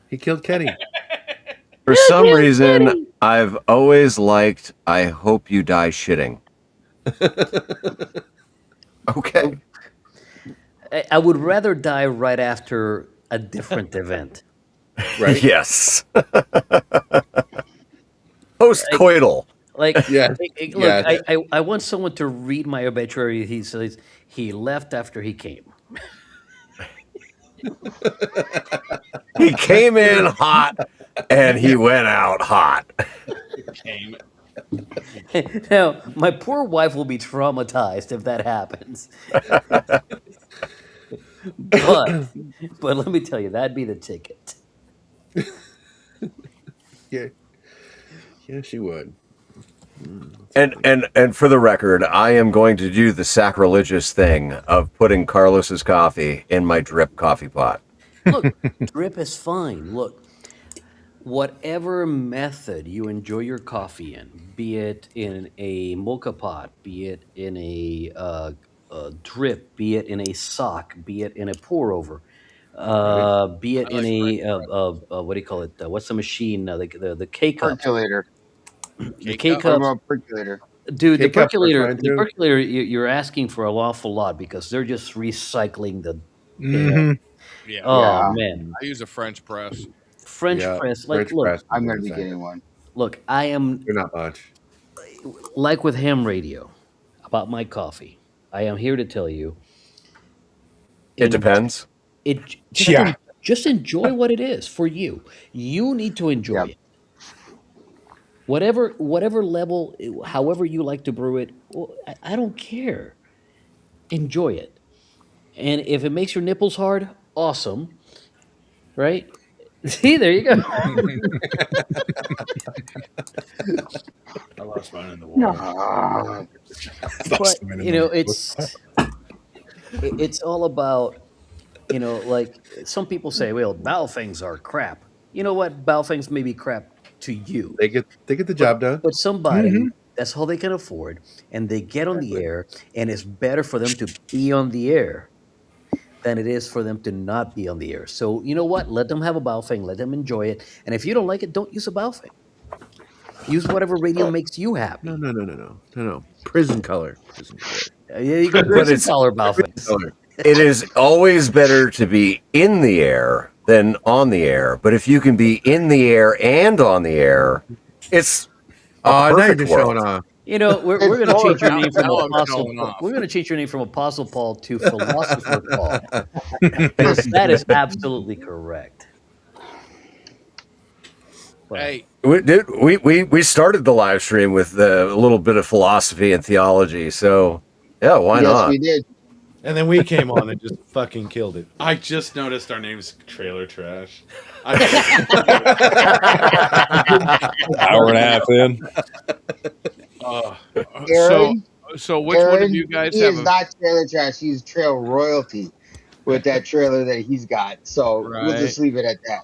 S7: He killed Kenny.
S2: For some reason, I've always liked I hope you die shitting. Okay.
S9: I would rather die right after a different event.
S7: Right?
S2: Yes. Post-coital.
S9: Like,
S7: Yeah.
S9: look,
S7: Yeah.
S9: I want someone to read my obituary. He says he left after he came.
S2: He came in hot and he went out hot.
S8: Came.
S9: Now, my poor wife will be traumatized if that happens. But let me tell you, that'd be the ticket.
S7: Yeah. Yeah, she would.
S2: And for the record, I am going to do the sacrilegious thing of putting Carlos's coffee in my drip coffee pot.
S9: Look, drip is fine. Look, whatever method you enjoy your coffee in, be it in a mocha pot, be it in a drip, be it in a sock, be it in a pour over,
S7: Right?
S9: be it
S8: I
S9: in
S8: like French
S9: what do you call it? What's the machine? The K cup.
S3: Percolator.
S9: The
S8: K
S9: K
S8: cup.
S3: What
S9: cups,
S3: about percolator?
S9: dude. The
S7: K-cups are
S9: percolator,
S7: fine
S9: the
S7: too.
S9: percolator. You're asking for an awful lot because they're just recycling the. You know,
S10: Hmm.
S8: Yeah.
S9: oh
S3: Yeah,
S9: man,
S8: I use a French press.
S9: French
S7: Yeah.
S9: press. Like,
S7: French
S9: look,
S7: press is
S3: I'm
S7: where
S3: gonna
S7: it's
S3: be
S7: at.
S3: getting one.
S9: look. I am
S7: They're not much.
S9: like with ham radio about my coffee. I am here to tell you,
S2: It
S9: in
S2: depends.
S9: it
S10: Yeah.
S9: just enjoy what it is for you. You need to enjoy
S3: Yep.
S9: it. Whatever level, however you like to brew it, well, I don't care. Enjoy it. And if it makes your nipples hard, awesome, right? See, there you go.
S10: I lost mine in the
S3: No.
S10: water.
S9: But
S10: Lost mine in the water.
S9: it's all about, like some people say, well, Baofengs are crap. You know what? Baofengs may be crap to you,
S7: They get the
S9: but
S7: job done.
S9: somebody, that's all they can afford, and they get on the
S7: Exactly.
S9: air, and it's better for them to be on the air than it is for them to not be on the air. So you know what? Let them have a Baofeng. Let them enjoy it. And if you don't like it, don't use a Baofeng. Use whatever radio makes you happy.
S7: No. Prison color. Prison color.
S9: Yeah, you go
S2: But
S9: prison
S2: it's
S9: collar Baofengs.
S7: Color.
S2: it is always better to be in the air than on the air. But if you can be in the air and on the air, it's a
S7: Oh, now you're
S2: perfect
S7: just
S2: world.
S7: showing off.
S9: We're
S3: It's
S9: going to
S3: both.
S9: change your
S8: Now,
S9: name from
S8: now I'm
S9: Apostle.
S8: showing off.
S9: We're going to change your name from Apostle Paul to Philosopher Paul, because that is absolutely correct. But
S8: Hey,
S2: We started the live stream with a little bit of philosophy and theology. So yeah, why
S3: Yes,
S2: not?
S3: we did.
S5: And then we came on and just fucking killed it.
S6: I just noticed our name's Trailer Trash. I,
S10: Hour and a half in.
S8: so
S3: Aaron,
S8: so which one of
S3: Aaron,
S8: you guys
S3: he
S8: have
S3: is
S8: a
S3: not trailer trash. He's trail royalty with that trailer that he's got. So we'll
S8: right?
S3: just leave it at that.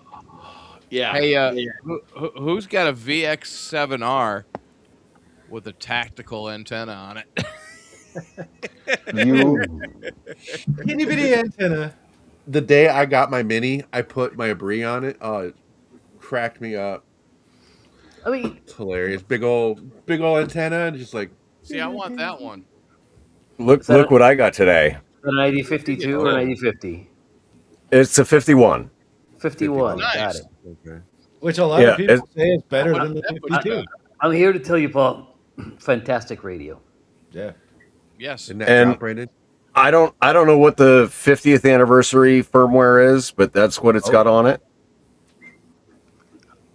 S10: Yeah.
S8: Hey,
S10: Yeah.
S8: who's got a VX7R with a tactical antenna on it?
S3: You
S5: Itty bitty antenna.
S7: The day I got my Mini, I put my Abri on it. Oh, it cracked me up.
S9: I mean,
S7: It's hilarious. Big old antenna, and just like
S8: See, I want that one.
S2: Look,
S9: is that
S2: look what I got today.
S9: an ID52 or an ID50?
S2: It's a 51.
S9: 51.
S7: 51.
S9: Got
S8: Nice.
S9: it.
S5: Okay. Which a lot
S2: Yeah,
S5: of people say is better than the
S8: That was
S5: 52.
S8: good.
S9: I'm here to tell you, Paul, fantastic radio.
S5: Yeah.
S8: Yes.
S7: isn't that
S2: and
S7: top rated?
S2: I don't know what the 50th anniversary firmware is, but that's what it's got on it.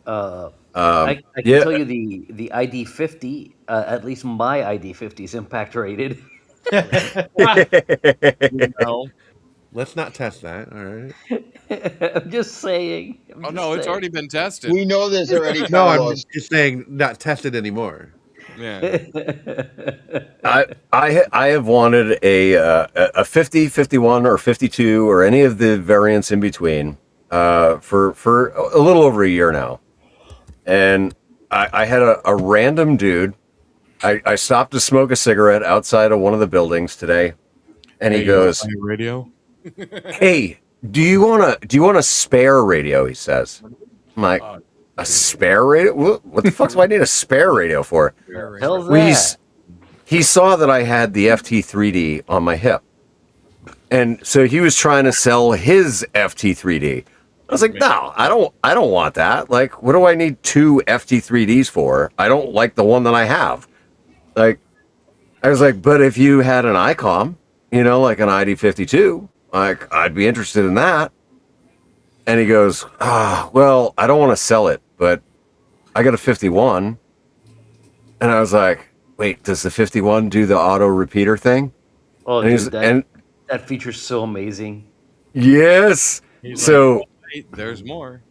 S9: I can
S2: Yeah,
S9: tell you the ID50, at least my ID50 is impact rated. You know,
S7: Let's not test that. All right.
S9: I'm just saying.
S8: Oh no, it's already been tested.
S3: we know this already,
S7: No, I'm
S3: Carlos.
S7: just saying not tested anymore.
S8: Yeah.
S2: I have wanted a 50, 51, or 52, or any of the variants in between for a little over a year now, and I had a random dude. I stopped to smoke a cigarette outside of one of the buildings today, and he goes,
S8: radio.
S2: "Hey, do you want a spare radio?" He says. I'm like, a spare radio? What the fuck do I need a spare radio for?
S9: Hell's
S2: Well,
S9: that?
S2: he saw that I had the FT3D on my hip, and so he was trying to sell his FT3D. I was like, no, I don't want that. Like, what do I need two FT3Ds for? I don't like the one that I have. Like, I was like, but if you had an ICOM, like an ID52, like, I'd be interested in that. And he goes, well, I don't want to sell it, but I got a 51. And I was like, wait, does the 51 do the auto repeater thing?
S9: Oh,
S2: And he's,
S9: dude,
S2: and
S9: that feature's so amazing.
S2: yes. So
S8: Like, wait, there's more.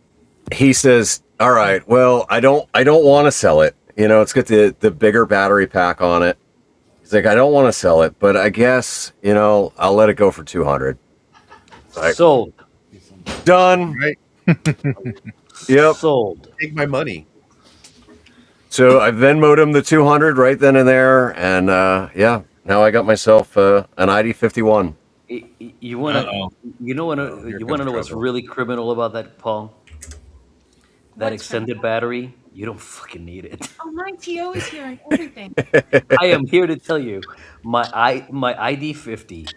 S2: he says, all right, well, I don't want to sell it. It's got the bigger battery pack on it. He's like, I don't want to sell it, but I guess, I'll let it go for 200. Like,
S9: Sold.
S2: done.
S7: Right.
S2: Yep.
S9: Sold.
S7: Take my money.
S2: So I Venmoed him the 200 right then and there, and yeah, now I got myself an ID51.
S9: You want to, you know, you want to know what's
S7: trouble.
S9: really criminal about that, Paul? That
S11: What's
S9: extended battery, you don't fucking need it.
S11: Oh, my TO is here and everything.
S9: I am here to tell you, my ID50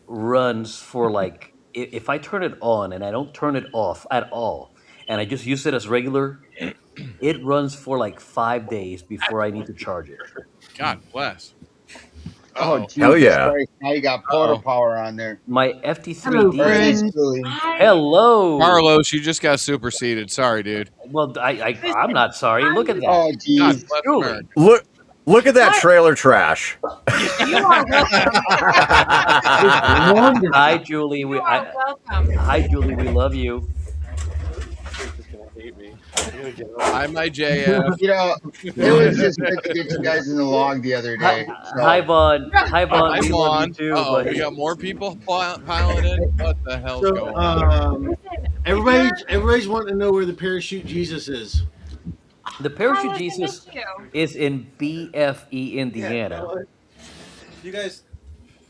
S9: runs for like if I turn it on and I don't turn it off at all, and I just use it as regular, it runs for like 5 days before I need to charge it.
S8: God bless.
S3: Oh,
S8: Uh-oh.
S3: Jesus
S2: Hell yeah.
S3: Christ. Now you got porta power on there.
S9: My
S3: Or
S9: FT3D.
S3: at least Julie.
S9: Hello.
S8: Carlos, you just got superseded. Sorry, dude.
S9: Well, I'm not sorry. Look at that.
S3: Oh,
S8: God
S3: geez.
S8: bless
S9: Julie.
S8: America.
S2: Look at that trailer trash.
S11: You are welcome.
S9: Hi, Julie.
S11: You are welcome.
S9: Hi, Julie. We love you.
S8: Hi, my JF.
S3: It was just good to get you guys in the log the other day. So,
S9: Hi, Vaughn. Hi, Vaun.
S8: I'm
S9: We love
S8: on.
S9: you too.
S8: Oh,
S9: but-
S8: we got more people piling in. What the hell's
S10: So,
S8: going on?
S11: Listen,
S10: everybody's wanting to know where the parachute Jesus is.
S9: The Parachute
S11: Carlos, I
S9: Jesus
S11: missed you.
S9: is in BFE, Indiana.
S5: You guys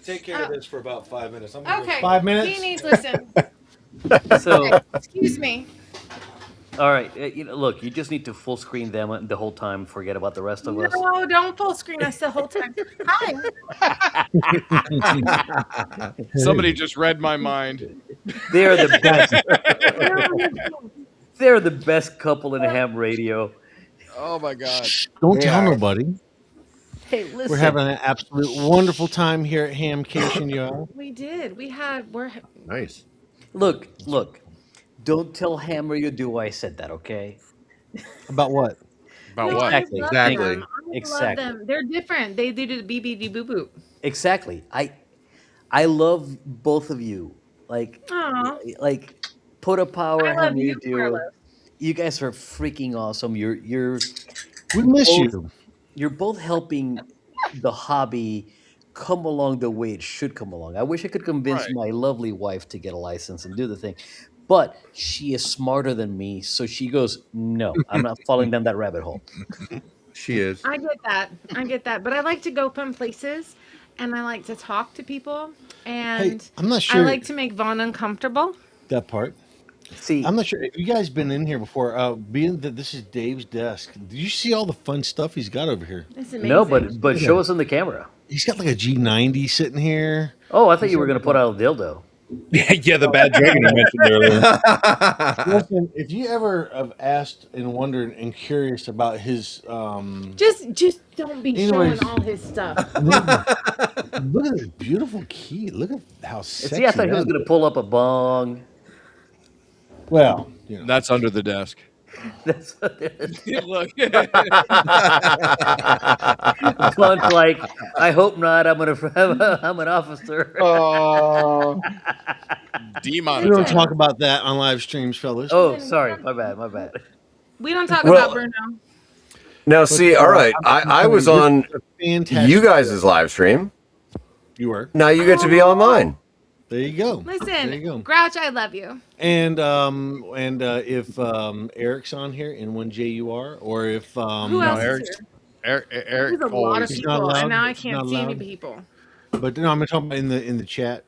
S5: take care of this for about 5 minutes. I'm
S11: Okay.
S5: 5 minutes.
S11: He needs listen.
S9: So,
S11: Excuse me.
S9: all right, look, you just need to full screen them the whole time. Forget about the rest of us.
S11: No, don't full screen us the whole time. Hi.
S8: Somebody just read my mind.
S9: They are the best. They're the best couple in ham radio.
S8: Oh my God.
S10: Don't
S3: They
S10: tell
S3: are.
S10: nobody.
S9: Hey, listen.
S10: We're having an absolute wonderful time here at HamCation, y'all.
S11: We did. We're
S7: Nice.
S9: Look. Don't tell Ham Radio Do I said that, okay?
S10: About what?
S8: About
S11: No,
S8: what?
S11: I
S9: Exactly.
S11: love
S7: Exactly.
S11: them. I
S9: Exactly.
S11: love them. They're different. They do the BBD boo boo.
S9: Exactly. I love both of you. Like put a power
S11: I
S9: Ham
S11: love
S9: Radio
S11: you,
S9: Do.
S11: Carlos.
S9: You guys are freaking awesome.
S10: We miss
S9: both-
S10: you.
S9: You're both helping the hobby come along the way it should come along. I wish I could convince
S8: Right.
S9: my lovely wife to get a license and do the thing. But she is smarter than me, so she goes, "No, I'm not falling down that rabbit hole."
S7: She is.
S11: I get that. I get that. But I like to go fun places and I like to talk to people
S5: Hey,
S11: and
S5: I'm not
S11: I
S5: sure
S11: like to make Vaughn uncomfortable.
S5: that part.
S9: See,
S5: I'm not sure if you guys been in here before. Being that this is Dave's desk, did you see all the fun stuff he's got over here?
S11: It's
S9: no,
S11: amazing.
S9: but show us on the camera.
S5: He's got like a G90 sitting here.
S9: Oh, I thought you were going to put out a dildo.
S10: Yeah, the bad dragon you mentioned earlier.
S5: Listen, if you ever have asked and wondered and curious about his,
S11: Just don't be
S5: Anyways.
S11: showing all his stuff.
S5: look at this beautiful key. Look at how sexy.
S9: See, I thought he was
S5: that
S9: going to
S5: is.
S9: pull up a bong.
S5: Well, you know.
S8: That's under the desk.
S9: That's
S8: Look.
S9: Vaughn's like, I hope not. I'm I'm an officer.
S3: Oh,
S5: We don't
S8: Demonetized.
S5: talk about that on live streams, fellas.
S9: Oh, sorry, my bad, my bad.
S11: We don't talk
S2: Well,
S11: about Bruno.
S2: Now, see, all right, I was on
S5: Fantastic.
S2: you guys' live stream.
S5: You were.
S2: Now you get to be on mine.
S5: There you go.
S11: Listen,
S5: There you go.
S11: Grouch, I love you.
S5: And if Eric's on here, N1JUR, or if
S11: Who
S8: No,
S11: else
S8: Eric's
S11: is here?
S8: Eric
S11: There's a lot of
S8: always.
S5: He's not
S11: people,
S5: allowed.
S11: and now I
S5: He's
S11: can't
S5: not
S11: see any
S5: allowed.
S11: people.
S5: But no, I'm talking about in the chat.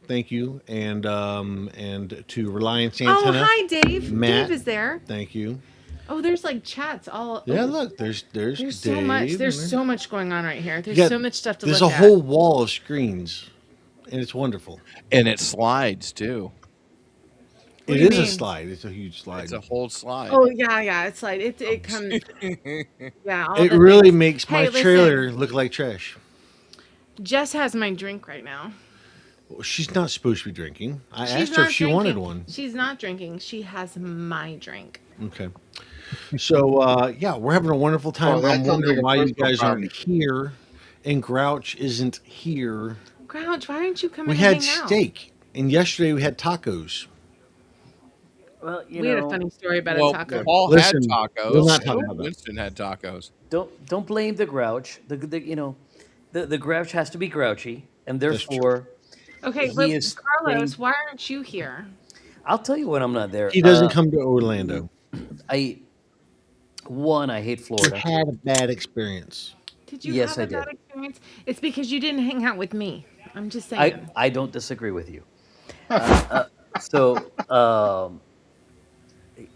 S5: Thank you, and to Reliance
S11: Oh,
S5: Antenna.
S11: hi, Dave.
S5: Matt.
S11: Dave is there.
S5: Thank you.
S11: Oh, there's like chats all.
S5: Yeah,
S11: oh,
S5: look, there's
S11: there's
S5: Dave,
S11: so much. There's
S5: and
S11: so much going on right here. There's
S5: You got-
S11: so much stuff to
S5: there's
S11: look
S5: a
S11: at.
S5: whole wall of screens, and it's wonderful.
S8: And it slides too.
S11: What
S5: It
S11: do you
S5: is a
S11: mean?
S5: slide. It's a huge slide.
S8: It's a whole slide.
S11: Oh yeah. It's like it comes. Yeah. All
S5: It
S11: the
S5: really
S11: things.
S5: makes my
S11: Hey, listen.
S5: trailer look like trash.
S11: Jess has my drink right now.
S5: Well, she's not supposed to be drinking. I
S11: She's
S5: asked her
S11: not
S5: if she wanted
S11: drinking.
S5: one.
S11: She's not drinking. She has my drink.
S5: Okay. So yeah, we're having a wonderful time.
S3: Oh, that
S5: I'm
S3: sounds
S5: wondering
S3: like a
S5: why you
S3: personal
S5: guys aren't
S3: problem.
S5: here, and Grouch isn't here.
S11: Grouch, why didn't you come
S5: We
S11: in
S5: had
S11: and hang out?
S5: steak, and yesterday we had tacos.
S9: Well, you
S11: We had a
S9: know,
S11: funny story about
S8: Well,
S11: a taco.
S8: Paul
S5: Listen,
S8: had tacos.
S5: we're not talking about that.
S8: Winston had tacos.
S9: don't blame the Grouch. The Grouch has to be grouchy, and
S5: That's true.
S9: therefore,
S11: Okay,
S9: he
S11: but
S9: is
S11: Carlos,
S9: saying-
S11: why aren't you here?
S9: I'll tell you when I'm not there.
S5: He doesn't come to Orlando.
S9: I hate
S5: He
S9: Florida.
S5: had a bad experience.
S11: Did you
S9: Yes,
S11: have
S9: I
S11: a bad
S9: did.
S11: experience? It's because you didn't hang out with me. I'm just saying.
S9: I don't disagree with you. So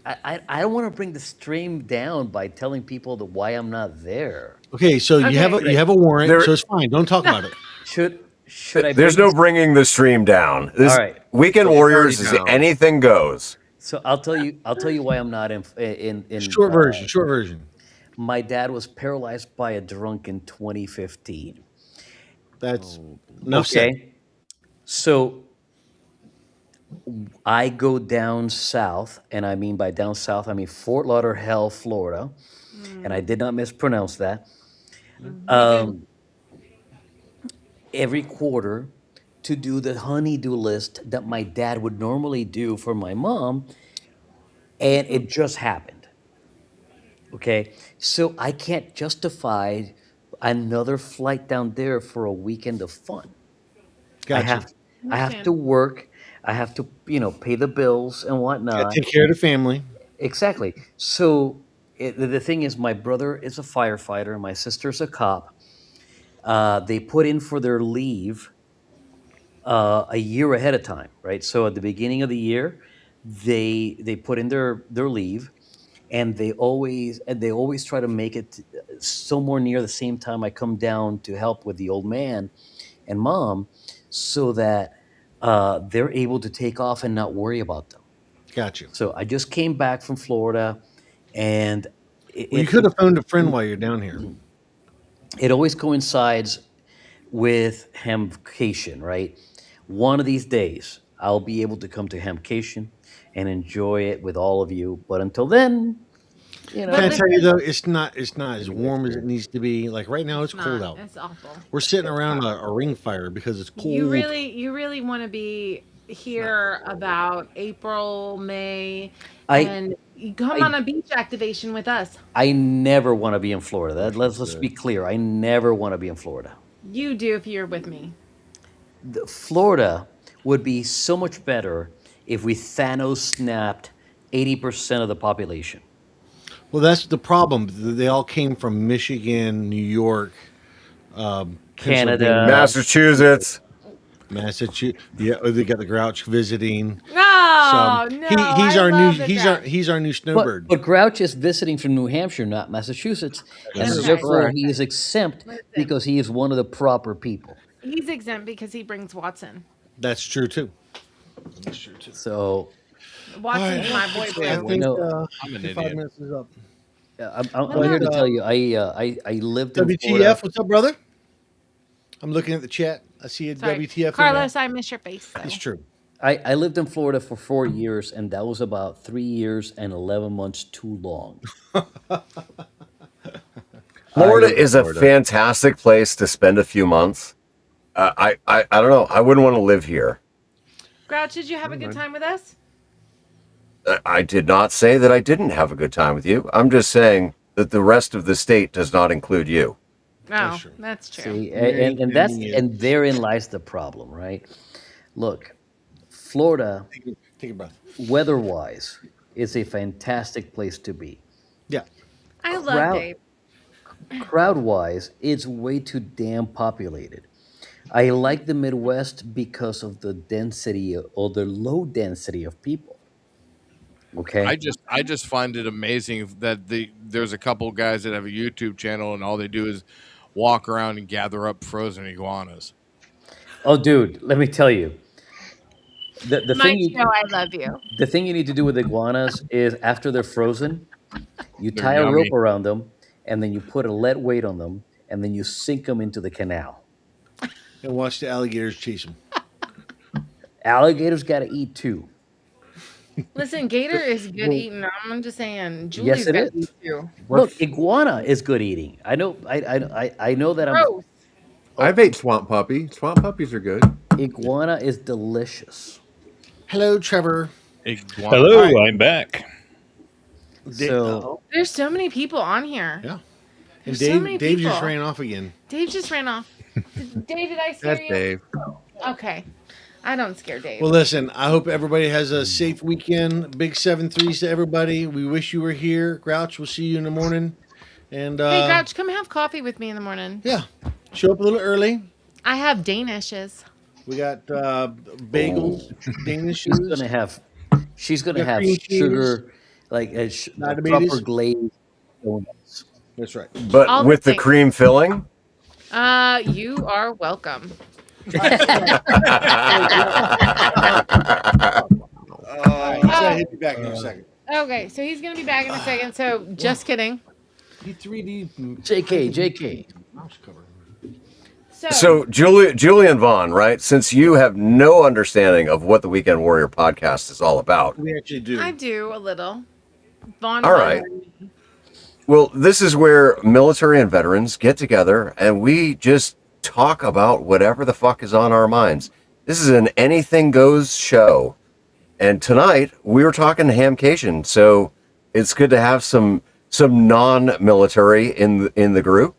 S9: I don't want to bring the stream down by telling people why I'm not there.
S5: Okay, so you have
S11: Okay.
S5: a warrant,
S2: There-
S5: so it's fine. Don't talk about it.
S9: Should I?
S2: There's
S9: bring
S2: no
S9: this-
S2: bringing the stream down. This
S9: All right.
S2: Weekend
S8: It's
S2: Warriors
S8: already
S2: is
S8: down.
S2: anything goes.
S9: So I'll tell you why I'm not in
S5: Short version. Short version.
S9: My dad was paralyzed by a drunk in 2015.
S5: That's enough said.
S9: Okay. So I go down south, and I mean by down south, I mean Fort Lauderdale, Florida, and I did not mispronounce that. Every quarter to do the honeydew list that my dad would normally do for my mom, and it just happened. Okay, so I can't justify another flight down there for a weekend of fun.
S5: Gotcha.
S9: I have to work. I have to, pay the bills and
S5: Gotta
S9: whatnot.
S5: take care of the family.
S9: Exactly. So the thing is, my brother is a firefighter. My sister's a cop. They put in for their leave a year ahead of time, right? So at the beginning of the year, they put in their leave, and they always try to make it somewhere near the same time I come down to help with the old man and mom, so that they're able to take off and not worry about them.
S5: Gotcha.
S9: So I just came back from Florida, and
S5: Well, you could have phoned a friend while you're down here.
S9: it always coincides with HamCation, right? One of these days, I'll be able to come to HamCation and enjoy it with all of you. But until then,
S5: Can I tell you though, it's not as warm as it needs to be. Like right now, it's cold out.
S11: It's awful.
S5: We're sitting around a ring fire because it's cold.
S11: You really want to be here about April, May, and you come on a beach activation with us.
S9: I never want to be in Florida. Let's be clear. I never want to be in Florida.
S11: You do if you're with me.
S9: Florida would be so much better if we Thanos snapped 80% of the population.
S5: Well, that's the problem. They all came from Michigan, New York, Pennsylvania,
S9: Canada.
S2: Massachusetts.
S5: Massachusetts. Yeah, they got the Grouch visiting.
S11: No, no.
S5: He's
S11: I
S5: our new
S11: love the Grouch.
S5: he's our new snowbird.
S9: But Grouch is visiting from New Hampshire, not Massachusetts, and
S5: That's
S9: therefore
S5: correct.
S9: he is exempt
S12: Listen.
S9: because he is one of the proper people.
S12: He's exempt because he brings Watson.
S5: That's true too. That's true too.
S9: So
S12: Watson's my
S5: I
S12: boyfriend.
S5: think
S8: I'm an
S5: 55
S8: idiot.
S5: minutes is up.
S9: I'm here to tell you, I lived in
S5: WTF?
S9: Florida.
S5: What's up, brother? I'm looking at the chat. I see a
S12: Sorry.
S5: WTF. in there.
S12: Carlos, I miss your face. Though.
S5: It's true.
S9: I lived in Florida for 4 years, and that was about 3 years and 11 months too long.
S2: Florida
S7: live in
S2: is a
S7: Florida.
S2: fantastic place to spend a few months. I don't know. I wouldn't want to live here.
S12: Grouch, did you have a good time with us?
S2: I did not say that I didn't have a good time with you. I'm just saying that the rest of the state does not include you.
S12: No,
S5: true.
S12: that's true.
S9: See, and therein lies the problem, right? Look, Florida,
S5: Take a breath.
S9: weather-wise, is a fantastic place to be.
S5: Yeah.
S12: I love
S9: Crowd-
S12: Dave.
S9: Crowd-wise, it's way too damn populated. I like the Midwest because of the density or the low density of people. Okay.
S8: I just find it amazing that there's a couple guys that have a YouTube channel and all they do is walk around and gather up frozen iguanas.
S9: Oh, dude, let me tell you. The
S12: Mike,
S9: thing
S12: you know I love you.
S9: the thing you need to do with iguanas is after they're frozen, you
S8: They're
S9: tie a
S8: yummy.
S9: rope around them, and then you put a lead weight on them, and then you sink them into the canal.
S5: And watch the alligators chase them.
S9: Alligators got to eat too.
S12: Listen, Gator is good eating. I'm just saying,
S9: Yes,
S12: Julie's
S9: it
S12: got
S9: is.
S12: to eat too.
S9: Look, iguana is good eating. I know. I know that
S12: Gross.
S7: I've ate swamp puppy. Swamp puppies are good.
S9: iguana is delicious.
S5: Hello, Trevor.
S8: Iguana.
S10: Hello,
S5: All right.
S10: I'm back.
S9: So
S12: There's so many people on here.
S5: Yeah. And
S12: There's so
S5: Dave,
S12: many
S5: Dave just
S12: people.
S5: ran off again.
S12: Dave just ran off. Dave, did I scare
S7: That's
S12: you?
S7: Dave.
S12: Okay. I don't scare Dave.
S5: Well, listen, I hope everybody has a safe weekend. Big 7-3s to everybody. We wish you were here. Grouch, we'll see you in the morning. And
S12: hey, Grouch, come have coffee with me in the morning.
S5: yeah, show up a little early.
S12: I have Danishes.
S5: We got bagels, Danish
S9: she's
S5: shoes.
S9: gonna
S5: Got
S9: have
S5: cream cheese,
S9: sugar, like a
S5: diabetes.
S9: proper glazed donuts.
S5: That's right.
S2: But
S12: All
S2: with
S12: the
S2: the
S12: things.
S2: cream filling,
S12: You are welcome.
S5: So he'll be back in a second.
S12: Okay, so he's gonna be back in a second. So just kidding.
S5: He 3D
S9: JK.
S5: mouse cover.
S2: so Julian Vaughn, right? Since you have no understanding of what the Weekend Warrior podcast is all about,
S5: We actually do.
S12: I do a little. Vaughn.
S2: all right. Well, this is where military and veterans get together and we just talk about whatever the fuck is on our minds. This is an anything goes show. And tonight we were talking HamCation, so it's good to have some non-military in the group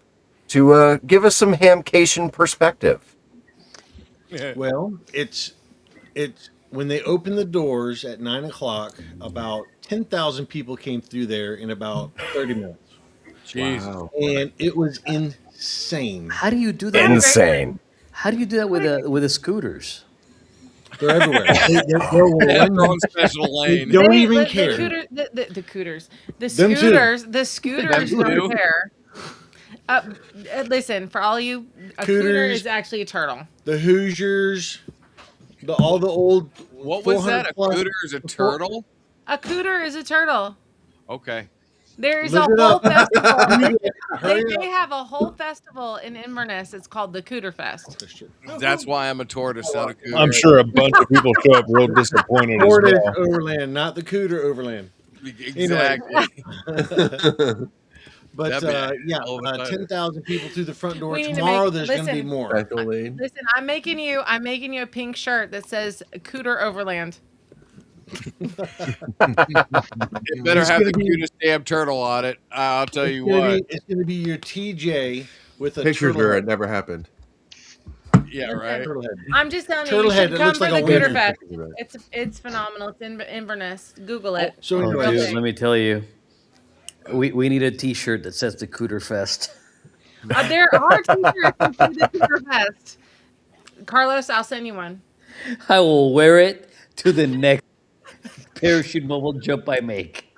S2: to give us some HamCation perspective.
S5: Well, it's when they opened the doors at 9:00. About 10,000 people came through there in about 30 minutes,
S8: Jesus.
S7: Wow.
S5: and it was insane.
S9: How do you do that?
S2: Insane.
S9: How do you do that with the scooters?
S5: They're everywhere.
S8: They have their own special lane.
S5: Don't
S12: Wait,
S5: even
S12: the
S5: care.
S12: The cooters. The
S5: Them too.
S12: scooters. The scooters
S8: Them too.
S12: over there. Listen, for all you, a cooter
S5: Cooters.
S12: is actually a turtle.
S5: The Hoosiers, all the old.
S8: What was that? A
S5: 400 plus
S8: cooter is a turtle?
S12: A cooter is a turtle.
S8: Okay.
S12: There's
S5: Look
S12: a
S5: it
S12: whole
S5: up.
S12: festival.
S5: Hurry
S12: They
S5: up.
S12: have a whole festival in Inverness. It's called the Cooter Fest.
S8: That's why I'm a tortoise, not a cooter.
S10: I'm sure a bunch of people show up real disappointed as
S5: Florida
S10: well.
S5: Overland, not the Cooter Overland.
S8: Exactly.
S5: But
S8: That'd be
S5: yeah,
S8: hell of a time.
S5: 10,000 people through the front door.
S12: We need to
S5: Tomorrow
S12: make-
S5: there's going to be
S12: listen.
S5: more.
S7: Special lane.
S12: Listen, I'm making you a pink shirt that says Cooter Overland.
S8: It better
S5: It's
S8: have
S5: gonna
S8: the
S5: be-
S8: cutest damn turtle on it. I'll tell you what.
S5: It's going to be your TJ with a
S7: Pictures
S5: turtle.
S7: are it never happened.
S8: Yeah,
S12: Listen,
S8: right.
S12: I'm just telling you,
S5: Turtle
S12: you
S5: head
S12: should
S5: that
S12: come
S5: looks
S12: for
S5: like
S12: the
S5: a
S12: Cooter
S5: wizard.
S12: Fest. It's phenomenal. It's in Inverness. Google it.
S5: So
S9: Oh,
S5: anyways,
S9: dude, let me tell you, we need a T-shirt that says the Cooter Fest.
S12: There are t-shirts that say the Cooter Fest. Carlos, I'll send you one.
S9: I will wear it to the next parachute mobile jump I make.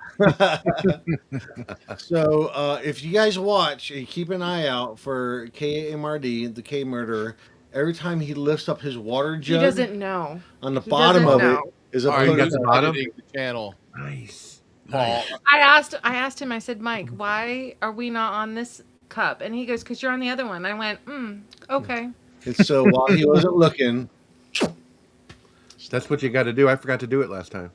S5: so if you guys watch, keep an eye out for KMRD, the K murderer. Every time he lifts up his water
S12: He
S5: jug,
S12: doesn't know.
S5: on the
S12: He
S5: bottom
S12: doesn't
S5: of it
S12: know.
S5: is a
S8: All right,
S7: you got
S8: who's
S7: the bottom?
S8: editing the channel?
S7: Nice.
S8: Paul.
S12: I asked him. I said, Mike, why are we not on this cup? And he goes, because you're on the other one. I went, okay.
S5: And so while he wasn't looking,
S7: That's what you got to do. I forgot to do it last time.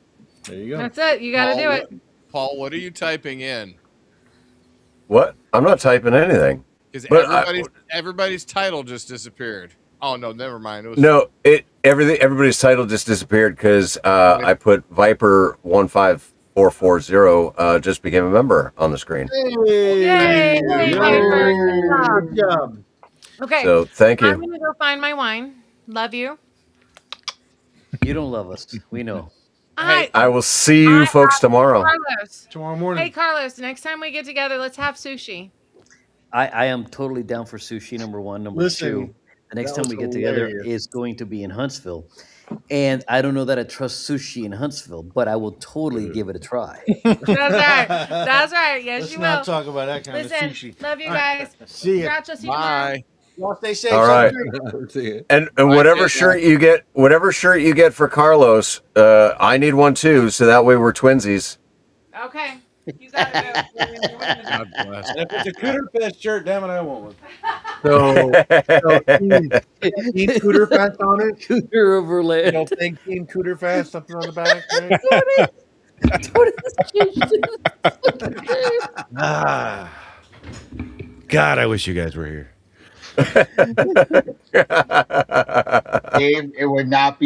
S5: there you go.
S12: That's it. You got to do it.
S8: Paul, what are you typing in?
S2: What? I'm not typing anything.
S8: Because
S2: But
S8: everybody's title just disappeared. Oh no, never mind. It was
S2: No, everybody's title just disappeared because I put Viper 15440 just became a member on the screen.
S5: Hey,
S12: Yay!
S5: yo,
S12: Viper.
S5: good job.
S12: Okay.
S2: So thank
S12: I'm
S2: you.
S12: going to go find my wine. Love you.
S9: You don't love us. We know.
S2: I will see you folks tomorrow.
S12: Carlos.
S5: Tomorrow morning.
S12: Hey, Carlos, next time we get together, let's have sushi.
S9: I am totally down for sushi. Number one. Number
S5: Listen,
S9: two. The next
S5: that
S9: time we
S5: was
S9: get together
S5: hilarious.
S9: is going to be in Huntsville. And I don't know that I trust sushi in Huntsville, but I will totally give it a try.
S12: That's right. That's right. Yes,
S5: Let's
S12: you
S5: not
S12: will.
S5: talk about that kind
S12: Listen,
S5: of sushi.
S12: love you
S5: All right.
S12: guys.
S5: See ya.
S12: Grouch, I'll see you tomorrow.
S8: bye.
S5: Y'all stay safe.
S2: All right.
S7: See you.
S2: And
S8: Bye,
S2: whatever
S8: Jason.
S2: whatever shirt you get for Carlos, I need one too, so that way we're twinsies.
S12: Okay. You got it.
S8: God bless.
S5: And if it's a Cooter Fest shirt, damn it, I want one.
S7: So Team Cooter Fest on it.
S9: Cooter Overland.
S7: You know, thank Team Cooter Fest, something on the back. Right?
S5: God, I wish you guys were here.
S3: Dave, it would not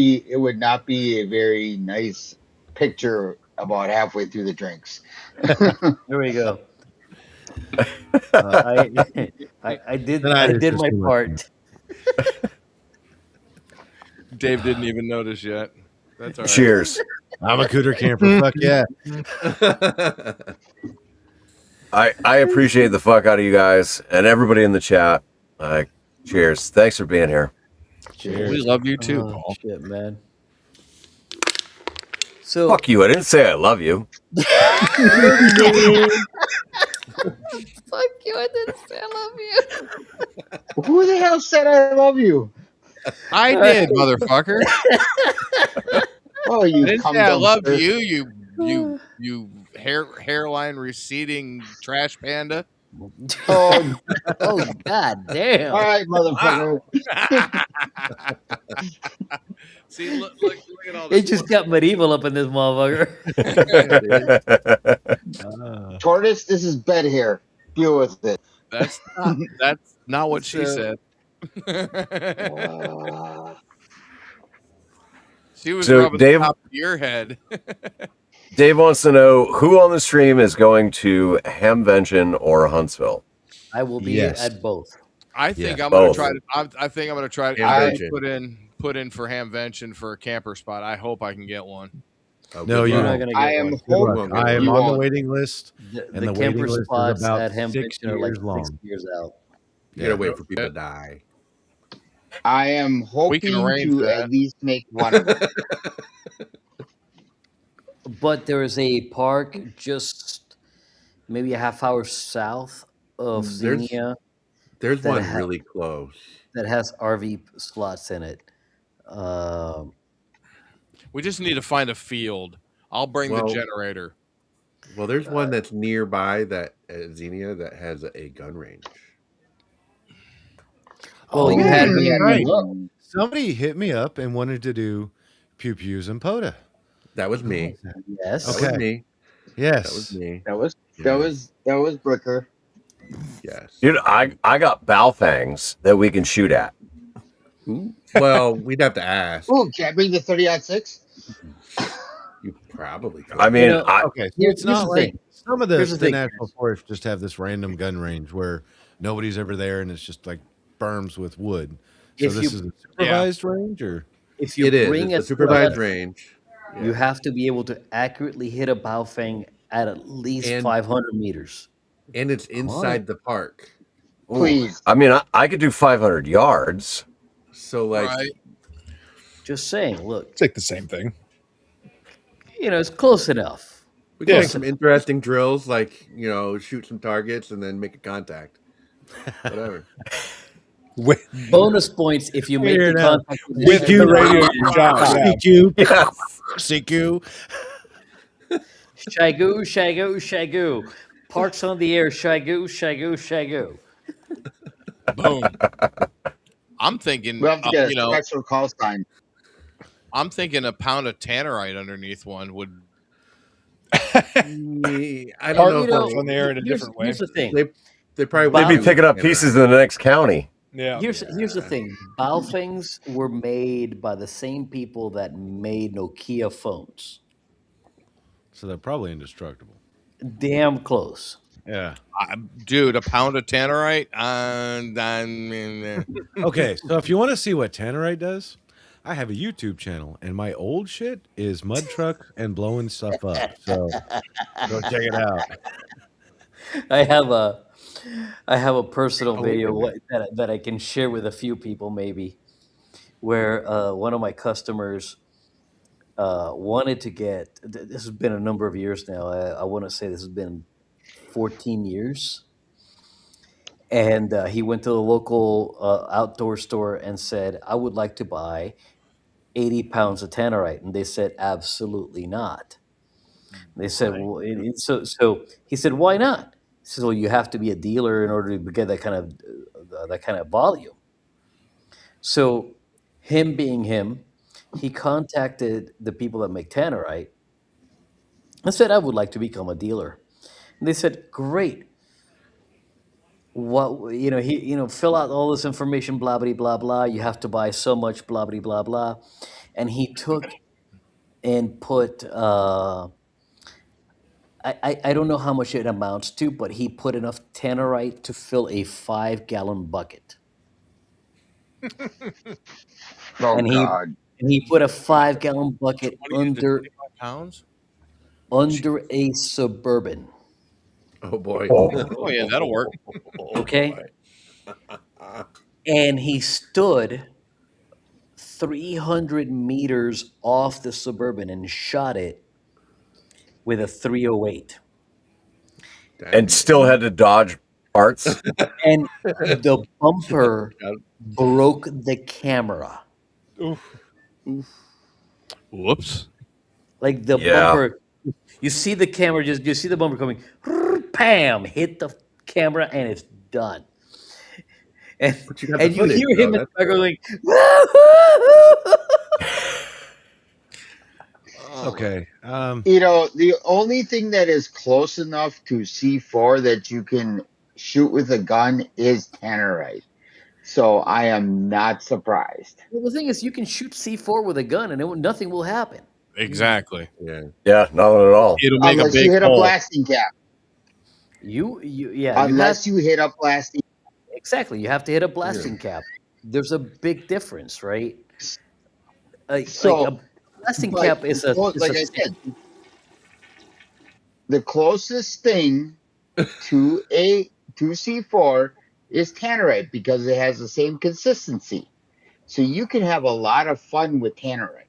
S3: be a very nice picture about halfway through the drinks.
S9: There we go. I did
S5: Tonight is
S9: my
S5: just too much
S9: part.
S8: Dave didn't even notice yet. That's all right.
S2: Cheers.
S5: I'm a Cooter camper. Fuck yeah.
S2: I appreciate the fuck out of you guys and everybody in the chat. Cheers. Thanks for being here.
S5: Cheers.
S8: We love you too,
S9: Oh,
S8: Paul.
S9: shit, man. So
S2: Fuck you. I didn't say I love you.
S9: fuck you! I didn't say I love you.
S3: Who the hell said I love you?
S8: I did, motherfucker.
S3: Oh,
S8: I
S3: you
S8: didn't
S3: cum
S8: say I
S3: dumb
S8: love
S3: sir.
S8: you hairline receding trash panda.
S3: Oh,
S9: God damn!
S3: all right, motherfucker.
S8: See, look at all
S9: It
S8: this.
S9: just got medieval up in this motherfucker.
S3: Tortoise, this is bed hair. Deal with it.
S8: That's not what she said. She was
S2: So,
S8: rubbing
S2: Dave-
S8: the top of your head.
S2: Dave wants to know who on the stream is going to HamVention or Huntsville.
S9: I will be
S5: Yes.
S9: at both.
S8: I think
S5: Yeah,
S8: I'm gonna
S2: both.
S8: try to. I think I'm gonna try to
S7: Hamvention.
S8: put in for Hamvention for a camper spot. I hope I can get one.
S7: Oh,
S5: No,
S7: good
S5: you
S9: You're
S7: luck.
S9: not gonna get
S3: I am
S9: one.
S3: hoping
S5: I am
S3: you
S5: on the
S3: won't.
S5: waiting list,
S9: The,
S5: and
S9: the
S5: the waiting
S9: camper
S5: list is
S9: spots
S5: about
S9: at
S5: 6
S9: HamCation are like
S5: years long.
S9: 6 years out.
S7: You gotta wait for people to die.
S3: I am
S8: We
S3: hoping
S8: can arrange
S3: to
S8: that.
S3: at least make one of them.
S9: But there is a park just maybe a half hour south of
S7: There's-
S9: Xenia
S7: There's
S9: That
S7: one
S9: ha-
S7: really close.
S9: that has RV slots in it. Um,
S8: We just need to find a field. I'll bring
S7: Well-
S8: the generator.
S7: Well, there's one that's nearby that at Xenia that has a gun range.
S9: well, you had me at
S5: right.
S3: Look,
S5: Somebody hit me up and wanted to do pew pews and POTA.
S7: That was me.
S9: yes.
S7: That
S5: Okay.
S7: was me.
S5: Yes.
S7: That was me.
S3: that was
S7: Yes.
S3: Bricker.
S7: Yes.
S2: Dude, I got balfangs that we can shoot at.
S7: Well, we'd have to ask.
S3: Ooh, can I bring the 30-06?
S7: You probably could.
S2: I mean,
S9: You know,
S5: Okay. So
S9: Here-
S5: it's
S9: here's
S5: not
S9: the
S5: like
S9: thing.
S5: some of
S9: Here's
S5: the
S9: the thing,
S5: national forests just have this random gun range where nobody's ever there and it's just like berms with wood. So
S9: If
S5: this
S9: you
S5: is a supervised range, or
S9: if you
S7: It is.
S9: bring
S7: It's
S9: a
S7: a supervised
S9: threat,
S7: range.
S9: you
S7: Yeah.
S9: have to be able to accurately hit a Baofeng at least
S7: And
S9: 500 meters.
S7: it's
S9: Come on.
S7: inside the park.
S2: Ooh,
S3: Please.
S2: I mean, I could do 500 yards.
S7: So like
S8: Right.
S9: Just saying, look,
S10: It's like the same thing.
S9: it's close enough.
S7: we can
S10: Yeah.
S7: make some interesting drills, like shoot some targets and then make a contact. Whatever.
S10: With,
S9: Bonus points if you make
S5: Here
S9: the
S5: now.
S9: contact
S10: with
S9: the
S10: the radio shot.
S9: stop.
S10: Yeah.
S5: CQ,
S2: Yeah.
S5: CQ.
S9: Shagoo, shagoo, shagoo. Parks on the air, shagoo, shagoo, shagoo.
S8: Boom. I'm thinking,
S3: We'll have to get a special call sign.
S8: I'm thinking a pound of tannerite underneath one would.
S7: Yeah, I don't
S10: Park
S7: know if
S10: parks
S7: that's,
S10: on the air in a different way.
S9: Here's the thing.
S7: they probably
S2: They'd
S7: would
S2: be
S7: do
S2: picking up
S7: tannerite.
S2: pieces in the next county.
S10: Yeah.
S9: Here's the thing. Baofengs were made by the same people that made Nokia phones.
S5: So they're probably indestructible.
S9: Damn close.
S5: Yeah.
S8: Dude, a pound of tannerite? I
S5: Okay, so if you want to see what tannerite does, I have a YouTube channel, and my old shit is mud truck and blowing stuff up. So go check it out.
S9: I have a personal
S7: Oh, wait a
S9: video
S7: minute.
S9: that I can share with a few people maybe, where one of my customers wanted to get. This has been a number of years now. I want to say this has been 14 years. And he went to the local outdoor store and said, "I would like to buy 80 pounds of tannerite." And they said, "Absolutely not." They said,
S7: Why?
S9: "Well," so he said, "Why not?" He said, "Well, you have to be a dealer in order to get that kind of volume." So, him being him, he contacted the people that make tannerite and said, "I would like to become a dealer." And they said, "Great. What he fill out all this information, blah blah blah blah. You have to buy so much, blah blah blah blah." And he took and put I don't know how much it amounts to, but he put enough tannerite to fill a 5-gallon bucket.
S3: Oh
S9: And
S3: God.
S9: he put a 5-gallon bucket
S8: 20 to 25 pounds?
S9: under a Suburban.
S7: Oh boy.
S8: Oh, yeah, that'll work.
S9: Okay? And he stood 300 meters off the Suburban and shot it with a 308.
S2: And still had to dodge parts.
S9: And the bumper broke the camera.
S8: Whoops.
S9: Like the
S2: Yeah.
S9: bumper, you see the camera, you see the bumper coming, bam, hit the camera, and it's done. And,
S7: But you got the
S9: and you
S7: footage,
S9: hear him
S7: though.
S9: in the
S7: That's
S9: background going,
S5: Okay.
S3: The only thing that is close enough to C4 that you can shoot with a gun is tannerite. So I am not surprised.
S9: well, the thing is, you can shoot C4 with a gun, and nothing will happen.
S8: Exactly.
S7: yeah.
S2: Yeah, not at all.
S8: It'll make a
S3: Unless
S8: big
S3: you hit a
S8: hole.
S3: blasting cap. Unless you hit a blasting.
S9: Exactly. You have to hit a blasting cap. There's a big difference, right? Like
S3: So,
S9: a blasting
S3: but
S9: cap is a
S3: like I said, the closest thing to C4 is tannerite because it has the same consistency. So you can have a lot of fun with tannerite.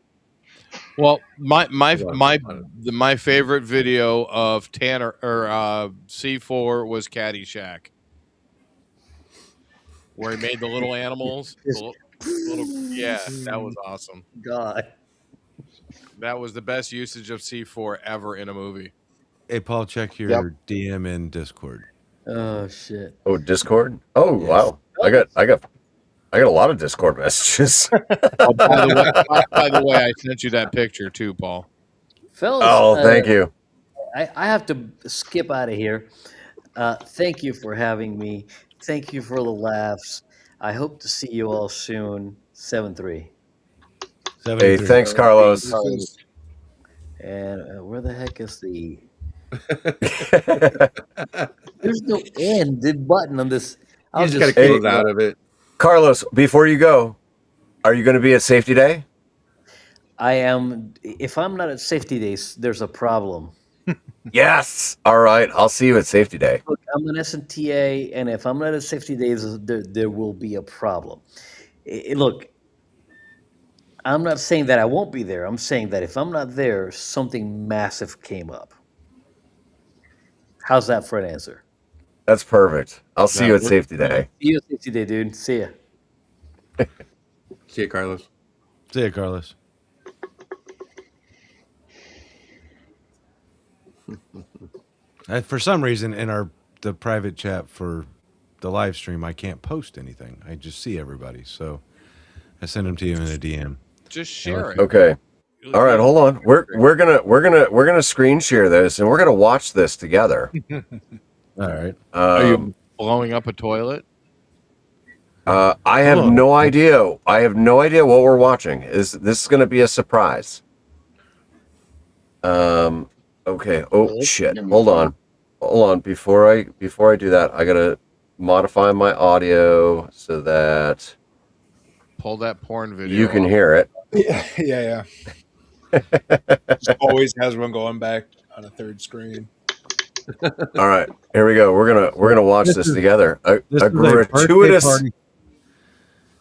S8: Well, my
S7: Well,
S8: my favorite video of Tanner or C4 was Caddyshack, where he made the little animals. Yeah, that was awesome.
S9: God.
S8: That was the best usage of C4 ever in a movie.
S5: Hey, Paul, check your
S3: Yep.
S5: DM in Discord.
S9: Oh shit.
S2: Oh, Discord. Oh,
S9: Yes.
S2: wow. I got a lot of Discord messages.
S8: Oh, by the way, I sent you that picture too, Paul.
S9: Fellas,
S2: Oh, thank you.
S9: I have to skip out of here. Thank you for having me. Thank you for the laughs. I hope to see you all soon. 7-3.
S5: 73.
S2: Hey, thanks, Carlos.
S9: And where the heck is the? There's no end button on this.
S7: You just got to
S2: Hey,
S7: close out of it.
S2: Carlos, before you go, Are you going to be at Safety Day?
S9: I am. If I'm not at safety days, there's a problem.
S2: Yes. All right. I'll see you at Safety Day.
S9: Look, I'm an SNTA, and if I'm not at safety days, there will be a problem. Look, I'm not saying that I won't be there. I'm saying that if I'm not there, something massive came up. How's that for an answer?
S2: That's perfect. I'll see
S5: That
S2: you at
S5: works.
S2: Safety Day.
S9: See you at safety day, dude. See ya.
S7: See you, Carlos.
S5: See ya, Carlos. For some reason, in the private chat for the live stream, I can't post anything. I just see everybody, so I send them to you in a DM.
S8: Just share it.
S2: Okay. All right, hold on. We're gonna screen share this, and we're gonna watch this together.
S5: All right.
S8: Are you blowing up a toilet?
S2: I have no idea. I have no idea what we're watching. This is gonna be a surprise. Okay. Oh shit. Hold on. Before I do that, I gotta modify my audio so that
S8: Pull that porn video.
S2: you can
S8: up.
S2: hear it.
S10: Yeah. Just always has one going back on a third screen.
S2: All right, here we go. We're gonna watch this together. A gratuitous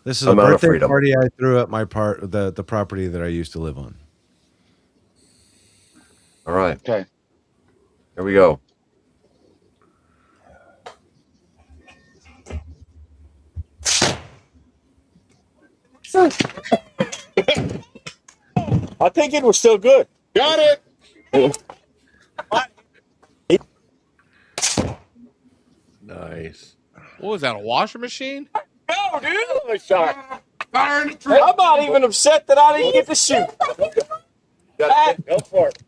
S5: This is a
S2: amount of
S5: birthday
S2: freedom.
S5: party I threw at my the property that I used to live on.
S2: All right,
S3: Okay.
S2: here we go.
S13: I think it was still good.
S6: Got it.
S7: Nice.
S8: What was that? A washing machine?
S13: No, dude. I'm not even upset that I didn't get to shoot.
S2: Go for it.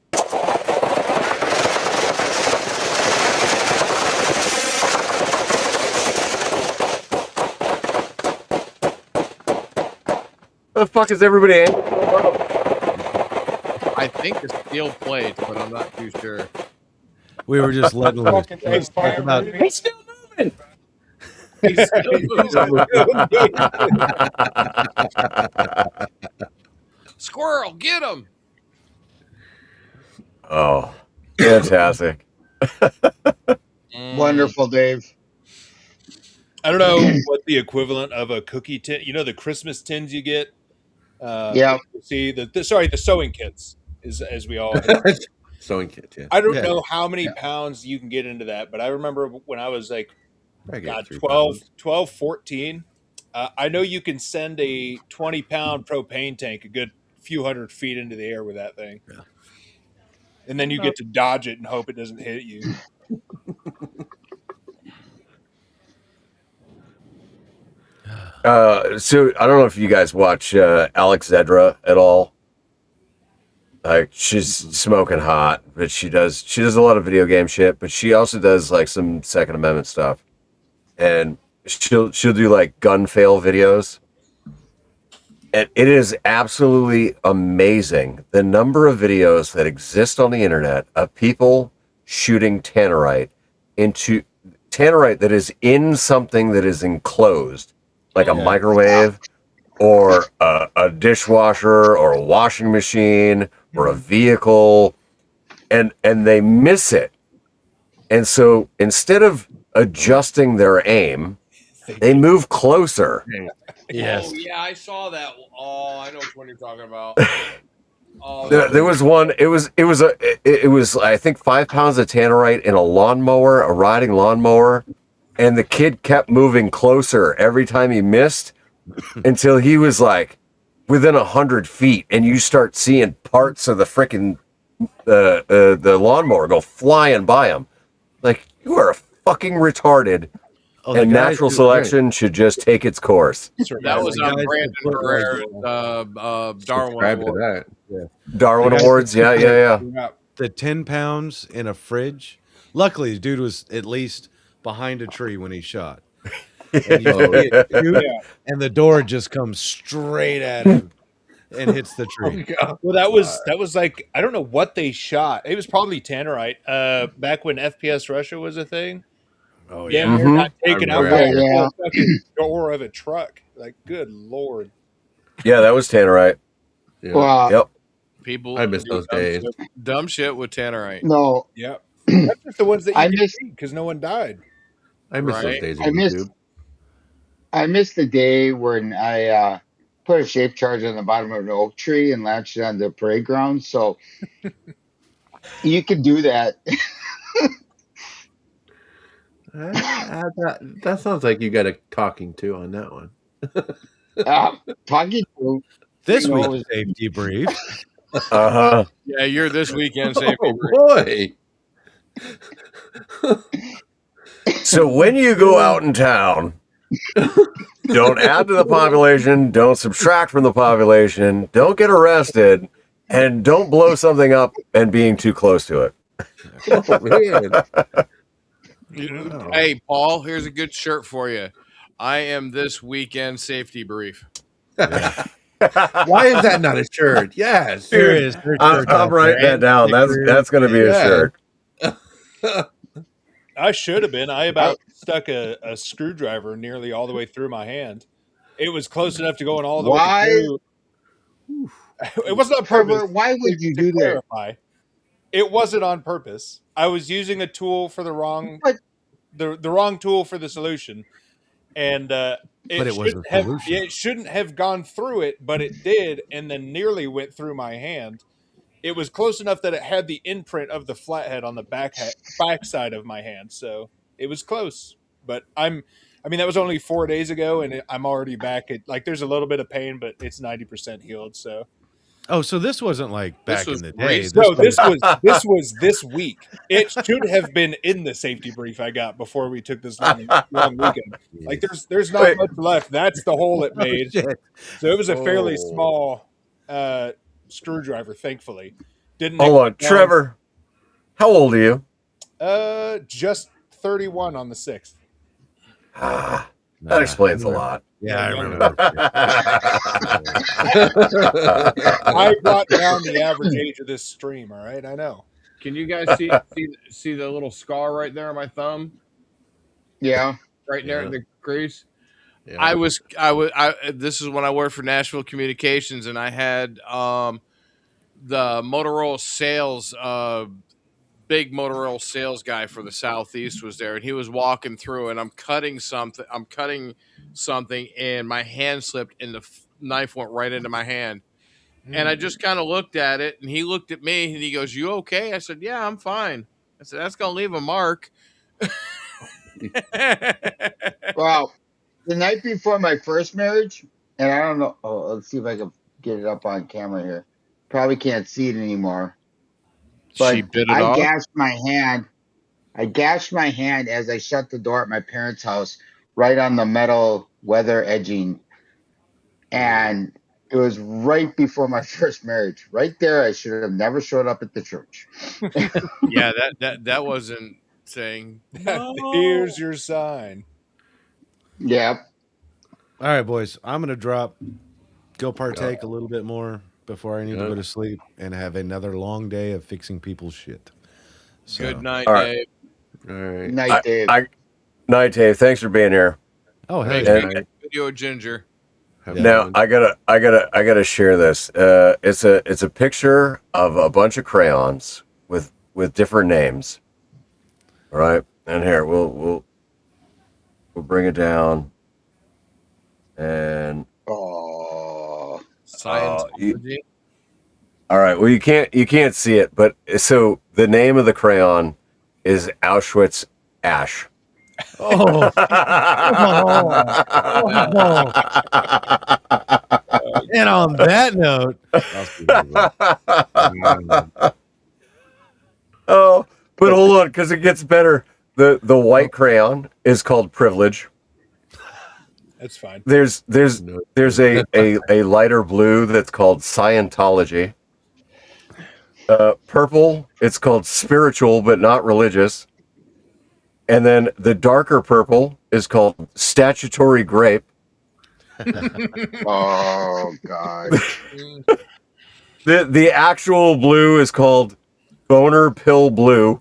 S2: The fuck is everybody angry?
S8: I think it's steel plate, but I'm not too sure.
S5: We were just letting loose.
S13: He's still moving.
S8: Squirrel, get him!
S2: Oh, fantastic.
S3: Wonderful, Dave.
S10: I don't know what the equivalent of a cookie tin. You know the Christmas tins you get.
S3: Yeah.
S10: See the sewing kits is as we all.
S7: Sewing kit, yeah.
S10: I don't know how many pounds you can get into that, but I remember when I was like,
S7: I get
S10: 12, 14. I know you can send a 20-pound propane tank a good few hundred feet into the air with that thing.
S7: Yeah.
S10: And then you get to dodge it and hope it doesn't hit you.
S2: So I don't know if you guys watch Alex Zedra at all. Like she's smoking hot, but she does a lot of video game shit, but she also does like some Second Amendment stuff. And she'll do like gun fail videos. And it is absolutely amazing the number of videos that exist on the internet of people shooting tannerite that is in something that is enclosed, like a microwave or a dishwasher or a washing machine or a vehicle, and they miss it. And so instead of adjusting their aim, they move closer.
S8: Yes. Oh, yeah, I saw that. Oh, I know which one you're talking about. Oh,
S2: There was one. It was I think 5 pounds of tannerite in a lawnmower, a riding lawnmower, and the kid kept moving closer every time he missed until he was like within 100 feet, and you start seeing parts of the frickin' the lawnmower go flying by him. Like, you are fucking retarded. And natural selection should just take its course.
S8: That was on Brandon Herrera's Darwin Award.
S2: Darwin Awards, yeah.
S5: The 10 pounds in a fridge. Luckily, the dude was at least behind a tree when he shot. And, and the door just comes straight at him and hits the tree.
S10: Well, that was like, I don't know what they shot. It was probably tannerite. Back when FPS Russia was a thing.
S5: Oh
S10: yeah,
S5: yeah.
S10: they're not taking out
S3: the
S10: fucking door of a truck. Like, good lord.
S2: Yeah, that was Tannerite.
S7: Yeah.
S3: Well,
S2: Yep.
S8: People
S7: I miss
S8: do
S7: those days.
S8: dumb shit with tannerite.
S3: no,
S10: Yep. That's just the ones that you
S3: I
S10: can
S3: miss
S10: see because no one died.
S7: I miss those
S8: Right?
S7: days of
S3: I miss
S7: YouTube.
S3: I miss the day when I put a shape charge on the bottom of an oak tree and latched it on the parade ground. So you can do that.
S7: That sounds like you got a talking to on that one.
S3: Talking to,
S5: This week's
S3: was
S5: safety brief.
S2: Uh-huh.
S8: Yeah, you're this weekend safety
S7: Oh
S8: brief.
S7: boy!
S2: So when you go out in town, don't add to the population, don't subtract from the population, don't get arrested, and don't blow something up and being too close to it.
S7: Oh man! Wow.
S8: Hey, Paul, here's a good shirt for you. I am this weekend safety brief.
S7: Why is that not a shirt? Yes,
S5: There
S2: Dude,
S5: is. There's
S2: I'm
S5: shirts out
S2: writing
S5: there
S2: that
S5: and
S2: down.
S5: stickers.
S2: That's going to be a
S7: Yeah.
S2: shirt.
S10: I should have been. I about stuck a screwdriver nearly all the way through my hand. It was close enough to going all the way
S3: why,
S10: through. It wasn't on purpose.
S3: Trevor? Why would you do that?
S10: Clarify, it wasn't on purpose. I was using a tool for the wrong
S3: But
S10: the wrong tool for the solution, and
S5: But it was a
S10: shouldn't have
S5: solution.
S10: it shouldn't have gone through it, but it did, and then nearly went through my hand. It was close enough that it had the imprint of the flathead on the back side of my hand, so it was close. But I mean, that was only 4 days ago, and I'm already back at like. There's a little bit of pain, but it's 90% healed. So
S5: Oh, so this wasn't like back
S8: was
S5: in the day.
S8: recent.
S10: no, this was this week. It should have been in the safety brief I got before we took this long weekend. Like there's not
S2: Wait.
S10: much left. That's the hole it made.
S5: Shit.
S10: So it was a fairly
S7: Oh.
S10: small screwdriver. Thankfully, didn't.
S2: Hold on. Trevor, how old are you?
S10: Just 31 on the 6th.
S2: That explains a lot.
S5: Yeah, I remember.
S10: I brought down the average age of this stream. All right, I know.
S8: Can you guys see the little scar right there on my thumb?
S3: yeah,
S8: Right there in the crease?
S7: Yeah.
S8: I this is when I worked for Nashville Communications, and I had the Motorola sales big Motorola sales guy for the Southeast was there, and he was walking through, and I'm cutting something, and my hand slipped, and the knife went right into my hand. And I just kind of looked at it, and he looked at me, and he goes, "You okay?" I said, "Yeah, I'm fine." I said, "That's gonna leave a mark."
S3: well, the night before my first marriage, and I don't know. Oh, let's see if I can get it up on camera here. Probably can't see it anymore. But
S8: She bit it
S3: I
S8: off.
S3: gashed my hand. I gashed my hand as I shut the door at my parents' house, right on the metal weather edging, and it was right before my first marriage. Right there, I should have never showed up at the church.
S8: Yeah, that wasn't saying.
S10: Here's your sign.
S3: Yeah.
S5: All right, boys. I'm gonna go partake a little bit more before I need to go to sleep and have another long day of fixing people's shit. So,
S8: Good night,
S2: All right.
S8: Dave.
S7: All right.
S3: Night, Dave.
S2: Night, Dave. Thanks for being here.
S5: Oh, hell
S8: Make
S5: yeah.
S8: sure you get a video of Ginger.
S2: Now I gotta share this. It's a picture of a bunch of crayons with different names. All right, and here we'll bring it down. And
S3: Oh,
S8: Scientology.
S2: all right. Well, you can't see it, but so the name of the crayon is Auschwitz Ash.
S5: Oh. And on that note,
S2: oh, but hold on, because it gets better. The white crayon is called Privilege.
S10: That's fine.
S2: There's a lighter blue that's called Scientology. Purple, it's called Spiritual but not religious. And then the darker purple is called Statutory Grape.
S3: oh God.
S2: The actual blue is called Boner Pill Blue.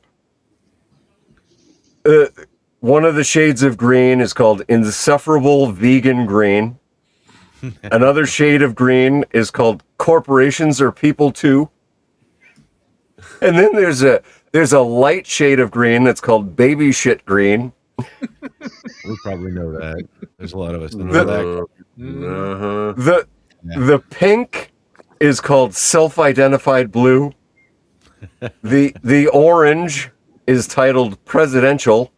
S2: One of the shades of green is called Insufferable Vegan Green. Another shade of green is called corporations are people too. And then there's a light shade of green that's called baby shit green.
S5: We probably know that. There's a lot of us that know that.
S2: The pink is called self-identified blue. The orange is titled presidential.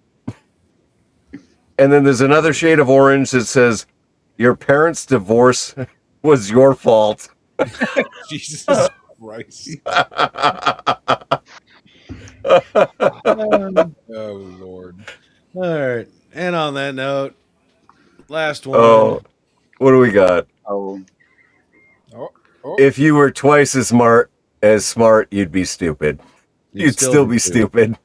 S2: And then there's another shade of orange that says your parents' divorce was your fault.
S10: Jesus Christ. Oh, Lord.
S5: All right. And on that note, last one.
S2: Oh, what do we got?
S3: Oh,
S2: If you were twice as smart, you'd be stupid. You'd still be stupid.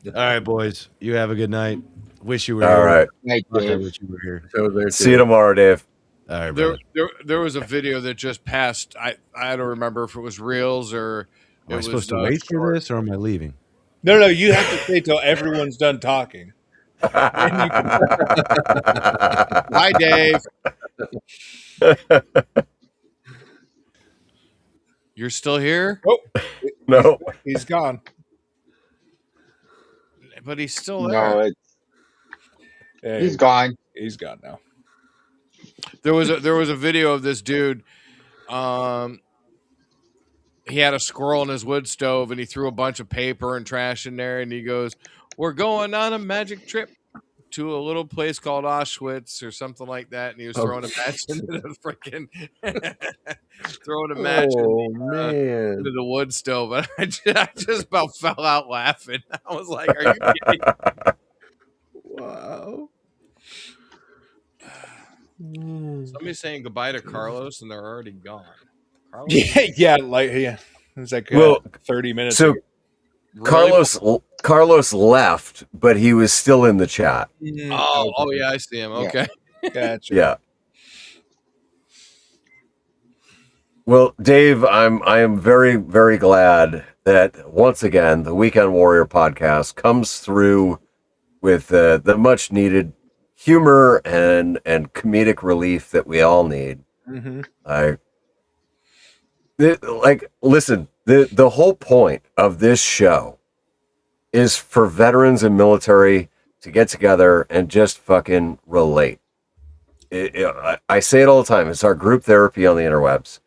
S5: All right, boys. You have a good night. Wish you were here.
S2: All right.
S3: night,
S5: Fuck, I
S3: Dave.
S5: wish you were here.
S2: See you tomorrow, Dave.
S5: All right,
S8: There,
S5: brother.
S8: there was a video that just passed. I don't remember if it was Reels or
S5: Am I supposed to wait for this, or am I leaving?
S10: No, you have to stay till everyone's done talking.
S8: Hi, Dave. You're still here?
S10: Oh,
S2: No.
S10: he's gone.
S8: But he's still
S3: No,
S8: there.
S3: he's gone.
S10: He's gone now.
S8: There was a video of this dude. He had a squirrel in his wood stove, and he threw a bunch of paper and trash in there, and he goes, "We're going on a magic trip to a little place called Auschwitz or something like that." And he was throwing a match into the freaking throwing a match into the wood stove. And I just about fell out laughing. I was like, "Are you kidding?"
S7: Wow.
S8: Somebody's saying goodbye to Carlos, and they're already gone. Carlos?
S10: Yeah. It was like 30 minutes.
S2: So
S10: ago.
S2: Carlos left, but he was still in the chat.
S8: Oh yeah, I see him. Okay.
S10: Gotcha.
S2: Yeah. Well, Dave, I am very, very glad that once again the Weekend Warrior podcast comes through with the much needed humor and comedic relief that we all need.
S10: Mm-hmm.
S2: Listen, the whole point of this show is for veterans and military to get together and just fucking relate. I say it all the time. It's our group therapy on the interwebs.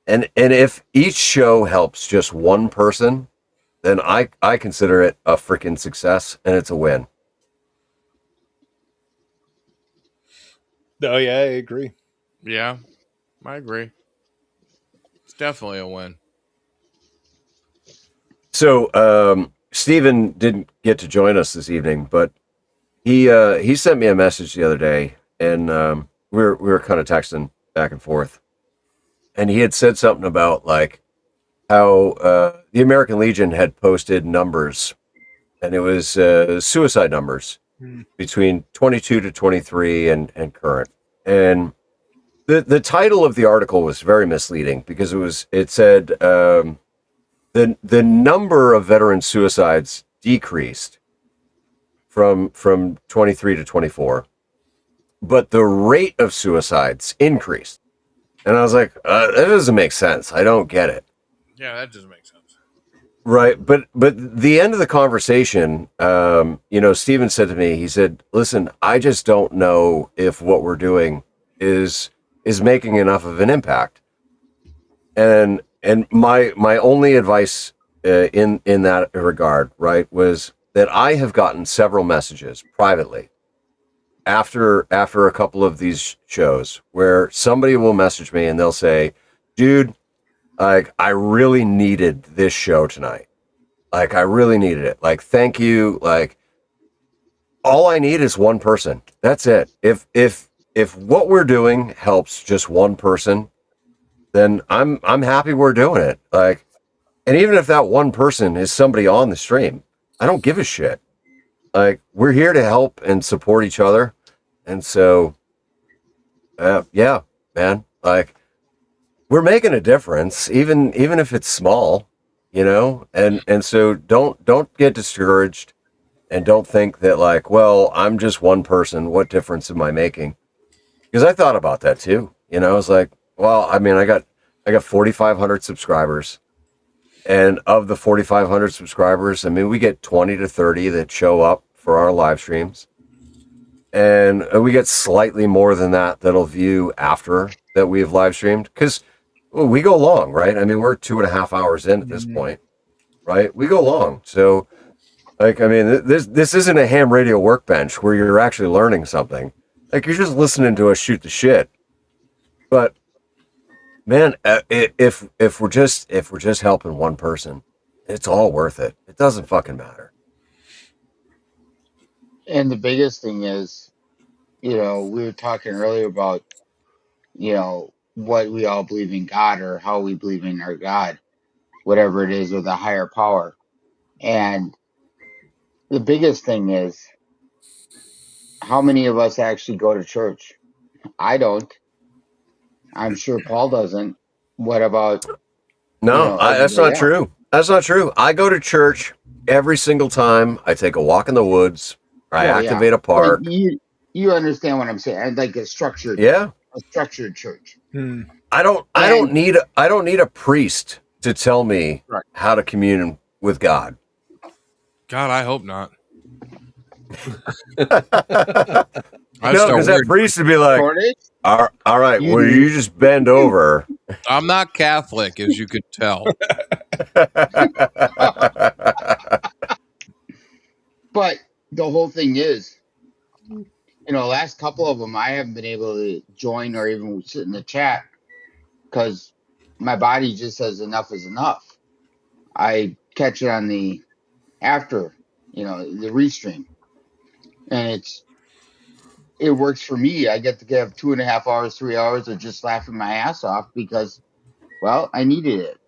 S2: And if each show helps just one person, then I consider it a freaking success, and it's a win.
S10: Oh, yeah, I agree.
S8: Yeah, I agree. It's definitely a win.
S2: So Steven didn't get to join us this evening, but he sent me a message the other day, and we were kind of texting back and forth, and he had said something about like how the American Legion had posted numbers, and it was suicide numbers between 22 to 23 and current. And the title of the article was very misleading because it said the number of veteran suicides decreased from 23 to 24, but the rate of suicides increased. And I was like, that doesn't make sense. I don't get it.
S8: Yeah, that doesn't make sense.
S2: Right, but the end of the conversation, Steven said to me, he said, "Listen, I just don't know if what we're doing is making enough of an impact." And my only advice in that regard, right, was that I have gotten several messages privately after a couple of these shows where somebody will message me and they'll say, "Dude, like, I really needed this show tonight. Like, I really needed it. Like, thank you. Like, all I need is one person. That's it. If what we're doing helps just one person, then I'm happy we're doing it. Like, and even if that one person is somebody on the stream, I don't give a shit. Like, we're here to help and support each other. And so, yeah, man, like, we're making a difference, even if it's small, and so don't get discouraged, and don't think that like, well, I'm just one person. What difference am I making? Because I thought about that too. I was like, well, I mean, I got 4,500 subscribers, and of the 4,500 subscribers, I mean, we get 20 to 30 that show up for our live streams, and we get slightly more than that that'll view after that we have live streamed because we go long, right? I mean, we're 2.5 hours in at this point, right? We go long, so like, I mean, this isn't a ham radio workbench where you're actually learning something. Like, you're just listening to us shoot the shit. But man, if we're just helping one person, it's all worth it. It doesn't fucking matter.
S3: And the biggest thing is, we were talking earlier about, what we all believe in God or how we believe in our God, whatever it is, or the higher power. And the biggest thing is, how many of us actually go to church? I don't. I'm sure Paul doesn't. What about,
S2: No, that's
S3: everybody
S2: not
S3: else?
S2: true. That's not true. I go to church every single time. I take a walk in the woods. I
S3: Well, yeah,
S2: activate a
S3: but
S2: park.
S3: you understand what I'm saying? I'd like
S2: Yeah,
S3: a structured church.
S2: I don't. I don't
S3: And
S2: need. I don't need a priest to tell me
S3: right.
S2: how to commune with God.
S8: God, I hope not.
S2: No, because that priest would be like,
S3: Cordy,
S2: all right,
S3: you
S2: well,
S3: do.
S2: you just bend over.
S8: I'm not Catholic, as you could tell.
S3: But the whole thing is, last couple of them, I haven't been able to join or even sit in the chat because my body just says enough is enough. I catch it on the after, the restream, and it works for me. I get to have 2.5 hours, 3 hours of just laughing my ass off because, well, I needed it.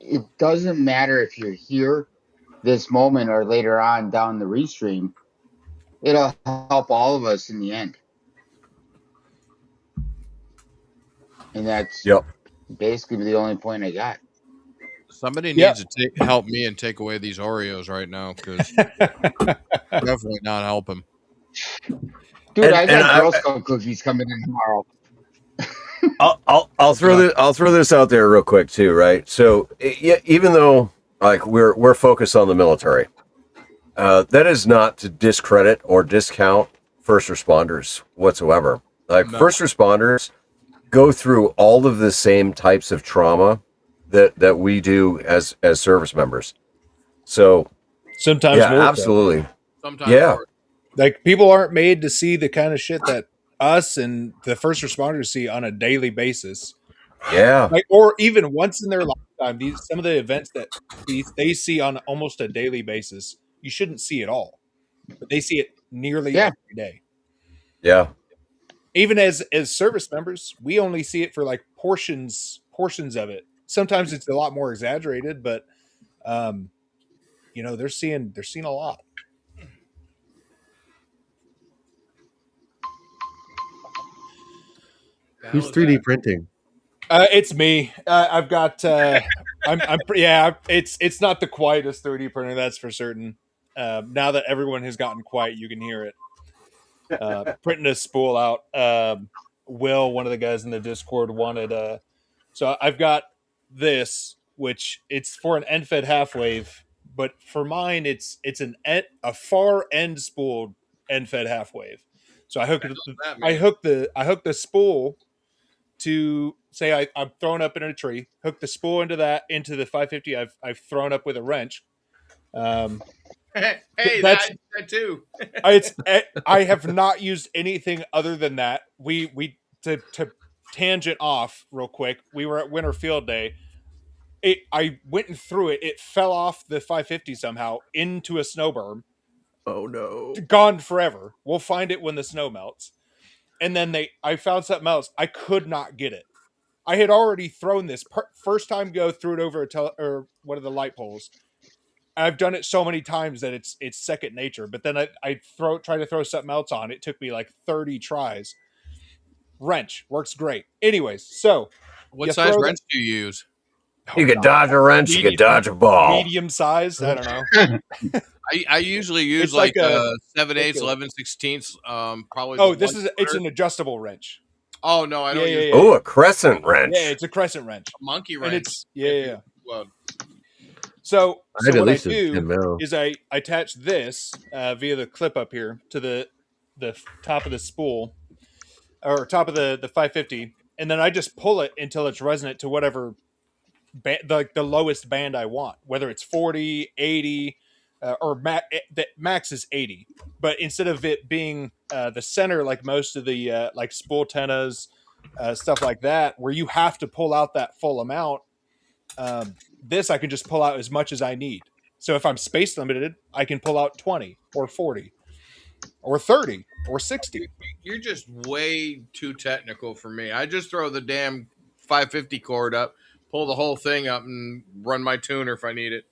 S3: It doesn't matter if you're here this moment or later on down the restream. It'll help all of us in the end, and that's
S2: Yep.
S3: basically the only point I got.
S8: Somebody
S10: Yeah.
S8: needs to help me and take away these Oreos right now because definitely not help him.
S3: Dude,
S2: And
S3: I
S2: and
S3: got Girl Scout cookies coming in tomorrow.
S2: I'll throw this out there real quick too, right? So yeah, even though like we're focused on the military, that is not to discredit or discount first responders whatsoever. Like
S8: No.
S2: first responders go through all of the same types of trauma that we do as service members. So
S10: Sometimes
S2: yeah,
S10: more so.
S2: absolutely.
S8: Sometimes
S2: Yeah.
S8: worse.
S10: Like, people aren't made to see the kind of shit that us and the first responders see on a daily basis.
S2: Yeah.
S10: Like, or even once in their lifetime, some of the events that they see on almost a daily basis, you shouldn't see it all, but they see it nearly
S3: Yeah.
S10: every day.
S2: Yeah.
S10: Even as service members, we only see it for like portions of it. Sometimes it's a lot more exaggerated, but they're seeing a lot.
S7: Who's 3D printing?
S10: It's me. I've got. Yeah. It's not the quietest 3D printer, that's for certain. Now that everyone has gotten quiet, you can hear it. Printing a spool out. Will, one of the guys in the Discord, wanted. So I've got this, which it's for an end-fed half wave, but for mine, it's a far end spooled end-fed half wave. So I hook the spool to say I'm thrown up in a tree, hook the spool into the 550 I've thrown up with a wrench.
S8: Hey,
S10: That's
S8: that too.
S10: I have not used anything other than that. We to tangent off real quick. We were at Winter Field Day. I went and threw it. It fell off the 550 somehow into a snow berm.
S7: Oh no!
S10: Gone forever. We'll find it when the snow melts. And then I found something else. I could not get it. I had already thrown this first time go, threw it over or one of the light poles. I've done it so many times that it's second nature. But then I try to throw something else on. It took me like 30 tries. Wrench works great. Anyways, so
S8: What size wrench do you use?
S2: You could dodge a wrench, you could dodge a ball.
S10: Medium sized. I don't know.
S8: I usually use
S10: It's like a
S8: 7/8,
S10: like a-
S8: 11/16. Probably.
S10: Oh, it's an adjustable wrench.
S8: Oh no, I don't use.
S10: Yeah.
S2: Oh, a crescent wrench.
S10: Yeah, it's a crescent wrench.
S8: Monkey
S10: And
S8: wrench.
S10: it's yeah.
S8: Well,
S10: So
S7: I had at
S10: what I
S7: least a 10
S10: do
S7: mil.
S10: is I attach this via the clip up here to the top of the spool or top of the 550, and then I just pull it until it's resonant to whatever the lowest band I want, whether it's 40, 80, or the max is 80. But instead of it being the center like most of the like spool tennas, stuff like that, where you have to pull out that full amount, this I can just pull out as much as I need. So if I'm space limited, I can pull out 20 or 40 or 30 or 60.
S8: you're just way too technical for me. I just throw the damn 550 cord up, pull the whole thing up, and run my tuner if I need it.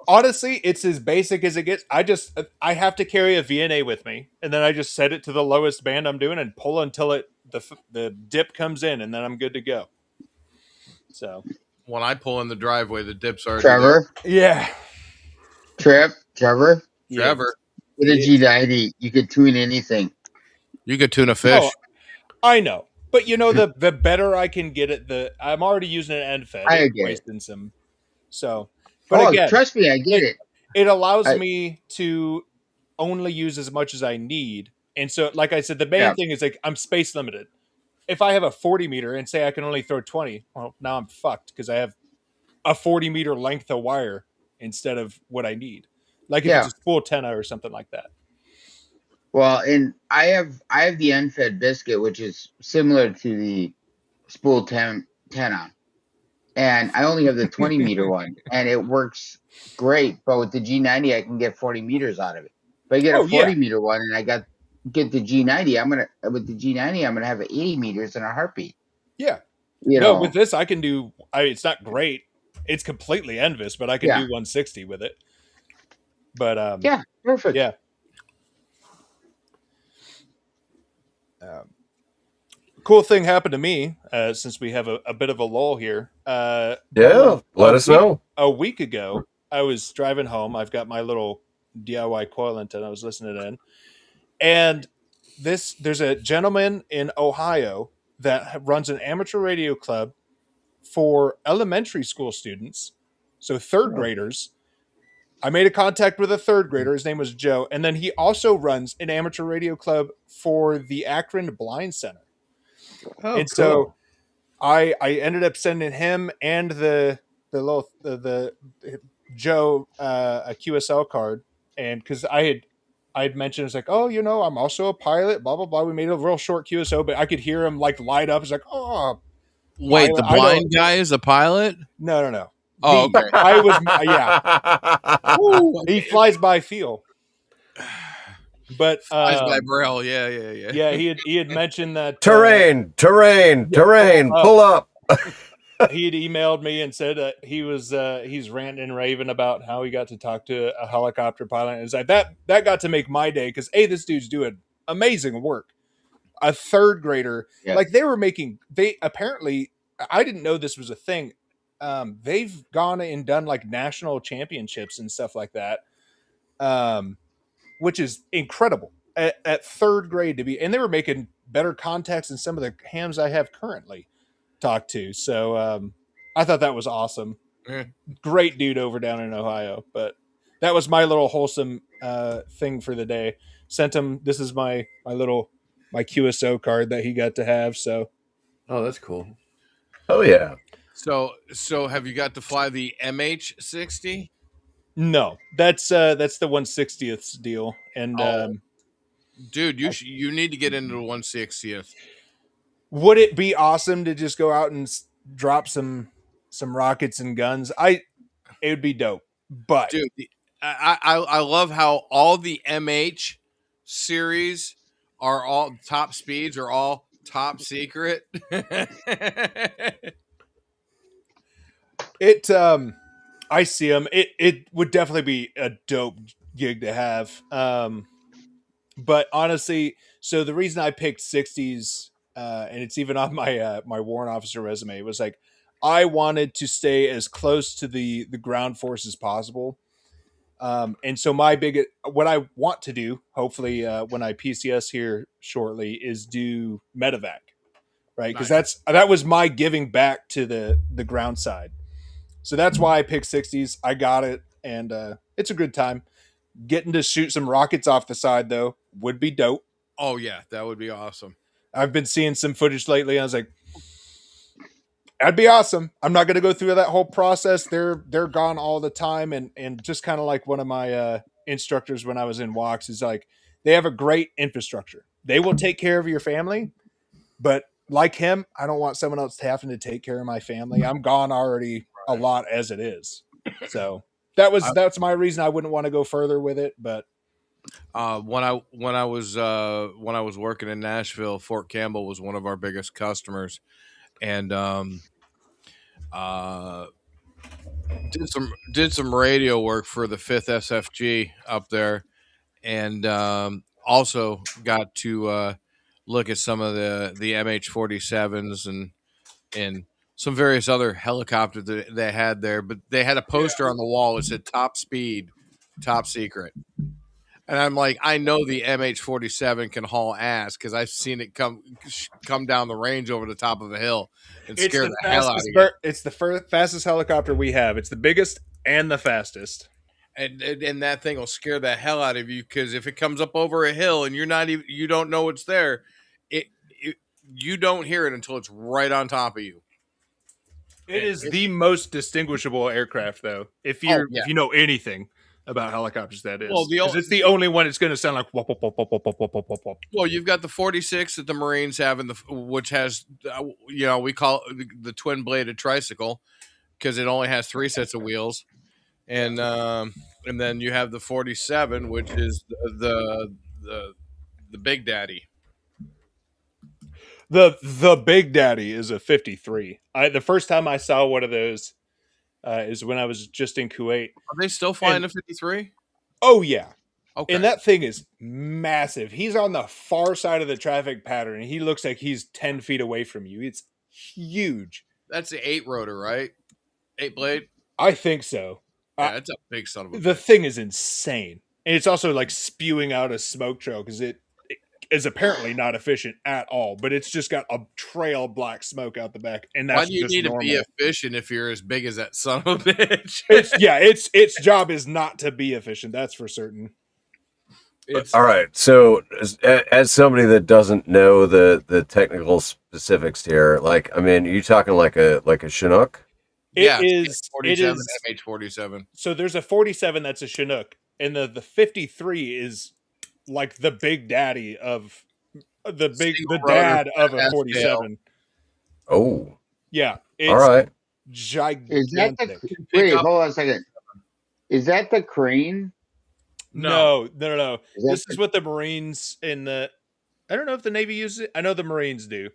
S10: Honestly, it's as basic as it gets. I have to carry a VNA with me, and then I just set it to the lowest band I'm doing and pull until the dip comes in, and then I'm good to go. So
S8: When I pull in the driveway, the dips are
S3: Trevor,
S10: yeah,
S3: Trevor,
S8: Trevor,
S3: with a G90, you could tune anything.
S8: you could tune a fish.
S10: Oh, I know, but you know the better I can get it, I'm already using an end fed.
S3: I
S10: It's
S3: get it.
S10: wasting some. So, but
S3: Oh,
S10: again,
S3: trust me, I get it.
S10: it allows
S3: I-
S10: me to only use as much as I need. And so, like I said, the main
S3: Yeah.
S10: thing is like I'm space limited. If I have a 40 meter and say I can only throw 20, well, now I'm fucked because I have a 40 meter length of wire instead of what I need. Like if it's a spool tenna or something like that.
S3: Well, and I have the unfed biscuit, which is similar to the spool tenna, and I only have the 20 meter one, and it works great. But with the G90, I can get 40 meters out of it. If I get a 40 meter one, and I get the G90, with the G90, I'm gonna have 80 meters in a heartbeat.
S10: Yeah.
S3: You
S10: No,
S3: know,
S10: with this I can do. It's not great. It's completely envious, but I can do 160 with it. But
S3: yeah, perfect.
S10: Yeah. Cool thing happened to me since we have a bit of a lull here.
S2: Let us know.
S10: A week ago, I was driving home. I've got my little DIY coil antenna. I was listening in, and there's a gentleman in Ohio that runs an amateur radio club for elementary school students, so third graders. I made a contact with a third grader. His name was Joe, and then he also runs an amateur radio club for the Akron Blind Center.
S7: Oh,
S10: And so I ended up sending him and the Joe a QSL card, and because I had mentioned, it's like, oh, I'm also a pilot, blah blah blah. We made a real short QSO, but I could hear him like light up. It's like, oh,
S8: Wait, the blind guy is a pilot?
S10: No.
S8: Oh, okay.
S10: I was, yeah. Ooh, he flies by feel. But
S8: flies by braille, yeah.
S10: Yeah, he had mentioned that
S2: terrain. Pull up.
S10: He had emailed me and said he's ranting and raving about how he got to talk to a helicopter pilot. And it's like that got to make my day because this dude's doing amazing work. A third grader, like they apparently, I didn't know this was a thing. They've gone and done like national championships and stuff like that, which is incredible at third grade to be. And they were making better contacts than some of the hams I have currently talked to. So I thought that was awesome.
S8: Yeah.
S10: Great dude over down in Ohio. But that was my little wholesome thing for the day. Sent him. This is my QSO card that he got to have. So,
S7: oh, that's cool.
S2: Oh yeah.
S8: So have you got to fly the MH60?
S10: No, that's the 160th deal. And
S8: dude, you need to get into the 160th.
S10: Would it be awesome to just go out and drop some rockets and guns? It would be dope. But
S8: dude, I love how all the MH series are all top speeds are all top secret.
S10: I see them. It would definitely be a dope gig to have. But honestly, so the reason I picked 60s, and it's even on my my warrant officer resume, was like I wanted to stay as close to the ground force as possible. And so what I want to do, hopefully when I PCS here shortly, is do medevac, right? Because that was my giving back to the ground side. So that's why I picked 60s. I got it, and it's a good time. Getting to shoot some rockets off the side though would be dope.
S8: Oh yeah, that would be awesome.
S10: I've been seeing some footage lately. I was like, that'd be awesome. I'm not going to go through that whole process. They're gone all the time, and just kind of like one of my instructors when I was in walks is like, they have a great infrastructure. They will take care of your family, but like him, I don't want someone else having to take care of my family. I'm gone already a lot as it is. So that's my reason I wouldn't want to go further with it. But
S8: when I was working in Nashville, Fort Campbell was one of our biggest customers, and did some radio work for the 5th SFG up there, and also got to look at some of the MH-47s and some various other helicopters that they had there. But they had a poster on the wall that said "Top Speed, Top Secret." And I'm like, I know the MH-47 can haul ass because I've seen it come down the range over the top of a hill and scare the hell out of you.
S10: It's the fastest helicopter we have. It's the biggest and the fastest.
S8: And that thing will scare the hell out of you because if it comes up over a hill and you don't know it's there, you don't hear it until it's right on top of you.
S10: It is the most distinguishable aircraft, though. If you know anything about helicopters, that is. Because it's the only one it's going to sound like whoop, whoop, whoop, whoop, whoop, whoop, whoop, whoop, whoop.
S8: Well, you've got the 46 that the Marines have, which has, we call it the twin-bladed tricycle because it only has 3 sets of wheels, and then you have the 47, which is the Big Daddy.
S10: The Big Daddy is a 53. The first time I saw one of those is when I was just in Kuwait.
S8: Are they still flying a 53?
S10: Oh yeah.
S8: Okay.
S10: And that thing is massive. He's on the far side of the traffic pattern, and he looks like he's 10 feet away from you. It's huge.
S8: That's the 8-rotor, right? 8-blade?
S10: I think so.
S8: Yeah, it's a big son of a
S10: The
S8: bitch.
S10: thing is insane. And it's also like spewing out a smoke trail because it is apparently not efficient at all, but it's just got a trail of black smoke out the back. And that's
S8: why do you
S10: just
S8: need
S10: normal.
S8: to be efficient if you're as big as that son of a bitch?
S10: Its job is not to be efficient. That's for certain.
S2: All right. So, as somebody that doesn't know the technical specifics here, like, I mean, are you talking like a Chinook?
S8: It is 47, MH-47.
S10: So there's a 47 that's a Chinook, and the 53 is like the big daddy of the dad of a 47.
S2: Oh,
S10: yeah.
S2: All right.
S10: Gigantic.
S3: Wait, hold on a second. Is that the crane?
S10: No. This is what the Marines I don't know if the Navy uses it. I know the Marines do.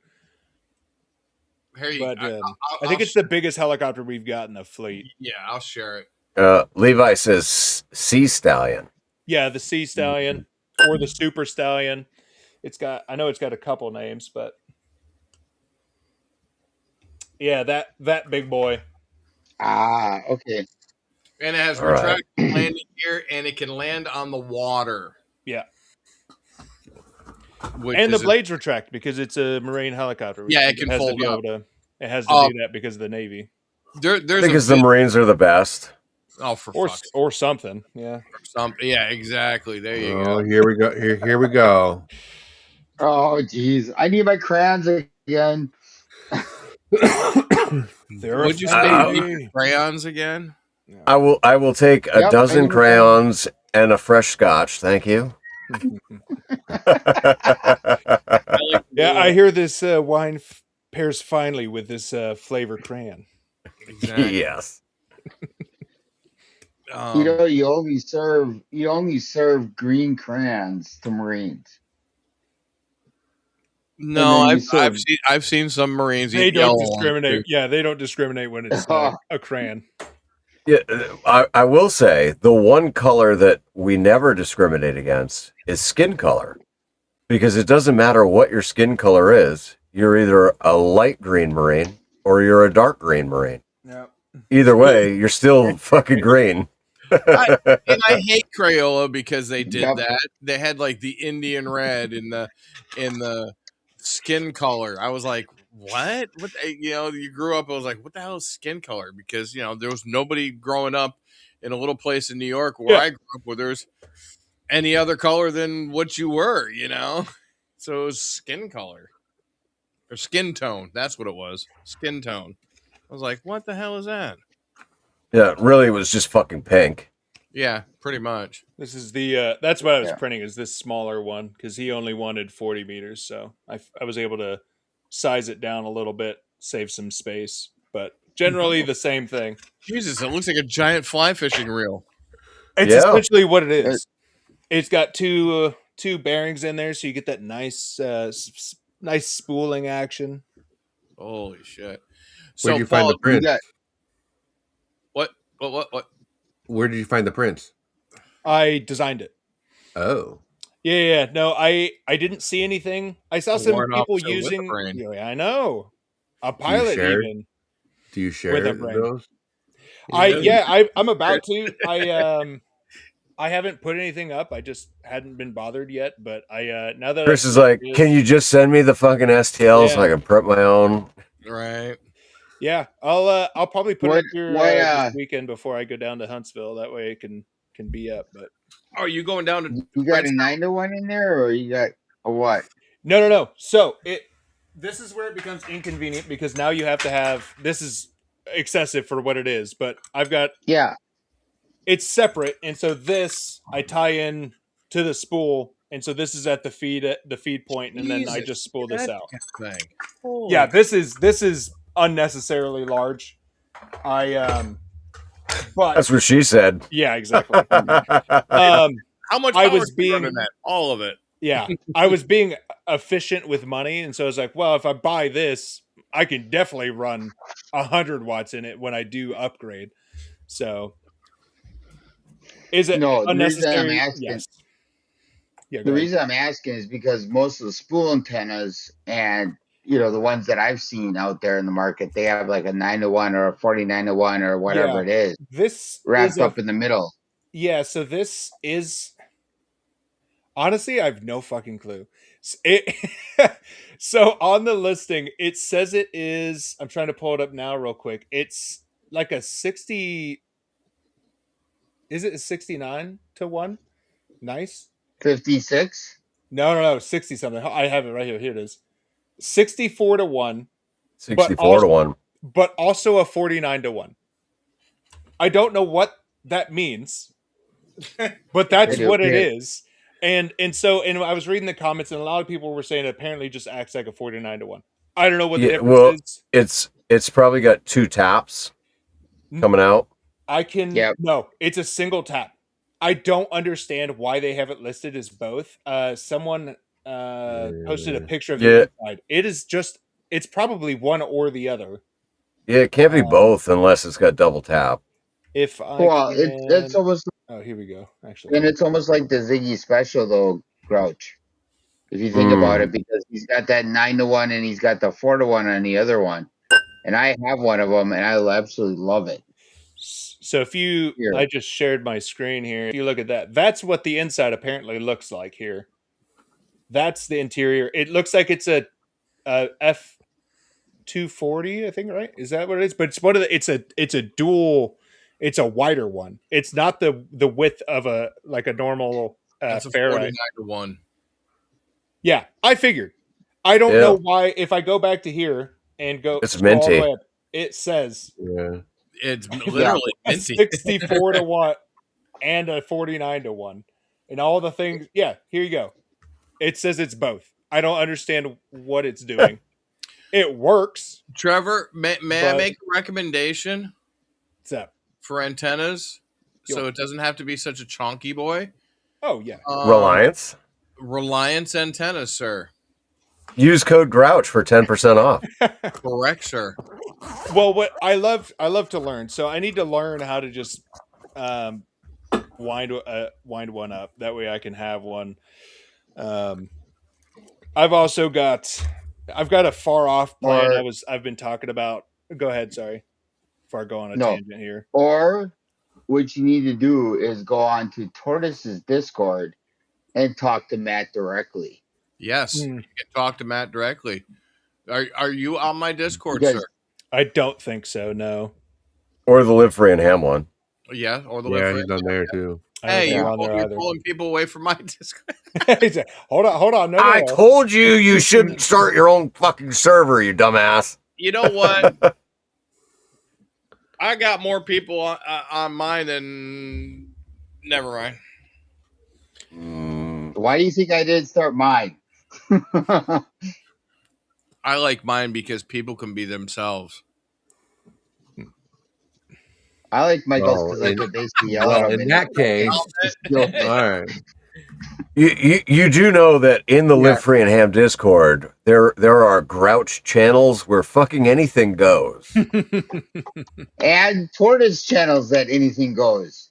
S10: I think it's the biggest helicopter we've got in the fleet.
S8: Yeah, I'll share it.
S2: Levi says Sea Stallion.
S10: Yeah, the Sea Stallion or the Super Stallion. I know it's got a couple names, but yeah, that big boy.
S3: Ah, okay.
S8: And it has retractable landing gear, and it can land on the water.
S10: Yeah. And the blades retract because it's a Marine helicopter.
S8: Yeah, it can fold up.
S10: It has to do that because of the Navy.
S2: Because the Marines are the best.
S8: Oh, for
S10: or something. Yeah.
S8: Yeah, exactly. There you go.
S7: Here we go. Here we go.
S3: Oh, geez. I need my crayons again.
S8: Would you say crayons again?
S2: I will take a dozen crayons and a fresh scotch. Thank you.
S10: Yeah, I hear this wine pairs finely with this flavor crayon.
S8: Exactly.
S2: Yes.
S3: You only serve green crayons to Marines.
S8: No, I've seen some Marines.
S10: They don't discriminate. Yeah, they don't discriminate when it's a crayon.
S2: Yeah, I will say the one color that we never discriminate against is skin color, because it doesn't matter what your skin color is. You're either a light green Marine or you're a dark green Marine.
S10: Yeah.
S2: Either way, you're still fucking green.
S8: And I hate Crayola because they did
S3: Yep.
S8: that. They had like the Indian red in the skin color. I was like, what? What? You grew up. I was like, what the hell is skin color? Because there was nobody growing up in a little place in New York where I grew up where there's any other color than what you were. So it was skin color or skin tone. That's what it was. Skin tone. I was like, what the hell is that?
S2: Yeah, really, it was just fucking pink.
S8: Yeah, pretty much.
S10: This is the that's what I was
S3: Yeah.
S10: printing, is this smaller one, because he only wanted 40 meters, so I was able to size it down a little bit, save some space, but generally the same thing.
S8: Jesus, it looks like a giant fly fishing reel.
S10: It's
S2: Yeah.
S10: essentially what it is. It's got two bearings in there, so you get that nice nice spooling action.
S8: Holy shit!
S7: Where did you find the
S3: You
S7: prints?
S3: got
S8: What?
S7: Where did you find the prints?
S10: I designed it.
S7: Oh,
S10: Yeah. No, I didn't see anything. I saw some
S8: Warrant
S10: people
S8: officer with a
S10: using.
S8: brain.
S10: Yeah, I know. A pilot
S7: share?
S10: even.
S7: do you share
S10: With a brain.
S7: those?
S10: I'm about to. I haven't put anything up. I just hadn't been bothered yet. But now that
S2: Chris is like, can you just send me the fucking STL so I can print my own?
S8: Right.
S10: Yeah, I'll probably put it up here
S3: What,
S10: this weekend before I go down to Huntsville. That way it can be up. But
S8: are you going down to?
S3: you got a 9-to-1 in there, or you got a what?
S10: No. So this is where it becomes inconvenient, because now you have to have, this is excessive for what it is, but I've got, it's separate, and so this I tie in to the spool, and so this is at the feed point, and then I just spool this out.
S8: Thing.
S10: Yeah, this is unnecessarily large. But
S2: That's what she said.
S10: Yeah, exactly.
S8: How much
S10: I
S8: power
S10: was
S8: do you run
S10: being
S8: in that? All of it.
S10: Yeah, I was being efficient with money, and so I was like, well, if I buy this, I can definitely run 100 watts in it when I do upgrade. So, is it unnecessary? Yes. Yeah,
S3: the reason I'm asking is because most of the spool antennas and the ones that I've seen out there in the market, they have like a 9-to-1 or a 49-to-1 or whatever it is.
S10: This
S3: wrapped up in the middle.
S10: Yeah, so this is, honestly, I have no fucking clue. So on the listing, it says it is, I'm trying to pull it up now real quick. It's like a 60, is it a 69-to-1? Nice.
S3: 56?
S10: No, 60 something. I have it right here. Here it is. 64-to-1.
S2: 64-to-1.
S10: But also a 49-to-1. I don't know what that means, but that's what it is. And so I was reading the comments, and a lot of people were saying it apparently just acts like a 49-to-1. I don't know what the difference is.
S2: It's probably got two taps coming out.
S10: No, it's a single tap. I don't understand why they have it listed as both. Someone posted a picture of the inside. It's probably one or the other.
S2: Yeah, it can't be both unless it's got double tap.
S3: It's almost.
S10: Oh, here we go. Actually,
S3: and it's almost like the Ziggy Special though, Grouch. If you think about it, because he's got that 9-to-1 and he's got the 4-to-1 on the other one, and I have one of them, and I absolutely love it.
S10: So I just shared my screen here. If you look at that, that's what the inside apparently looks like here. That's the interior. It looks like it's a F240, I think, right? Is that what it is? But it's a dual. It's a wider one. It's not the width of a normal
S8: That's a
S10: ferrite.
S8: 49-to-1.
S10: Yeah, I figured. I don't know why. If I go back to here and go,
S2: it's minty.
S10: All the way up, it says
S8: it's literally
S10: a 64-to-1 and a 49-to-1, and all the things. Yeah, here you go. It says it's both. I don't understand what it's doing. It works.
S8: Trevor, may I make a recommendation?
S10: What's up?
S8: For antennas, so it doesn't have to be such a chonky boy.
S10: Oh yeah,
S8: Reliance antennas, sir.
S2: Use code Grouch for 10% off.
S8: Correct, sir.
S10: Well, what I love to learn. So I need to learn how to just wind one up. That way I can have one. I've got a far off plan. I've been talking about Go ahead. Sorry, before I go on a
S3: No.
S10: tangent here.
S3: Or what you need to do is go on to Tortoise's Discord and talk to Matt directly.
S8: Yes,
S10: Hmm.
S8: you can talk to Matt directly. Are you on my Discord,
S3: Because
S8: sir?
S10: I don't think so. No,
S2: Or the Live Free and Ham one.
S8: Yeah, or the Live
S7: Yeah,
S8: Free.
S7: he's on there too.
S10: I don't
S8: Hey,
S10: think
S3: Yeah.
S10: I'm on there
S8: you're
S10: either.
S8: pulling people away from my Discord.
S10: He's like, hold on, no,
S2: I
S10: no.
S2: told you shouldn't start your own fucking server, you dumbass.
S8: You know what? I got more people on mine than. Never mind.
S3: why do you think I didn't start mine?
S8: I like mine because people can be themselves.
S3: I like Michael's
S7: Well,
S3: because I
S7: in,
S3: could basically yell at him
S7: in
S3: and
S7: that case,
S3: just kill
S7: all right.
S2: You do know that in the
S7: Yeah.
S2: Live Free and Ham Discord, there are Grouch channels where fucking anything goes.
S3: and Tortoise channels that anything goes.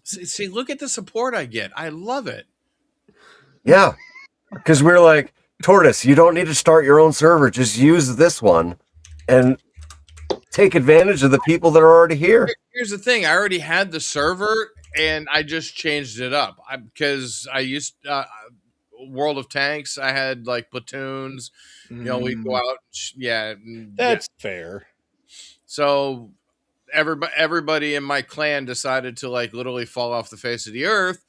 S8: See, look at the support I get. I love it.
S2: Yeah, because we're like, Tortoise, you don't need to start your own server. Just use this one and take advantage of the people that are already here.
S8: Here's the thing: I already had the server, and I just changed it up because I used World of Tanks. I had like platoons. You know, we'd go out.
S10: That's fair.
S8: So everybody in my clan decided to like literally fall off the face of the earth.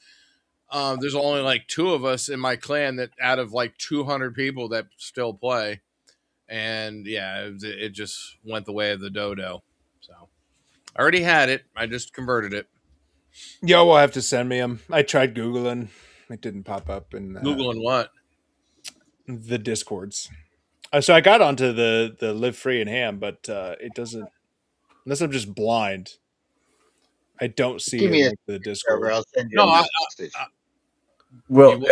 S8: There's only like 2 of us in my clan that out of like 200 people that still play, and yeah, it just went the way of the dodo. So I already had it. I just converted it.
S10: Y'all will have to send me them. I tried Googling. It didn't pop up in
S8: Googling what?
S10: the Discords. So I got onto the Live Free and Ham, but it doesn't, unless I'm just blind. I don't see
S3: Give
S10: a
S3: me a
S10: link to the Discord.
S3: server. I'll send you
S8: No,
S3: a message.
S2: Well,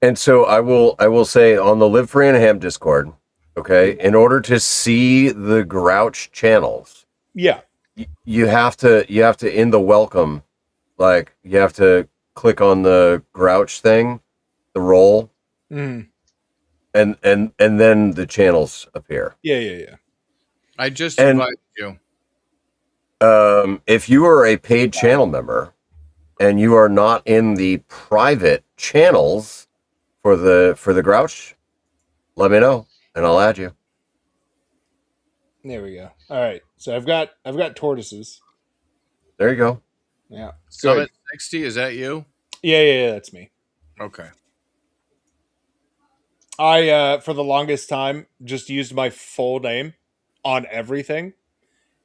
S2: and so I will say on the Live Free and Ham Discord, okay, in order to see the Grouch channels,
S10: Yeah.
S2: you have to in the welcome, like you have to click on the Grouch thing, the role,
S10: Mhm.
S2: and then the channels appear.
S10: Yeah.
S8: I just
S2: And-
S8: invited you.
S2: If you are a paid channel member and you are not in the private channels for the Grouch, let me know and I'll add you.
S10: There we go. All right. So I've got tortoises.
S2: There you go.
S10: Yeah.
S8: Summit 60, is that you?
S10: Yeah, that's me.
S8: Okay.
S10: I for the longest time just used my full name on everything,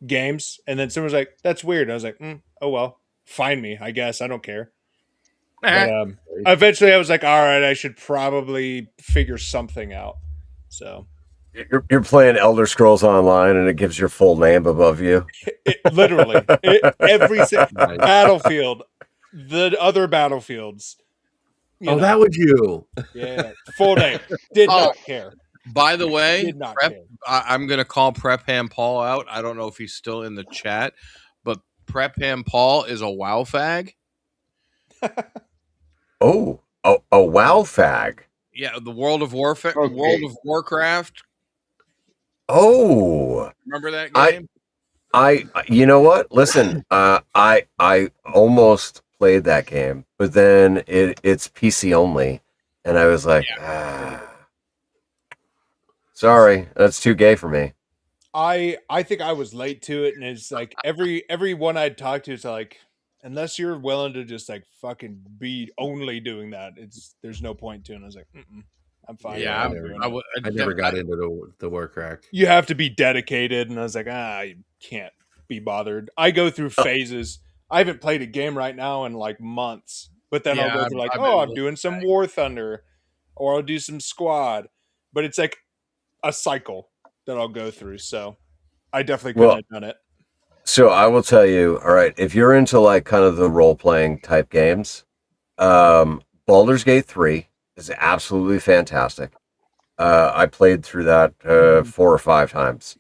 S10: games, and then someone was like, "That's weird." I was like, "Oh well, find me, I guess. I don't care." But eventually, I was like, "All right, I should probably figure something out." So
S2: You're playing Elder Scrolls Online and it gives your full name above you.
S10: literally, every battlefield, the other battlefields.
S7: That was you.
S10: Yeah, full name. Did not care.
S8: By the way,
S10: Did not
S8: Prep,
S10: care.
S8: I'm going to call Prep Ham Paul out. I don't know if he's still in the chat, but Prep Ham Paul is a WoW fag.
S2: Oh, a WoW fag.
S8: Yeah, the World of Warfare,
S3: Okay.
S8: World of Warcraft.
S2: Oh,
S8: Remember that game?
S2: I you know what? Listen, I almost played that game, but then it's PC only, and I was like, sorry, that's too gay for me.
S10: I think I was late to it, and it's like every one I'd talk to is like, unless you're willing to just like fucking be only doing that, there's no point to it. And I was like, I'm fine.
S8: Yeah,
S7: I never got into the Warcraft.
S10: You have to be dedicated, and I was like, I can't be bothered. I go through phases. I haven't played a game right now in like months, but then I'll go through like, I'm doing some War Thunder, or I'll do some Squad, but it's like a cycle that I'll go through. So I definitely couldn't have done it.
S2: So I will tell you, all right, if you're into like kind of the role playing type games, Baldur's Gate 3 is absolutely fantastic. I played through that 4 or 5 times.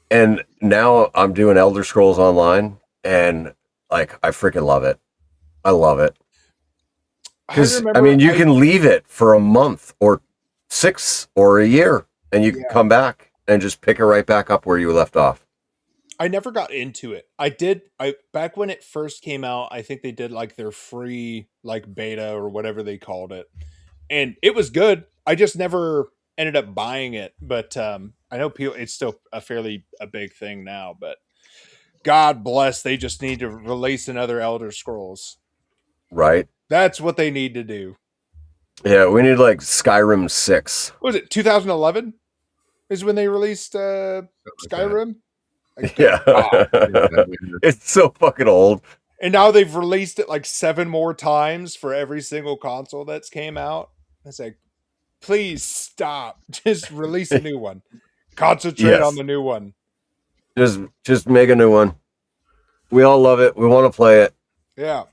S2: And now I'm doing Elder Scrolls Online, and like I freaking love it. I love it. Because I mean, you can leave it for a month or 6 or a year, and you can come back and just pick it right back up where you left off?
S10: I never got into it. I back when it first came out, I think they did like their free like beta or whatever they called it. And it was good. I just never ended up buying it, but I know people it's still a big thing now, but God bless, they just need to release another Elder Scrolls.
S2: Right.
S10: That's what they need to do.
S2: Yeah, we need like Skyrim 6.
S10: What was it 2011 is when they released Skyrim?
S2: Yeah. It's so fucking old.
S10: And now they've released it like 7 more times for every single console that's came out. It's like, please stop. Just release a new one. Concentrate
S2: Yes.
S10: on the new one.
S2: Just make a new one. We all love it. We want to play it.
S10: Yeah.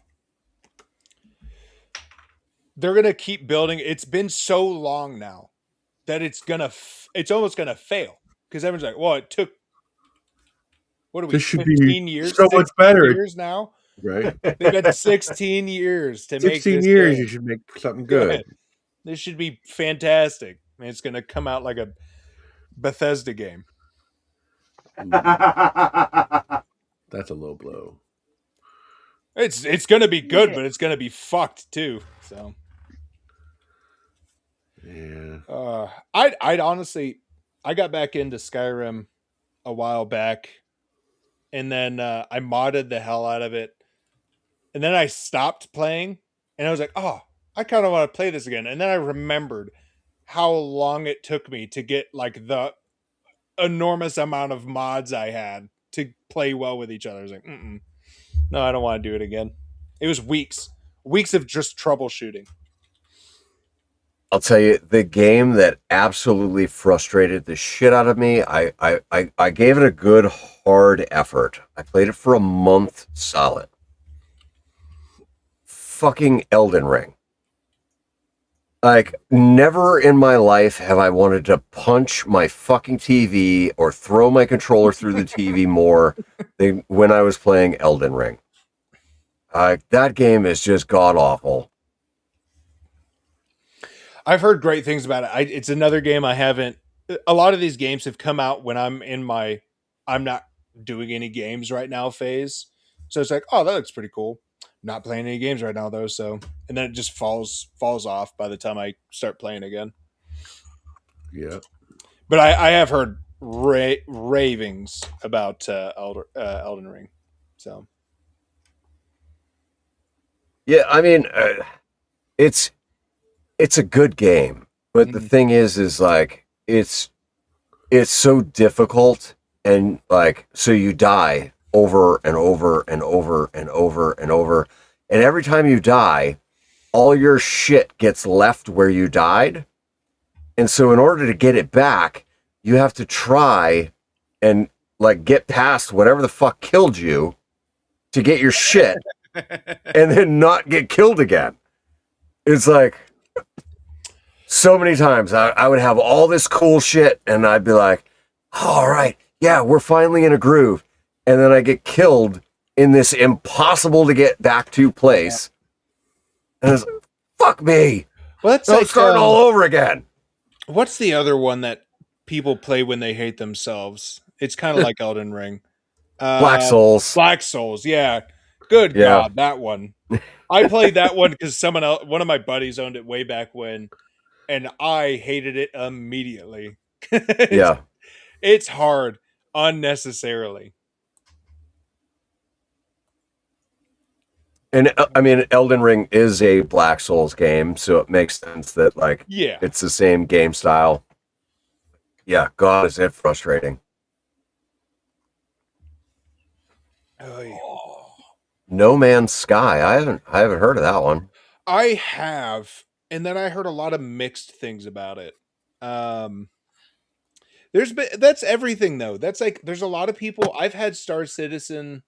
S10: They're going to keep building. It's been so long now that it's almost going to fail. Because everyone's like, well, it took, what are we,
S7: This should
S10: 15
S7: be
S10: years?
S7: so much
S10: 16
S7: better.
S10: years now?
S7: Right.
S10: They've had 16 years to make
S7: 16
S10: this
S7: years,
S10: game.
S7: you should make something good.
S10: This should be fantastic. I mean, it's going to come out like a Bethesda game.
S7: That's a low blow.
S10: It's going to be good, but it's going to be fucked too. So,
S7: yeah.
S10: I'd honestly, I got back into Skyrim a while back, and then I modded the hell out of it, and then I stopped playing, and I was like, oh, I kind of want to play this again, and then I remembered how long it took me to get like the enormous amount of mods I had to play well with each other. I was like, no, I don't want to do it again. It was weeks of just troubleshooting.
S2: I'll tell you, the game that absolutely frustrated the shit out of me, I gave it a good hard effort. I played it for a month solid. Fucking Elden Ring. Like, never in my life have I wanted to punch my fucking TV or throw my controller through the TV more than when I was playing Elden Ring. That game is just god awful.
S10: I've heard great things about it. It's another game I haven't. A lot of these games have come out when I'm in my I'm not doing any games right now phase. So it's like, oh, that looks pretty cool. Not playing any games right now though, so and then it just falls off by the time I start playing again.
S7: Yeah.
S10: But I have heard ravings about Elden Ring. So
S2: yeah, I mean, it's a good game, but the thing is like it's so difficult, and like so you die over and over and over and over and over, and every time you die, all your shit gets left where you died, and so in order to get it back, you have to try and like get past whatever the fuck killed you to get your shit, and then not get killed again. It's like so many times I would have all this cool shit and I'd be like, all right, yeah, we're finally in a groove. And then I get killed in this impossible to get back to place. And it's like, fuck me.
S10: Well, that's
S2: I'm starting all over again.
S10: What's the other one that people play when they hate themselves? It's kind of like Elden Ring.
S2: Black Souls.
S10: Black Souls, yeah. Good God, that one. I played that one because one of my buddies owned it way back when, and I hated it immediately. It's hard unnecessarily.
S2: And I mean, Elden Ring is a Black Souls game, so it makes sense that like it's the same game style. Yeah, God, is it frustrating.
S10: Oh, yeah.
S2: No Man's Sky. I haven't heard of that one.
S10: I have, and then I heard a lot of mixed things about it. That's everything though. That's like there's a lot of people. I've had Star Citizen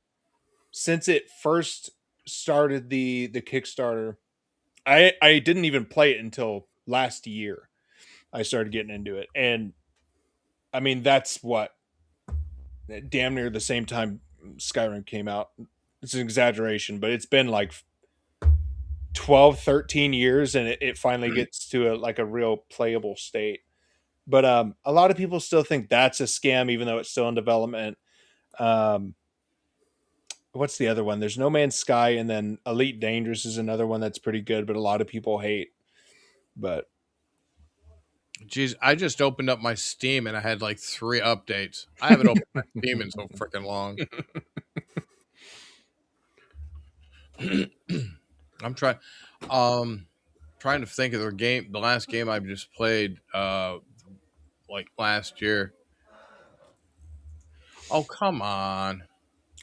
S10: since it first started the Kickstarter. I didn't even play it until last year. I started getting into it, and I mean that's what damn near the same time Skyrim came out. It's an exaggeration, but it's been like 12, 13 years, and it finally gets to a real playable state. But a lot of people still think that's a scam, even though it's still in development. Um, what's the other one? There's No Man's Sky, and then Elite Dangerous is another one that's pretty good, but a lot of people hate. But
S8: Jeez, I just opened up my Steam and I had like 3 updates. I haven't opened my Steam in so freaking long. I'm trying to think of the last game I just played like last year. Oh, come on.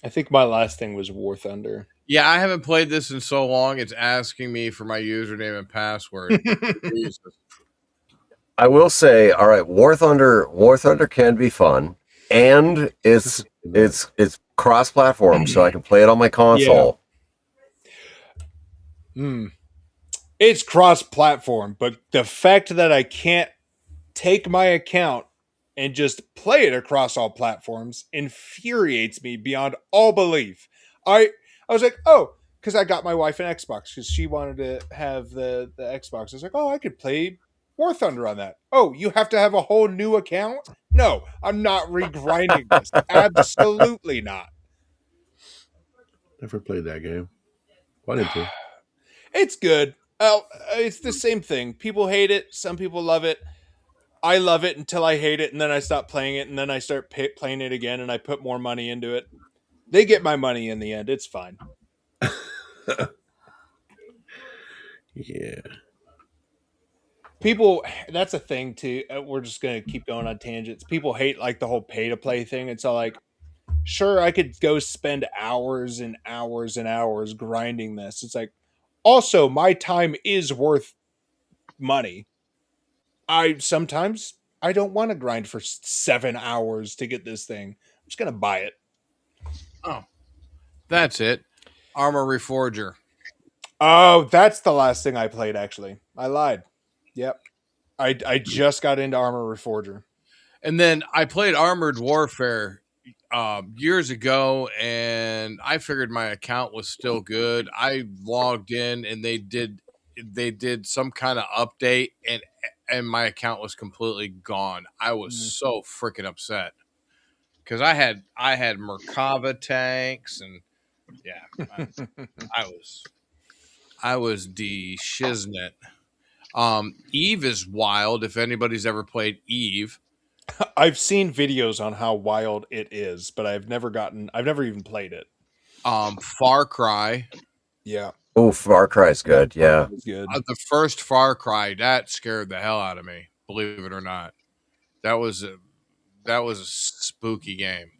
S10: I think my last thing was War Thunder.
S8: Yeah, I haven't played this in so long. It's asking me for my username and password. Jesus.
S2: I will say, all right, War Thunder can be fun, and it's cross-platform, so I can play it on my console.
S10: It's cross-platform, but the fact that I can't take my account and just play it across all platforms infuriates me beyond all belief. I was like, oh, because I got my wife an Xbox because she wanted to have the Xbox. I was like, oh, I could play War Thunder on that. Oh, you have to have a whole new account? No, I'm not regrinding this. Absolutely not.
S7: Never played that game. Wanted to.
S10: It's good. Oh, it's the same thing. People hate it. Some people love it. I love it until I hate it, and then I stop playing it, and then I start playing it again, and I put more money into it. They get my money in the end. It's fine.
S7: Yeah.
S10: People, that's a thing too. We're just gonna keep going on tangents. People hate like the whole pay to play thing. It's all like, sure, I could go spend hours and hours and hours grinding this. It's like, also my time is worth money. Sometimes I don't want to grind for 7 hours to get this thing. I'm just gonna buy it.
S8: Oh, that's it. Armor Reforger.
S10: Oh, that's the last thing I played. Actually, I lied. Yep, I just got into Armor Reforger,
S8: and then I played Armored Warfare years ago, and I figured my account was still good. I logged in, and they did some kind of update, and my account was completely gone. I was so freaking upset because I had Merkava tanks, and yeah, I was the shiznit. Eve is wild. If anybody's ever played Eve,
S10: I've seen videos on how wild it is, but I've never even played it.
S8: Far Cry.
S10: Yeah.
S2: Oh, Far Cry's good. Yeah.
S10: Good.
S8: The first Far Cry, that scared the hell out of me. Believe it or not, that was a spooky game.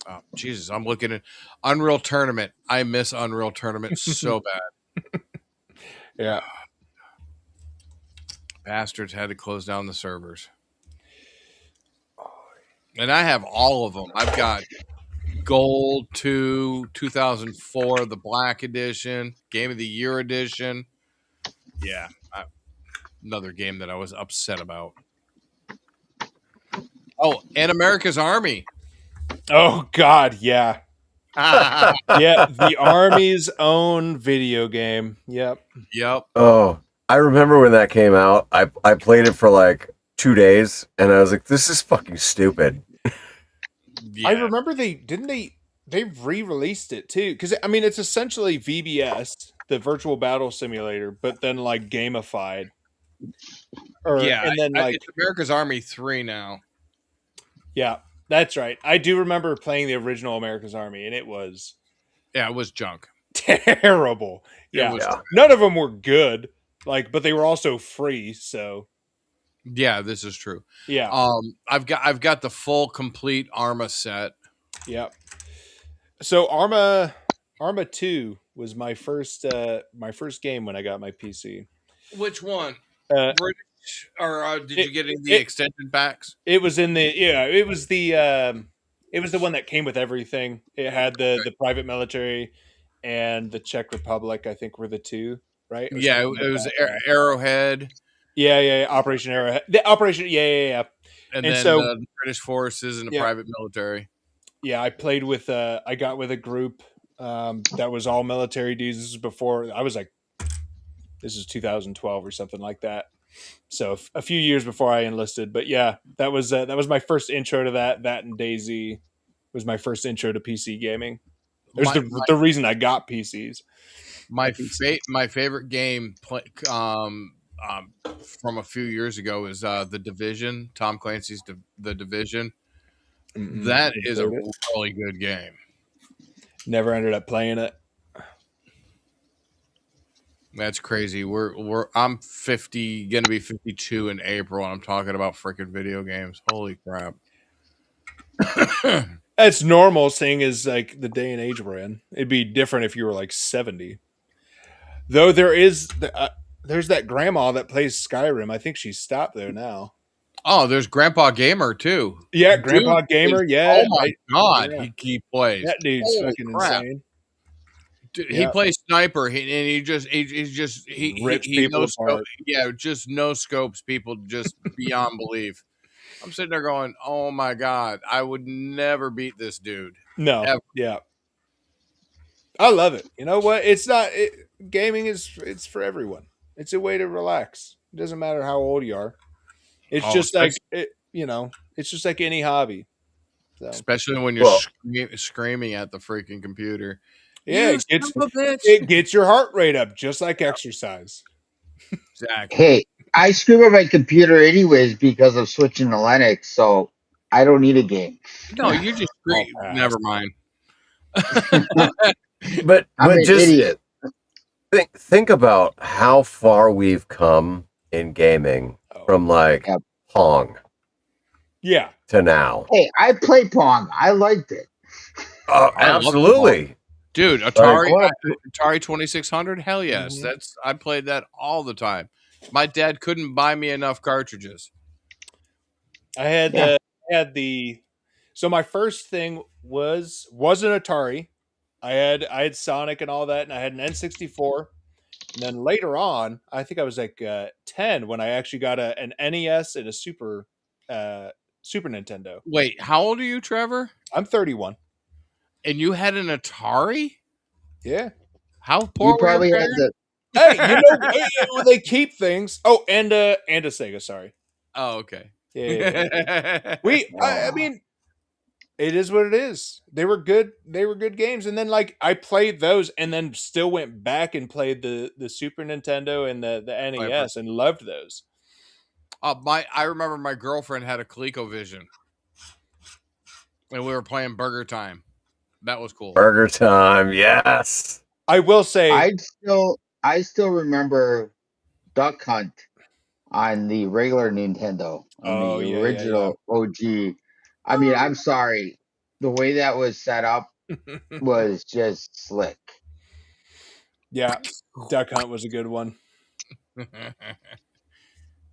S8: Oh, Jesus, I'm looking at Unreal Tournament. I miss Unreal Tournament so bad.
S10: Yeah.
S8: Bastards had to close down the servers. And I have all of them. I've got Gold 2, 2004, the Black Edition, Game of the Year Edition. Yeah. Another game that I was upset about. Oh, and America's Army.
S10: Oh, God, yeah. Yeah, the Army's own video game. Yep.
S2: Oh, I remember when that came out. I played it for like 2 days, and I was like, "This is fucking stupid."
S10: Yeah. I remember they re-released it too, because I mean it's essentially VBS, the Virtual Battle Simulator, but then like gamified.
S8: And then it's America's Army 3 now.
S10: Yeah, that's right. I do remember playing the original America's Army, and it was
S8: junk.
S10: Terrible. Yeah. None of them were good, but they were also free, so
S8: yeah, this is true.
S10: Yeah.
S8: I've got the full complete Arma set.
S10: Yep. So Arma 2 was my first game when I got my PC.
S8: Which one? British, or did you get in the extension packs?
S10: It was in it was the one that came with everything. It had the private military and the Czech Republic, I think, were the two, right?
S8: Yeah, it was Arrowhead.
S10: Yeah, Operation Arrowhead. The Operation, yeah.
S8: And then so, the British forces and the private military.
S10: Yeah, I played with I got with a group that was all military dudes. This was before I was like, this is 2012 or something like that. So a few years before I enlisted, but yeah, that was my first intro to that. That and DayZ was my first intro to PC gaming. There's the reason I got PCs.
S8: My favorite game from a few years ago is The Division, Tom Clancy's The Division. That is a really good game.
S10: Never ended up playing it.
S8: That's crazy. I'm 50, gonna be 52 in April, and I'm talking about freaking video games. Holy crap!
S10: It's normal, seeing as like the day and age we're in. It'd be different if you were like 70. Though there's that grandma that plays Skyrim. I think she's stopped there now.
S8: Oh, there's Grandpa Gamer too.
S10: Yeah, Grandpa Gamer. Yeah.
S8: Oh my god,
S10: yeah.
S8: he plays.
S10: That dude's
S8: Holy
S10: fucking
S8: crap.
S10: insane.
S8: Dude, he plays sniper, and he
S10: rips people apart.
S8: Just no scopes people just beyond belief. I'm sitting there going, "Oh my god, I would never beat this dude."
S10: No,
S8: ever.
S10: Yeah, I love it. You know what? It's not gaming it's for everyone. It's a way to relax. It doesn't matter how old you are. It's just like it's just like any hobby. So.
S8: Especially when you're screaming at the freaking computer.
S10: Yeah, it gets your heart rate up, just like exercise.
S8: Exactly.
S3: Hey, I scream at my computer anyways because of switching to Linux, so I don't need a game.
S8: No, you just scream. Never mind.
S2: but
S3: I'm an
S2: just
S3: idiot.
S2: think about how far we've come in gaming from like Pong.
S10: Yeah.
S2: To now.
S3: Hey, I played Pong. I liked it.
S2: Absolutely.
S8: Dude, Atari 2600, hell yes. I played that all the time. My dad couldn't buy me enough cartridges.
S10: I had so my first thing was an Atari. I had Sonic and all that, and I had an N64. And then later on, I think I was like 10 when I actually got an NES and a Super Nintendo.
S8: Wait, how old are you, Trevor?
S10: I'm 31.
S8: And you had an Atari?
S10: Yeah.
S8: How poor
S3: you probably
S8: were
S3: had
S8: your
S10: Hey, they keep things. Oh, and a Sega. Sorry.
S8: Oh, okay.
S10: Yeah. I mean, it is what it is. They were good. They were good games. And then like I played those, and then still went back and played the Super Nintendo and the NES and loved those.
S8: I remember my girlfriend had a ColecoVision, and we were playing Burger Time. That was cool.
S2: Burger Time, yes.
S10: I will say,
S3: I still remember Duck Hunt on the regular Nintendo, on the original OG. I mean, I'm sorry, the way that was set up was just slick.
S10: Yeah, Duck Hunt was a good one.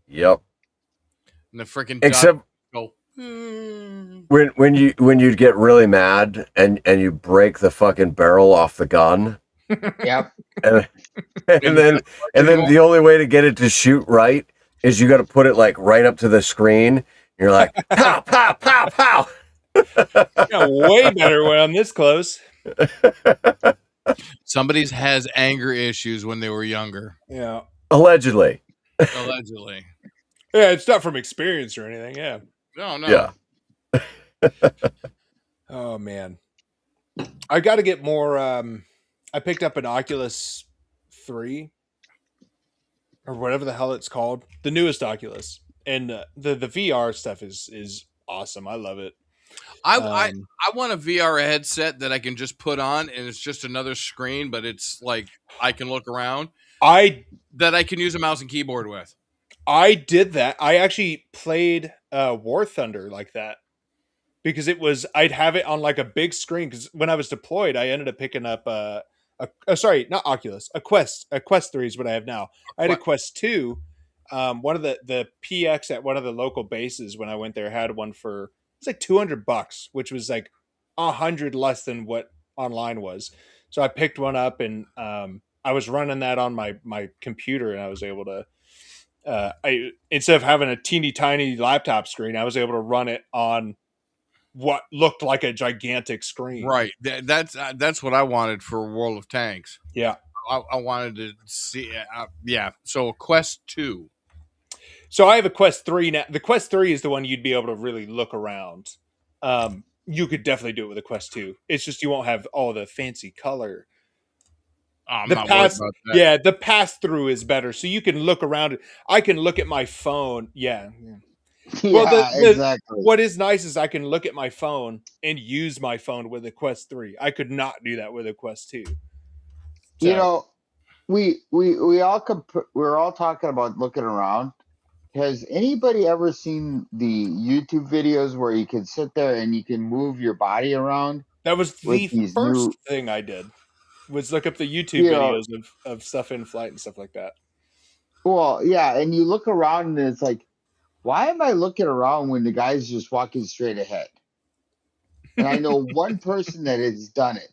S2: Yep.
S8: And the freaking
S2: except when you'd get really mad and you break the fucking barrel off the gun.
S3: Yep.
S2: And then the only way to get it to shoot right is you got to put it like right up to the screen. And you're like, pow, pow, pow, pow.
S10: Yeah, way better when I'm this close.
S8: Somebody has anger issues when they were younger.
S10: Yeah.
S2: Allegedly.
S10: Yeah, it's not from experience or anything. Yeah.
S8: No.
S2: Yeah.
S10: Oh man, I got to get more. I picked up an Oculus 3 or whatever the hell it's called, the newest Oculus, and the VR stuff is awesome. I love it.
S8: I want a VR headset that I can just put on, and it's just another screen, but it's like I can look around. That I can use a mouse and keyboard with.
S10: I did that. I actually played War Thunder like that because I'd have it on like a big screen. Because when I was deployed, I ended up picking up sorry, not Oculus, a Quest 3 is what I have now. I had a Quest 2. One of the PX at one of the local bases when I went there had one for it's like $200, which was like 100 less than what online was. So I picked one up and I was running that on my computer, and I was able to. Instead of having a teeny tiny laptop screen, I was able to run it on what looked like a gigantic screen.
S8: Right. That's what I wanted for World of Tanks.
S10: Yeah.
S8: I wanted to see. Yeah. So Quest 2.
S10: So I have a Quest 3 now. The Quest 3 is the one you'd be able to really look around. You could definitely do it with a Quest 2. It's just you won't have all the fancy color.
S8: I'm
S10: The
S8: not worried
S10: pass,
S8: about that.
S10: yeah, the pass through is better, so you can look around. I can look at my phone. Yeah. Well,
S3: Yeah, exactly.
S10: what is nice is I can look at my phone and use my phone with a Quest 3. I could not do that with a Quest 2.
S3: You
S10: So
S3: know, we all we're all talking about looking around. Has anybody ever seen the YouTube videos where you can sit there and you can move your body around
S10: that was
S3: with
S10: the
S3: these new,
S10: first thing I did was look up the YouTube
S3: you know,
S10: videos of stuff in flight and stuff like that.
S3: well, yeah, and you look around and it's like, why am I looking around when the guy's just walking straight ahead? And I know one person that has done it,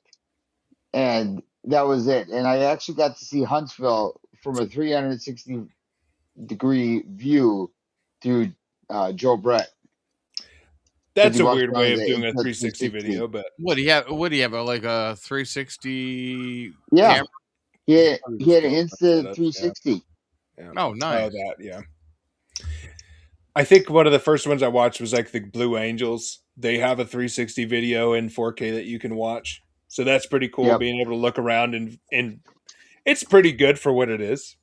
S3: and that was it. And I actually got to see Huntsville from a 360-degree view through Joe Brett because
S10: That's
S3: he
S10: a
S3: walks
S10: weird
S3: around
S10: way
S3: the
S10: of doing a
S3: Insta
S10: 360
S3: 360.
S10: video, but
S8: What do you have? What do you have? Like a 360
S3: Yeah,
S8: camera?
S10: probably
S3: he
S10: just
S3: had an
S10: get my
S3: Insta
S10: setup. Yeah.
S3: 360.
S10: Yeah.
S8: Oh, nice.
S10: Oh, that. Yeah. I think one of the first ones I watched was like the Blue Angels. They have a 360 video in 4K that you can watch. So that's pretty cool
S3: Yep.
S10: being able to look around and it's pretty good for what it is.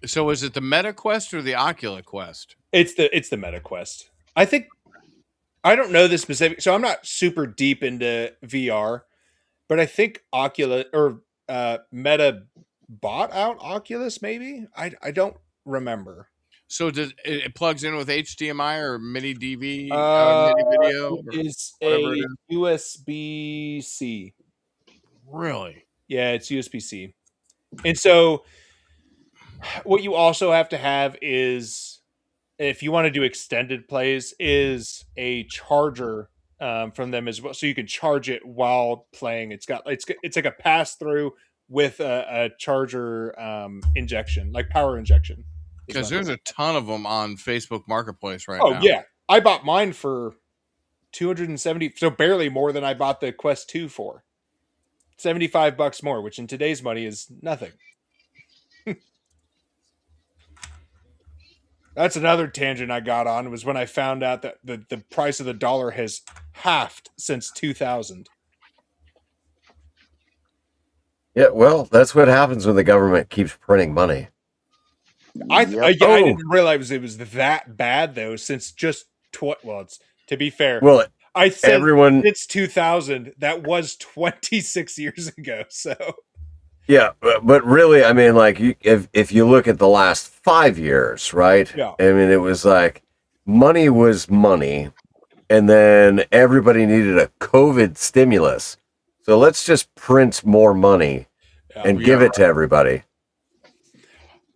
S8: So is it the Meta Quest or the Oculus Quest?
S10: It's the Meta Quest. I think I don't know the specific, so I'm not super deep into VR, but I think Oculus or Meta bought out Oculus maybe? I don't remember.
S8: So does it plugs in with HDMI or mini DV,
S10: Uh,
S8: mini video,
S10: it
S8: or
S10: is
S8: whatever it
S10: a
S8: is?
S10: USB-C.
S8: Really?
S10: Yeah, it's USB-C. And so what you also have to have is if you want to do extended plays is a charger from them as well, so you can charge it while playing. It's like a pass through with a charger injection, like power injection.
S8: Because there's a ton of them on Facebook Marketplace right
S10: Oh
S8: now.
S10: yeah, I bought mine for 270, so barely more than I bought the Quest 2 for. $75 more, which in today's money is nothing. That's another tangent I got on, was when I found out that the price of the dollar has halved since 2000.
S2: Yeah, well, that's what happens when the government keeps printing money.
S10: I
S3: Yep.
S10: didn't realize it was that bad though. Since just well, it's, to be fair,
S2: Well,
S10: I said
S2: everyone,
S10: it's 2000. That was 26 years ago. So
S2: yeah, but really, I mean, like, if you look at the last 5 years, right?
S10: yeah,
S2: I mean, it was like money was money, and then everybody needed a COVID stimulus. So let's just print more money and give it to everybody.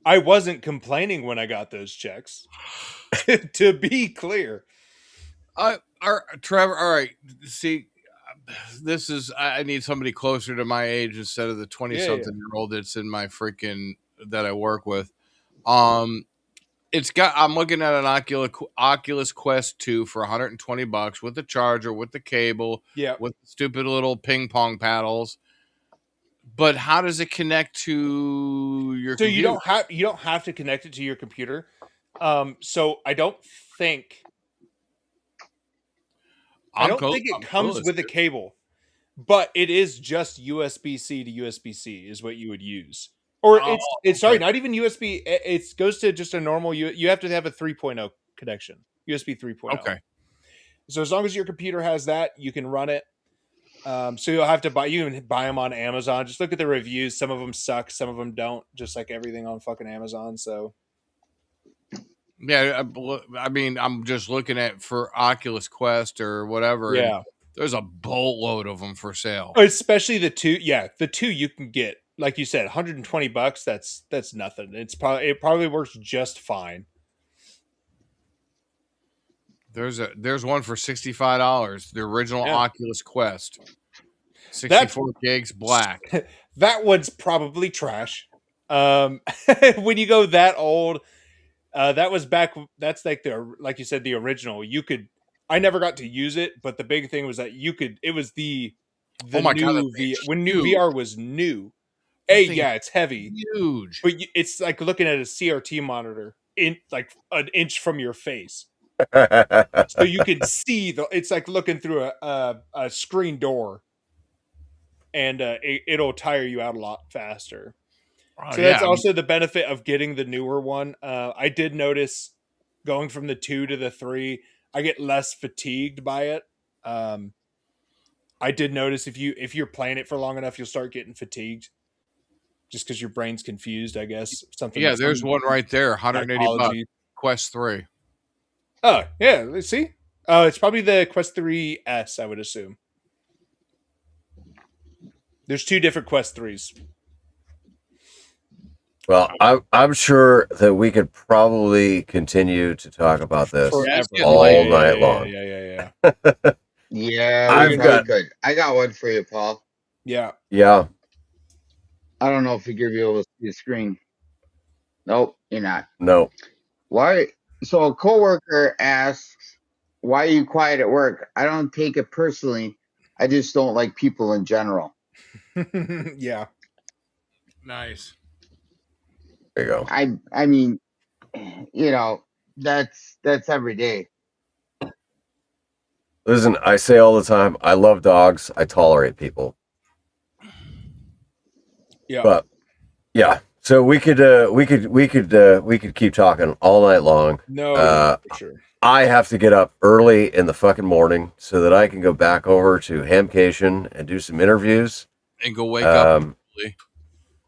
S10: I wasn't complaining when I got those checks. To be clear,
S8: Trevor. All right. See, this is I need somebody closer to my age instead of the 20-something-year-old that's in my freaking that I work with. It's got. I'm looking at an Oculus Quest 2 for $120 with the charger, with the cable,
S10: yeah,
S8: with the stupid little ping pong paddles. But how does it connect to your?
S10: so
S8: computer?
S10: you don't have to connect it to your computer. So I don't think it comes with a cable, but it is just USB-C to USB-C is what you would use. Or it's sorry, not even USB. It goes to just a normal. You have to have a 3.0 connection, USB 3.0.
S8: Okay.
S10: So as long as your computer has that, you can run it. So you'll have to buy. You can buy them on Amazon. Just look at the reviews. Some of them suck. Some of them don't. Just like everything on fucking Amazon. So
S8: yeah, I mean, I'm just looking at for Oculus Quest or whatever.
S10: Yeah,
S8: there's a boatload of them for sale.
S10: Especially the two. Yeah, the two you can get, like you said, $120. That's nothing. It probably works just fine.
S8: There's one for $65. The original Oculus Quest, 64 gigs, black.
S10: That one's probably trash. When you go that old, that was back. That's like you said, the original. I never got to use it, but the big thing was that you could. It was the
S8: Oh my
S10: new
S8: God,
S10: when new VR was new. Yeah, it's heavy,
S8: Huge.
S10: but it's like looking at a CRT monitor in like an inch from your face, so you can see it's like looking through a screen door, and it'll tire you out a lot faster.
S8: Oh,
S10: So
S8: yeah.
S10: that's also the benefit of getting the newer one. I did notice going from the 2 to the 3, I get less fatigued by it. I did notice if you're playing it for long enough, you'll start getting fatigued, just because your brain's confused. I guess something.
S8: Yeah, there's one right there, 180 bucks.
S10: psychology.
S8: Quest 3.
S10: Oh yeah, let's see. Oh, it's probably the Quest 3S, I would assume. There's 2 different Quest 3s.
S2: Well, I'm sure that we could probably continue to talk about this
S10: Forever.
S2: all night long.
S10: Yeah.
S3: Yeah,
S2: I've
S3: we
S2: got-
S3: probably could. I got one for you, Paul.
S10: Yeah.
S2: Yeah.
S3: I don't know if you're gonna be able to see the screen. Nope, you're not.
S2: No.
S3: Why? So a coworker asks, "Why are you quiet at work?" I don't take it personally. I just don't like people in general.
S10: Yeah.
S8: Nice.
S2: There you go.
S3: I mean, you know, that's every day.
S2: Listen, I say all the time, I love dogs. I tolerate people.
S10: Yeah.
S2: But yeah, so we could keep talking all night long.
S10: No, for sure.
S2: I have to get up early in the fucking morning so that I can go back over to HamCation and do some interviews.
S8: And go wake up. Julie.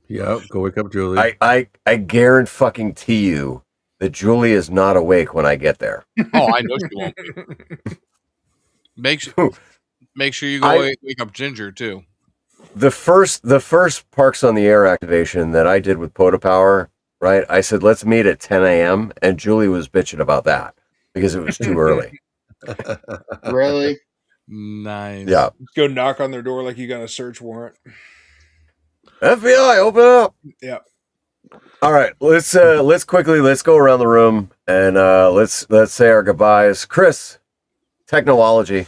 S7: Yeah, go wake up, Julie.
S2: I guarantee you that Julie is not awake when I get there.
S8: Oh, I know she won't be. Make sure you go wake up Ginger too.
S2: The first Parks on the Air activation that I did with Pota Power, right? I said, let's meet at 10 a.m. and Julie was bitching about that because it was too early.
S3: Really?
S8: Nice.
S2: Yeah.
S10: Let's go knock on their door like you got a search warrant.
S2: FBI, open up.
S10: Yeah.
S2: All right, let's go around the room and let's say our goodbyes. Chris, technology,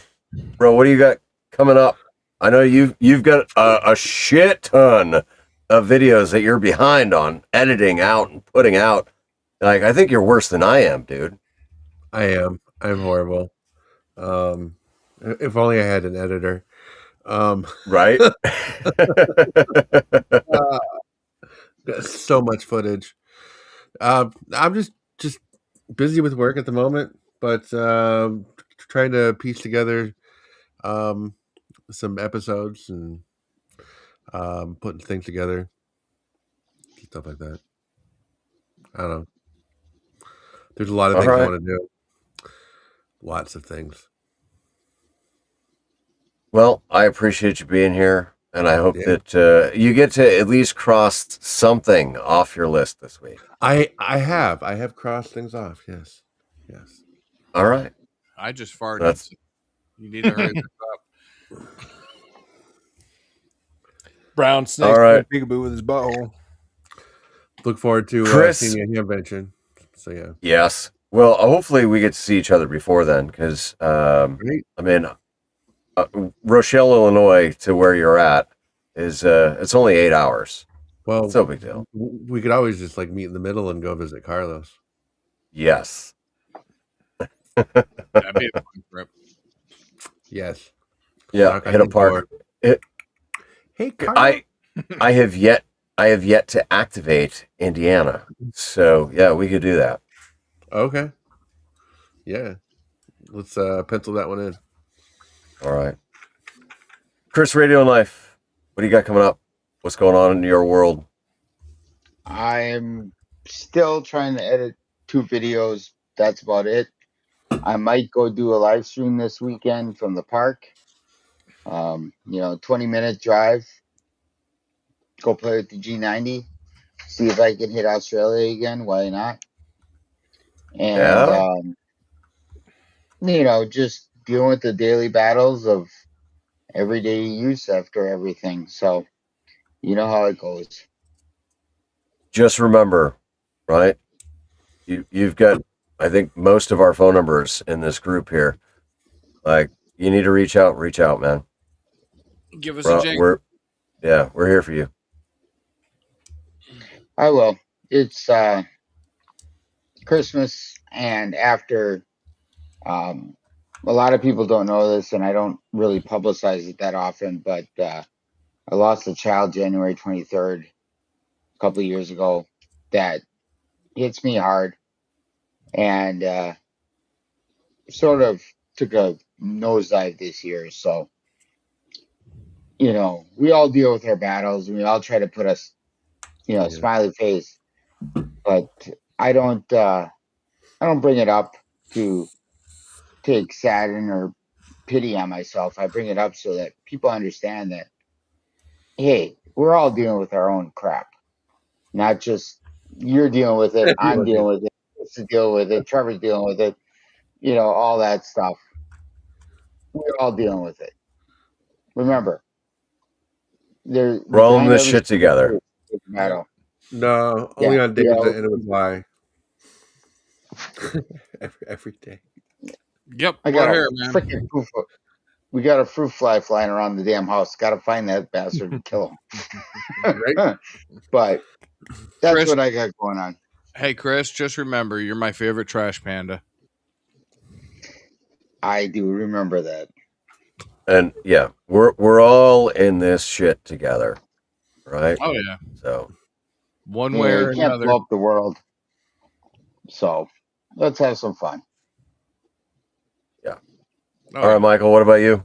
S2: bro, what do you got coming up? I know you've got a shit ton of videos that you're behind on editing out and putting out. Like, I think you're worse than I am, dude.
S7: I am. I'm horrible. If only I had an editor.
S2: Right?
S7: So much footage. I'm just busy with work at the moment, but trying to piece together some episodes and putting things together, stuff like that. I don't know. There's a lot of things I want to do. Lots of things.
S2: Well, I appreciate you being here, and I hope that you get to at least cross something off your list this week.
S7: I have crossed things off. Yes.
S2: All right.
S8: I just farted. You need to hurry this up.
S10: Brown snake.
S2: All right.
S10: Peekaboo with his butthole.
S7: Look forward to
S2: Chris.
S7: seeing you at convention. So yeah.
S2: Yes. Well, hopefully we get to see each other before then, because I mean, Rochelle, Illinois, to where you're at is it's only 8 hours.
S7: Well,
S2: it's no big deal.
S7: We could always just like meet in the middle and go visit Carlos.
S2: Yes.
S8: That'd be a fun trip.
S7: Yes.
S2: Yeah. Hit a park.
S7: Hey, Carlos.
S2: I have yet to activate Indiana, so yeah, we could do that.
S7: Okay. Yeah. Let's pencil that one in.
S2: All right. Chris, Radio and Life, what do you got coming up? What's going on in your world?
S3: I'm still trying to edit 2 videos. That's about it. I might go do a live stream this weekend from the park. 20-minute drive. Go play with the G90. See if I can hit Australia again. Why not? And just dealing with the daily battles of everyday use after everything. So, you know how it goes.
S2: Just remember, right? You've got, I think, most of our phone numbers in this group here. Like, you need to reach out, man.
S8: Give us a jing.
S2: We're here for you.
S3: I will. It's Christmas, and after a lot of people don't know this, and I don't really publicize it that often, but I lost a child January 23rd, a couple of years ago. That hits me hard, and sort of took a nosedive this year. So, we all deal with our battles, and we all try to put us, smiley face. But I don't, I don't bring it up to take sadden or pity on myself. I bring it up so that people understand that, hey, we're all dealing with our own crap, not just you're dealing with it, I'm
S7: Everybody.
S3: dealing with it, Chris is dealing with it, Trevor's dealing with it, all that stuff. We're all dealing with it. Remember,
S2: We're all in
S3: behind
S2: this
S3: every
S2: shit together.
S3: battle.
S7: No, only
S3: Yeah,
S7: on days that end with Y. every day.
S8: Yep,
S3: I got
S8: we're
S3: a
S8: here, man.
S3: freaking we got a fruit fly flying around the damn house. Got to find that bastard and kill him.
S7: Right?
S3: But that's
S8: Chris,
S3: what I got going on.
S8: hey, Chris, just remember, you're my favorite trash panda.
S3: I do remember that.
S2: And yeah, we're all in this shit together, right?
S8: Oh, yeah.
S2: So
S8: One way or
S3: You can't
S8: another.
S3: blow up the world. So let's have some fun.
S2: yeah.
S8: Oh,
S2: All right,
S8: yeah.
S2: Michael, what about you?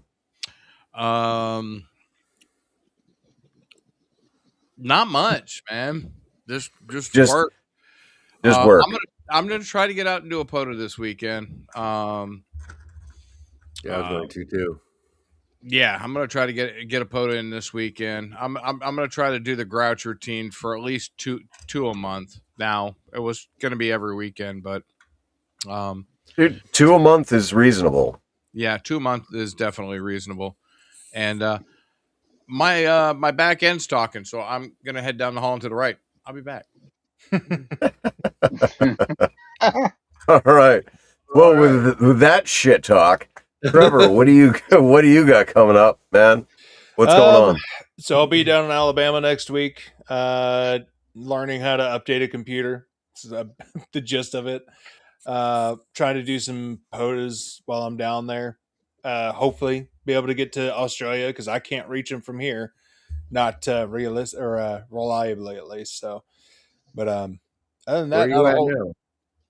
S8: Not much, man. Just
S2: Just
S8: work.
S2: work.
S8: I'm gonna try to get out and do a POTA this weekend.
S7: Yeah, I was going to too.
S8: Yeah, I'm gonna try to get a POTA in this weekend. I'm gonna try to do the Grouch routine for at least two a month. Now it was gonna be every weekend, but
S2: Dude, 2 a month is reasonable.
S8: yeah, 2 a month is definitely reasonable. And my back end's talking, so I'm gonna head down the hall and to the right. I'll be back.
S2: All right. Well, with that shit talk, Trevor, what do you got coming up, man? What's going on?
S10: So I'll be down in Alabama next week, learning how to update a computer. This is the gist of it. Trying to do some POTAs while I'm down there. Hopefully be able to get to Australia because I can't reach them from here. Not realistic or reliably at least. So, but other than
S7: Where
S10: that,
S7: are you at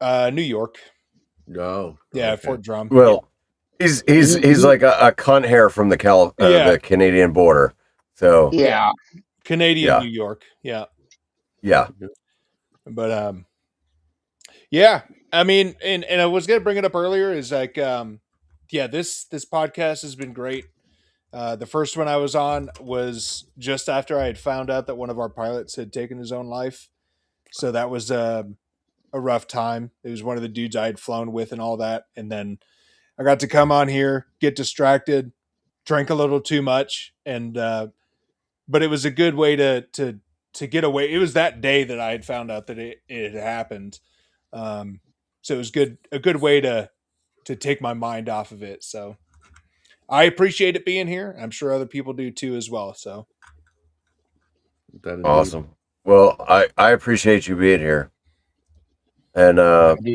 S7: now?
S10: New York.
S7: No.
S10: Yeah,
S7: Okay.
S10: Fort Drum.
S2: Well, he's like a cunt hair from the the Canadian border. So
S3: Yeah.
S10: Canadian
S2: Yeah.
S10: New York. Yeah.
S2: yeah.
S10: But yeah. I mean, and I was gonna bring it up earlier is like this podcast has been great. The first one I was on was just after I had found out that one of our pilots had taken his own life. So that was a rough time. It was one of the dudes I had flown with and all that. And then I got to come on here, get distracted, drank a little too much. And, but it was a good way to get away. It was that day that I had found out that it had happened. So it was a good way to take my mind off of it. So I appreciate it being here. I'm sure other people do too as well. So
S2: Awesome. Well, I appreciate you being here. And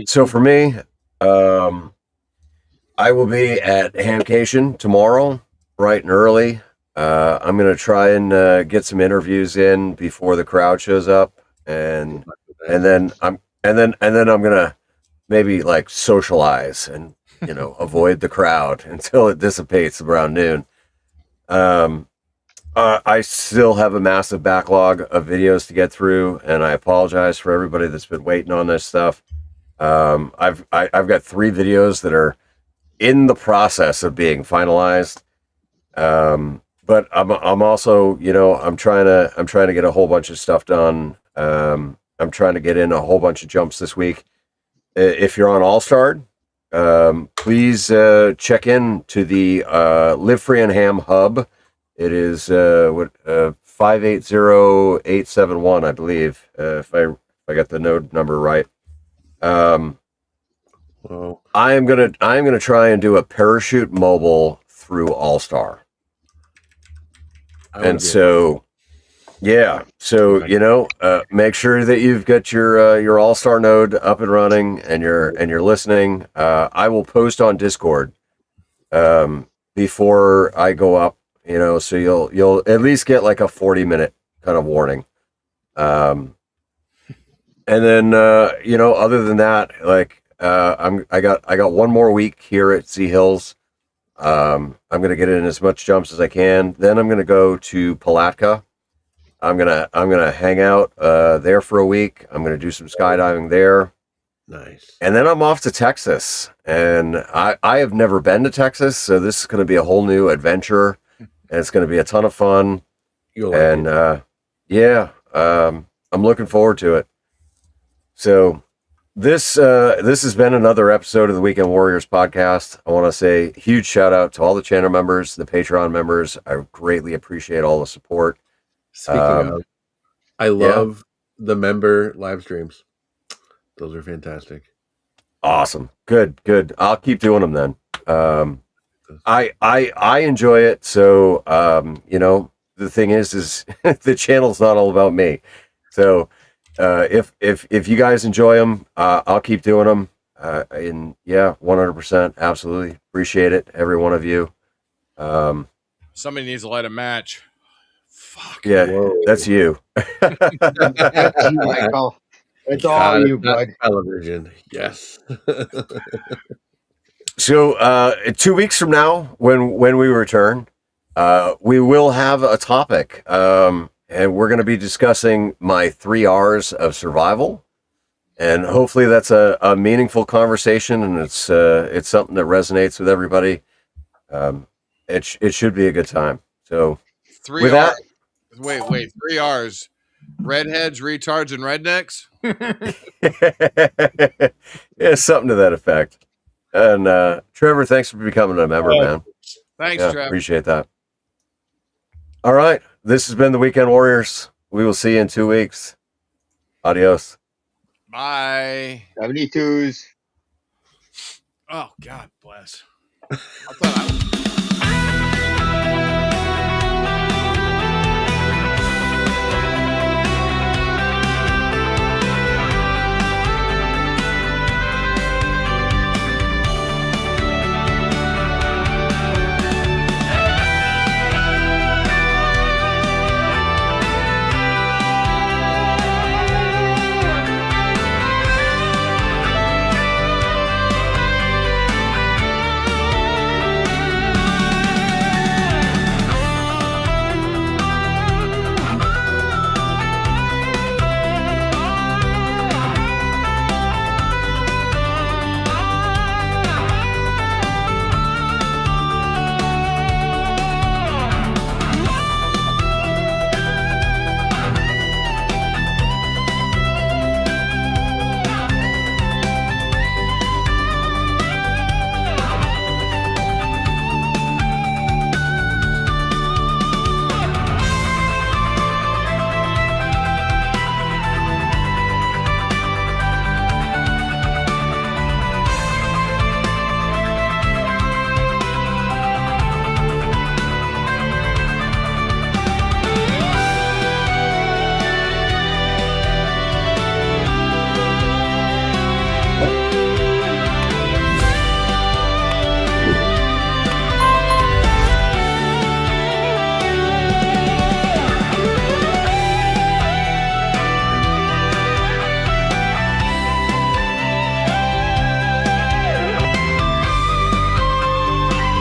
S2: so for me, I will be at HamCation tomorrow, bright and early. I'm gonna try and get some interviews in before the crowd shows up, and then I'm gonna maybe like socialize and avoid the crowd until it dissipates around noon. I still have a massive backlog of videos to get through, and I apologize for everybody that's been waiting on this stuff. I've got 3 videos that are in the process of being finalized. But I'm also, I'm trying to get a whole bunch of stuff done. I'm trying to get in a whole bunch of jumps this week. If you're on All-Star, please check in to the Live Free and Ham hub. It is 580871, I believe, if I got the node number right. I'm gonna try and do a parachute mobile through All-Star. And so Yeah. So make sure that you've got your All Star node up and running, and you're listening. I will post on Discord before I go up. So you'll at least get like a 40-minute kind of warning. And then other than that, like I got one more week here at Sea Hills. I'm gonna get in as much jumps as I can. Then I'm gonna go to Palatka. I'm gonna hang out there for a week. I'm gonna do some skydiving there.
S7: Nice.
S2: And then I'm off to Texas. And I have never been to Texas, so this is gonna be a whole new adventure, and it's gonna be a ton of fun.
S7: You'll like
S2: it. I'm looking forward to it. So this has been another episode of the Weekend Warriors podcast. I want to say huge shout out to all the channel members, the Patreon members. I greatly appreciate all the support.
S7: Speaking of, I love the member live streams. Those are fantastic.
S2: Awesome. Good. I'll keep doing them then. I enjoy it. So, the thing is the channel's not all about me. So, if you guys enjoy them, I'll keep doing them. And 100%, absolutely appreciate it, every one of you.
S8: Somebody needs to light a match. Fuck.
S2: Yeah, that's you.
S3: That's you, Michael. It's all you, bud.
S7: Television, yes.
S2: So 2 weeks from now, when we return, we will have a topic. And we're going to be discussing my 3 R's of survival, and hopefully that's a meaningful conversation, and it's something that resonates with everybody. It should be a good time. So
S8: 3
S2: with
S8: R's. Wait, 3 R's. Redheads, retards, and rednecks?
S2: Yeah, something to that effect. And Trevor, thanks for becoming a member, man.
S8: Thanks, Trevor.
S2: Appreciate that. All right. This has been the Weekend Warriors. We will see you in 2 weeks. Adios.
S8: Bye.
S3: 72s.
S8: Oh, God bless. I thought I was...